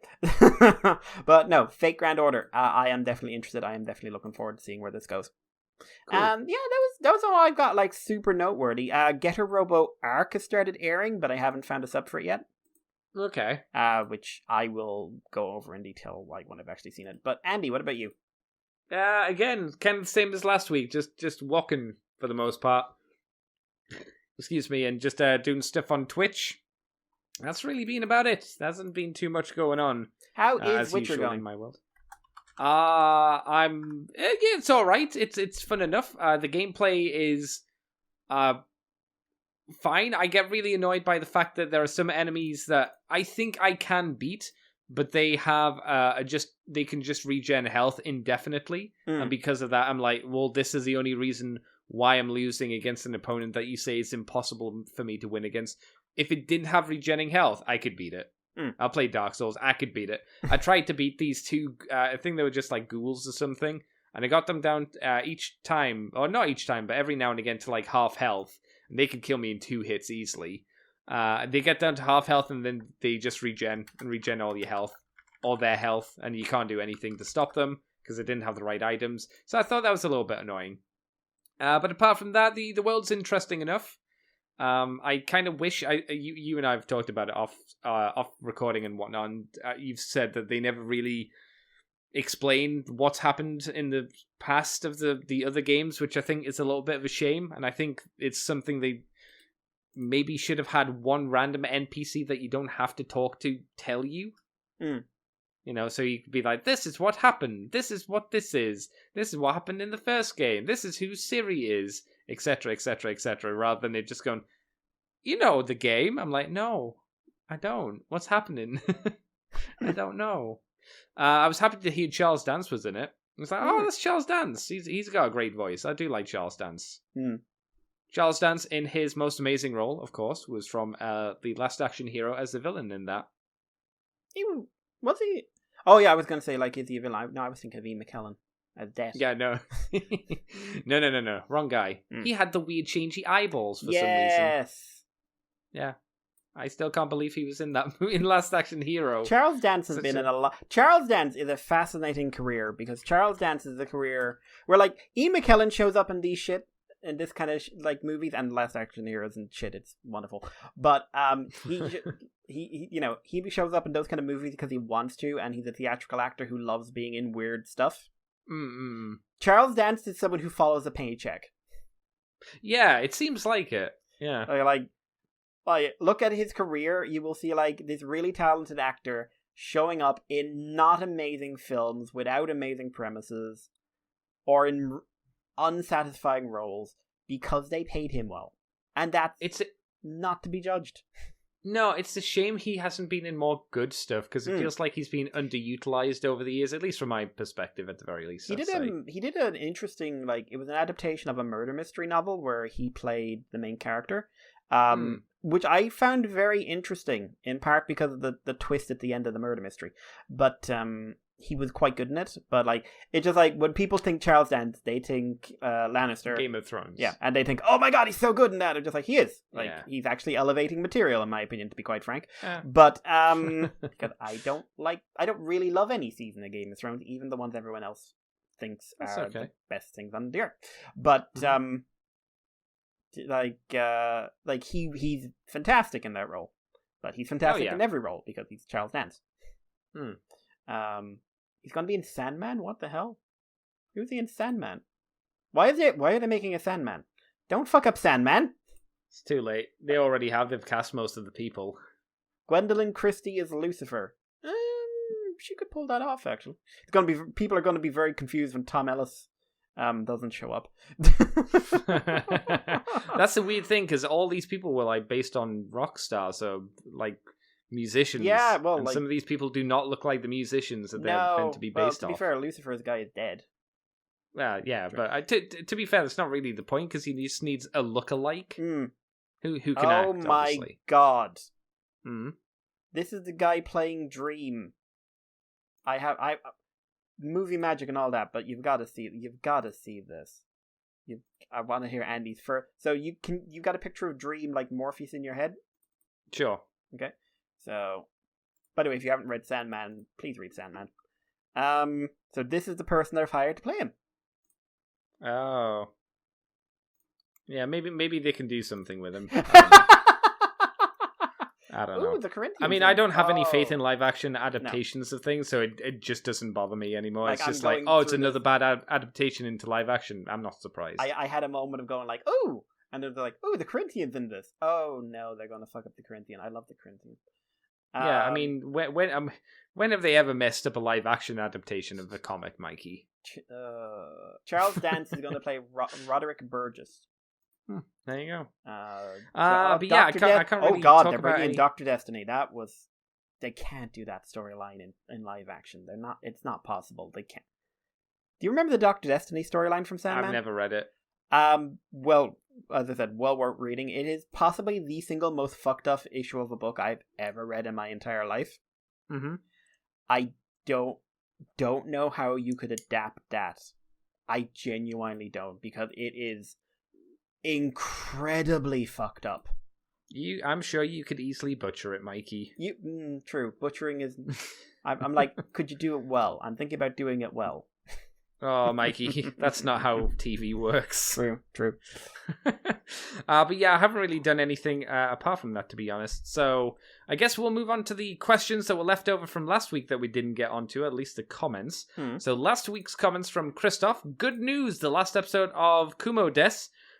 But no, Fate Grand Order. I am definitely interested. I am definitely looking forward to seeing where this goes. Cool. Yeah, that was all I've got, like, super noteworthy. Getter Robo Arc has started airing, but I haven't found a sub for it yet. Okay. Which I will go over in detail, like, when I've actually seen it. But, Andy, what about you? Again, kind of the same as last week. Just walking for the most part. Excuse me, and just doing stuff on Twitch. That's really been about it. There hasn't been too much going on. How is Witcher going in my world? It's all right. It's fun enough. The gameplay is fine. I get really annoyed by the fact that there are some enemies that I think I can beat, but they have they can just regen health indefinitely, and because of that, I'm like, well, this is the only reason why I'm losing against an opponent that you say is impossible for me to win against. If it didn't have regenning health, I could beat it. I'll play Dark Souls. I could beat it. I tried to beat these two. I think they were just like ghouls or something, and I got them down each time, or not each time, but every now and again to like half health, and they could kill me in 2 hits easily. They get down to half health and then they just regen all your health, all their health, and you can't do anything to stop them because they didn't have the right items. So I thought that was a little bit annoying. But apart from that, the world's interesting enough. I kind of wish you and I have talked about it off recording and whatnot. And, you've said that they never really explained what's happened in the past of the other games, which I think is a little bit of a shame. And I think it's something they maybe should have had one random NPC that you don't have to talk to tell you. You know, so you could be like, this is what happened. This is what this is. This is what happened in the first game. This is who Ciri is, etc., etc., etc., rather than it just going, you know the game. I'm like, no, I don't. What's happening? I don't know. I was happy to hear Charles Dance was in it. I was like, oh, that's Charles Dance. He's got a great voice. I do like Charles Dance. Charles Dance, in his most amazing role, of course, was from The Last Action Hero as the villain in that. Was he? Oh, yeah, I was going to say, like, is he a villain? No, I was thinking of Ian McKellen as Death. Yeah, no. No. Wrong guy. He had the weird changey eyeballs for some reason. Yeah. I still can't believe he was in that movie, in Last Action Hero. Like, Dance has been in a lot. Charles Dance is a fascinating career, because Charles Dance is a career where, like, Ian McKellen shows up in these shit, in this kind of like movies, and Last Action Heroes and shit. It's wonderful, but he you know, he shows up in those kind of movies because he wants to, and he's a theatrical actor who loves being in weird stuff. Charles Dance is someone who follows a paycheck. Yeah, it seems like it. Yeah, like look at his career, you will see like this really talented actor showing up in not amazing films without amazing premises, or in unsatisfying roles because they paid him well, and that's not to be judged. No, it's a shame he hasn't been in more good stuff because it feels like he's been underutilized over the years, at least from my perspective, at the very least. He did an interesting, like, it was an adaptation of a murder mystery novel where he played the main character, which I found very interesting, in part because of the twist at the end of the murder mystery. But he was quite good in it. But like, it's just like when people think Charles Dance, they think Lannister, Game of Thrones, yeah, and they think, oh my god, he's so good in that. I'm just like, he is, like, he's actually elevating material, in my opinion, to be quite frank. But because I don't really love any season of Game of Thrones, even the ones everyone else thinks are the best things on the earth. But he's fantastic in that role, but he's fantastic in every role because he's Charles Dance. He's gonna be in Sandman. What the hell? Who's he in Sandman? Why are they making a Sandman? Don't fuck up Sandman. It's too late. They already have. They've cast most of the people. Gwendolyn Christie is Lucifer. She could pull that off. Actually, people are gonna be very confused when Tom Ellis doesn't show up. That's the weird thing because all these people were like based on rock stars, so like musicians. Yeah, well, and some of these people do not look like the musicians that they're meant to be based off. To be fair, Lucifer's guy is dead. Yeah, but to be fair, that's not really the point because he just needs a look-alike who can act. Oh my obviously. God! This is the guy playing Dream. I movie magic and all that, but you've got to see this. I want to hear Andy's first. So you got a picture of Dream like Morpheus in your head? Sure. Okay. So, by the way, if you haven't read Sandman, please read Sandman. So this is the person they've hired to play him. Oh. Yeah, maybe they can do something with him. I don't know. The Corinthians. I mean, I don't have any faith in live action adaptations of things, so it just doesn't bother me anymore. Like, it's just like, oh, it's another bad adaptation into live action. I'm not surprised. I had a moment of going like, oh, and they're like, oh, the Corinthians in this. Oh no, they're going to fuck up the Corinthian. I love the Corinthian. Yeah, I mean, when have they ever messed up a live action adaptation of the comic, Mikey? Charles Dance is going to play Roderick Burgess. There you go. But yeah, I can't really they're bringing in Dr. Destiny. They can't do that storyline in live action. It's not possible. They can't. Do you remember the Dr. Destiny storyline from Sandman? I've never read it. Well, as I said, well worth reading. It is possibly the single most fucked up issue of a book I've ever read in my entire life. I don't know how you could adapt that. I genuinely don't, because it is incredibly fucked up. I'm sure you could easily butcher it, Mikey. True. Butchering is... I'm like, could you do it well? I'm thinking about doing it well. Oh, Mikey, that's not how TV works. True. But yeah, I haven't really done anything apart from that, to be honest. So I guess we'll move on to the questions that were left over from last week that we didn't get onto, at least the comments. So last week's comments from Christoph. Good news, the last episode of Kumo Des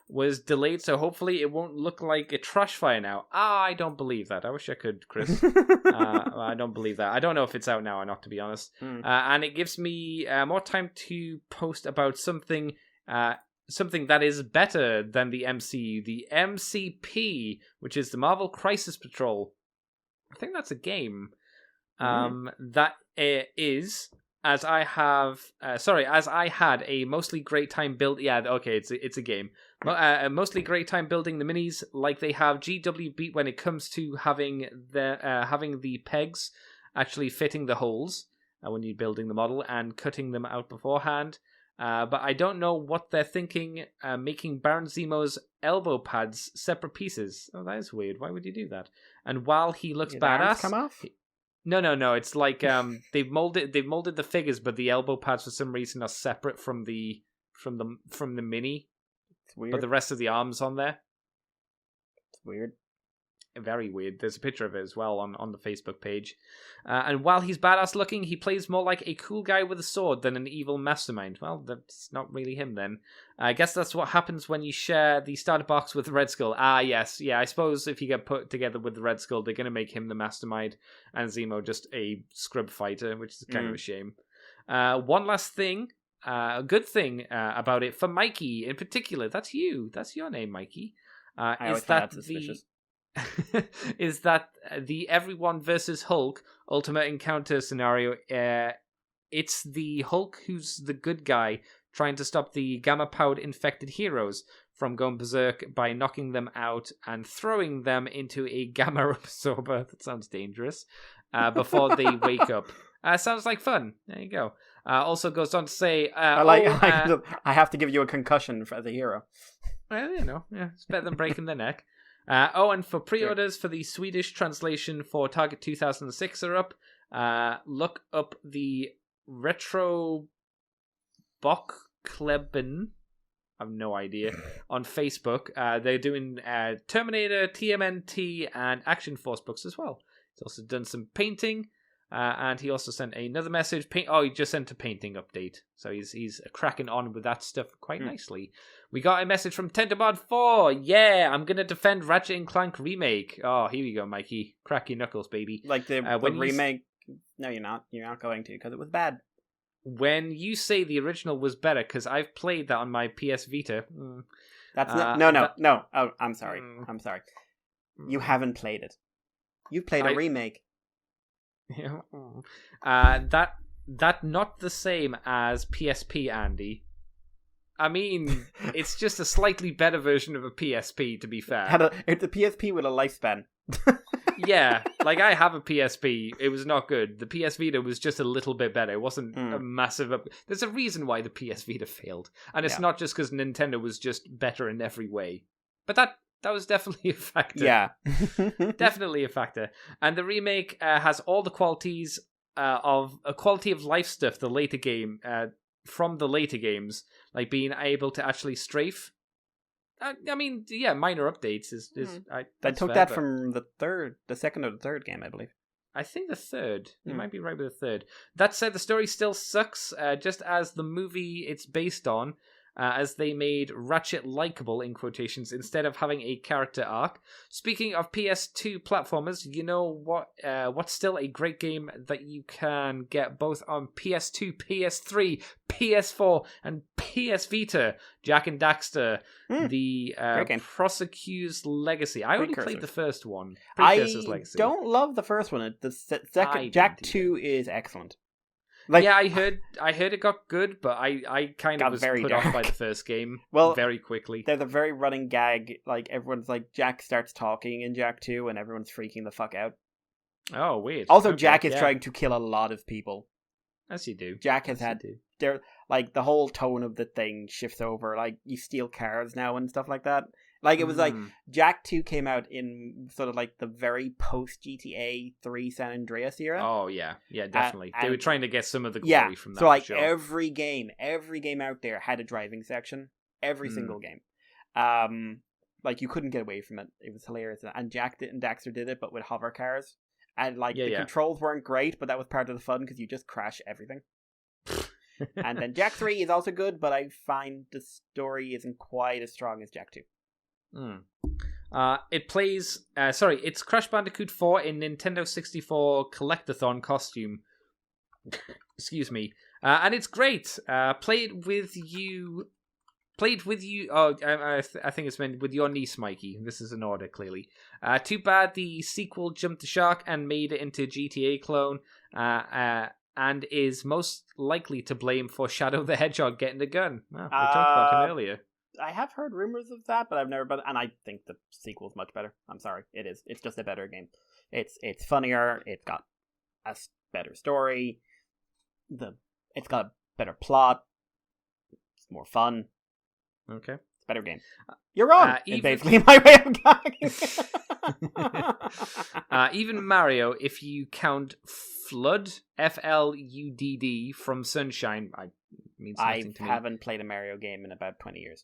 was delayed, so hopefully it won't look like a trash fire now. I don't believe that. I wish I could, Chris. I don't believe that. I don't know if it's out now or not, to be honest. And it gives me more time to post about something that is better than the MCU, the MCP, which is the Marvel Crisis Patrol. I think that's a game. That is... As I had a mostly great time build. Yeah, okay, it's a game. A mostly great time building the minis, like they have GW beat when it comes to having the pegs actually fitting the holes when you're building the model and cutting them out beforehand. But I don't know what they're thinking. Making Baron Zemo's elbow pads separate pieces. Oh, that is weird. Why would you do that? And while he looks badass, come off? No. It's like they've molded the figures, but the elbow pads for some reason are separate from the mini. It's weird. But the rest of the arms on there. It's weird. Very weird. There's a picture of it as well on the Facebook page. And while he's badass looking, he plays more like a cool guy with a sword than an evil mastermind. Well, that's not really him then. I guess that's what happens when you share the starter box with Red Skull. Yes. Yeah, I suppose if you get put together with the Red Skull, they're going to make him the mastermind and Zemo just a scrub fighter, which is kind of a shame. One last thing, a good thing about it for Mikey in particular. That's you. That's your name, Mikey. I always find that suspicious. is that the everyone versus Hulk ultimate encounter scenario. It's the Hulk who's the good guy trying to stop the gamma-powered infected heroes from going berserk by knocking them out and throwing them into a gamma absorber. That sounds dangerous. Before they wake up. Sounds like fun. There you go. Also goes on to say, I have to give you a concussion as a hero. Well, it's better than breaking their neck. And for pre-orders for the Swedish translation for Target 2006 are up. Look up the Retro Bockkleben. I have no idea. On Facebook. They're doing Terminator, TMNT, and Action Force books as well. He's also done some painting. And he also sent another message. He just sent a painting update. So he's cracking on with that stuff quite nicely. We got a message from Tenterbod4. Yeah, I'm going to defend Ratchet & Clank Remake. Oh, here we go, Mikey. Crack your knuckles, baby. Like the remake... No, you're not. You're not going to, because it was bad. When you say the original was better, because I've played that on my PS Vita. That's no. Oh, I'm sorry. I'm sorry. You haven't played it. You played a remake. Yeah. That not the same as PSP, Andy. I mean, it's just a slightly better version of a PSP, to be fair. It's a PSP with a lifespan. Yeah, like I have a PSP. It was not good. The PS Vita was just a little bit better. It wasn't a massive... There's a reason why the PS Vita failed. And it's not just because Nintendo was just better in every way. But that was definitely a factor. Yeah. Definitely a factor. And the remake has all the qualities of a quality of life stuff the later game from the later games, like being able to actually strafe. I mean, yeah, minor updates is I took that from the second or the third game, I believe. I think the third. You might be right with the third. That said, the story still sucks, just as the movie it's based on, as they made Ratchet likable, in quotations, instead of having a character arc. Speaking of PS2 platformers, you know what's still a great game that you can get both on PS2, PS3, PS4, and PS Vita? Jak and Daxter, the Prosecutor's Legacy. I only played the first one. Precursor's Legacy. Don't love the first one. The second Jak 2 is excellent. Yeah, I heard it got good, but I kind of was put off by the first game very quickly. There's a very running gag, like everyone's like, Jak starts talking in Jak 2 and everyone's freaking the fuck out. Oh, weird. Also, Jak is trying to kill a lot of people. As you do. Jak has like the whole tone of the thing shifts over, like you steal cars now and stuff like that. Like, it was like, Jak 2 came out in sort of like the very post-GTA 3 San Andreas era. Oh, yeah. Yeah, definitely. They were trying to get some of the glory from that. So, like, every game out there had a driving section. Every single game. Like, you couldn't get away from it. It was hilarious. And Jak and Daxter did it, but with hover cars. And, like, the controls weren't great, but that was part of the fun, because you just crash everything. And then Jak 3 is also good, but I find the story isn't quite as strong as Jak 2. It plays it's Crash Bandicoot 4 in Nintendo 64 collectathon costume. Excuse me. And it's great. Played with you. Oh, I think it's meant with your niece, Mikey. This is an order, clearly. Too bad the sequel jumped the shark and made it into GTA clone. And is most likely to blame for Shadow the Hedgehog getting the gun. We talked about him earlier. I have heard rumors of that, but I've never been, and I think the sequel's much better. I'm sorry, it is. It's just a better game. It's funnier. It's got a better story. It's got a better plot. It's more fun. Okay, it's a better game. You're wrong. Basically, my way of talking. Even Mario, if you count Flood, FLUDD from Sunshine, means nothing to me. I haven't played a Mario game in about 20 years.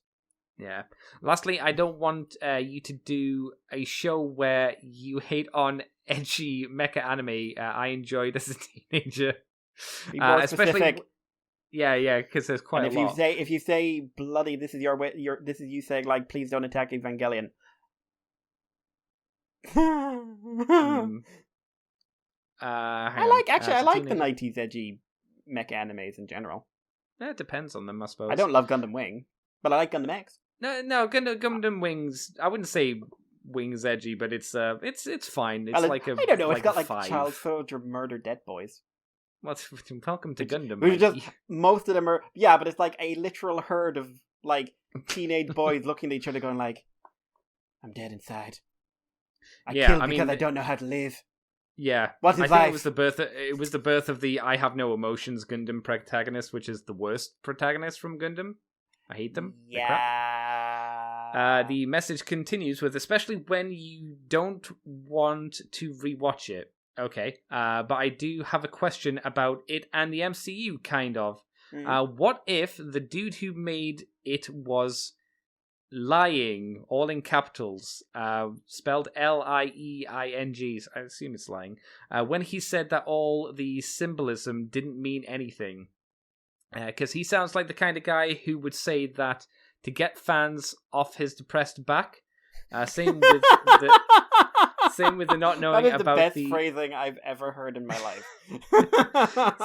Yeah. Lastly, I don't want you to do a show where you hate on edgy mecha anime I enjoyed as a teenager. Be more specific. Yeah, because there's quite a lot. If you say bloody, this is this is you saying like, please don't attack Evangelion. I like the 90s edgy mecha animes in general. It depends on them, I suppose. I don't love Gundam Wing, but I like Gundam X. No, Gundam Wings, I wouldn't say wings edgy, but it's fine. It's Well, like a I don't know. like It's got a like 5. child soldier murder dead boys. Well, welcome to Gundam, Which is Mikey. just most of them are but it's like a literal herd of like teenage boys looking at each other, going like, "I'm dead inside. I killed because I don't know how to live." Yeah, What's his I think life? it was the birth of the I have no emotions Gundam protagonist, which is the worst protagonist from Gundam. I hate them. Yeah. The message continues with, especially when you don't want to rewatch it. Okay, but I do have a question about it and the MCU, kind of. What if the dude who made it was lying, all in capitals, spelled Lieing, I assume it's lying, when he said that all the symbolism didn't mean anything? Because he sounds like the kind of guy who would say that to get fans off his depressed back. Same with the not knowing about that is the best phrasing I've ever heard in my life.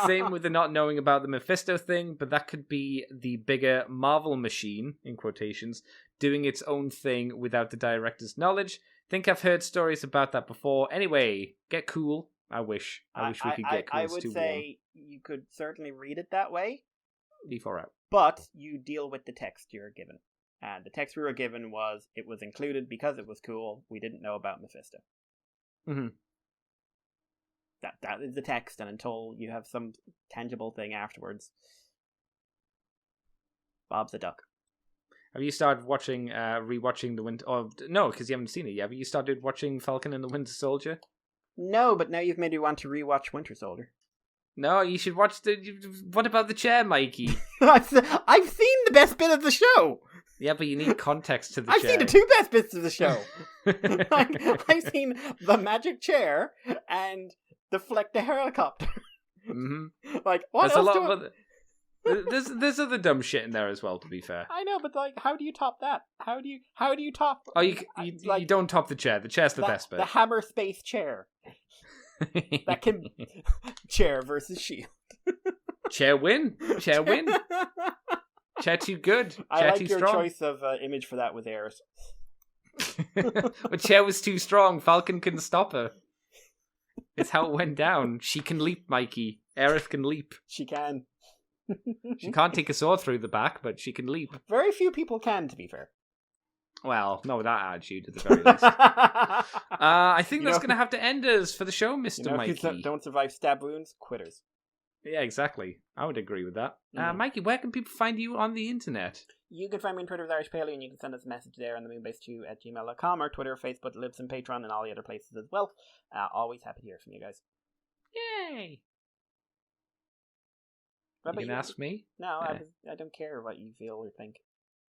Same with the not knowing about the Mephisto thing, but that could be the bigger Marvel machine, in quotations, doing its own thing without the director's knowledge. Think I've heard stories about that before. Anyway, get cool. I wish we could get cool. I would say you could certainly read it that way. D4 out. But you deal with the text you're given. And the text we were given was, it was included because it was cool. We didn't know about Mephisto. Mm-hmm. That is the text, and until you have some tangible thing afterwards, Bob's a duck. Have you started rewatching the Winter? Oh, no, because you haven't seen it yet. Have you started watching Falcon and the Winter Soldier? No, but now you've made me want to rewatch Winter Soldier. No, you should watch What about the chair, Mikey? I've seen the best bit of the show. Yeah, but you need context to the I've chair. seen the two best bits of the show. I've seen the magic chair and deflect the helicopter. Mm-hmm. Like, what There's else there's other dumb shit in there as well, to be fair. I know, but like, how do you top that? How do you top? Oh, you don't top the chair. The chair's the best bit. The hammer space chair. That can chair versus shield. Chair win. Chair win. Chair too good. Chair I like too your strong. choice of image for that with Eris. But Chair was too strong. Falcon couldn't stop her. It's how it went down. She can leap, Mikey. Aerith can leap. She can. She can't take a sword through the back, but she can leap. Very few people can, to be fair. Well, no, that attitude at the very least. I think that's going to have to end us for the show, Mr. Mikey. Don't survive stab wounds, quitters. Yeah, exactly. I would agree with that. Mikey, where can people find you on the internet? You can find me on Twitter with Irish Paley, and you can send us a message there on the moonbase2@gmail.com, or Twitter, Facebook, Libs, and Patreon, and all the other places as well. Always happy to hear from you guys. Yay! You can ask me? No, I don't care what you feel or think.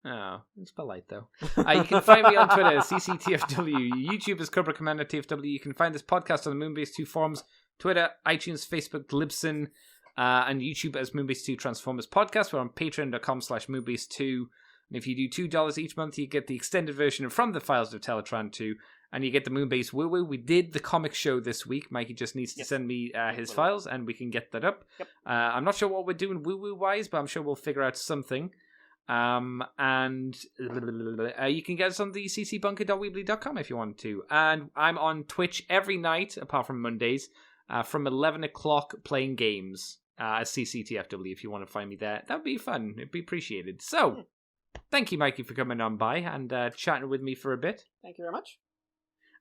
Oh, it's polite though. You can find me on Twitter, CCTFW. YouTube is Cobra Commander TFW. You can find this podcast on the Moonbase 2 forums, Twitter, iTunes, Facebook, Libsyn, and YouTube as Moonbase 2 Transformers Podcast. We're on patreon.com/Moonbase2. And if you do $2 each month, you get the extended version of From the Files of Teletran 2, and you get the Moonbase Woo Woo. We did the comic show this week. Mikey just needs to send me his files, and we can get that up. Yep. I'm not sure what we're doing Woo Woo wise, but I'm sure we'll figure out something. And you can get us on the ccbunker.weebly.com if you want to. And I'm on Twitch every night, apart from Mondays, from 11 o'clock playing games as CCTFW. If you want to find me there, that'd be fun. It'd be appreciated. So, thank you, Mikey, for coming on by and chatting with me for a bit. Thank you very much.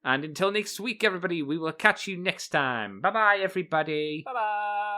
And until next week, everybody, we will catch you next time. Bye-bye, everybody. Bye-bye.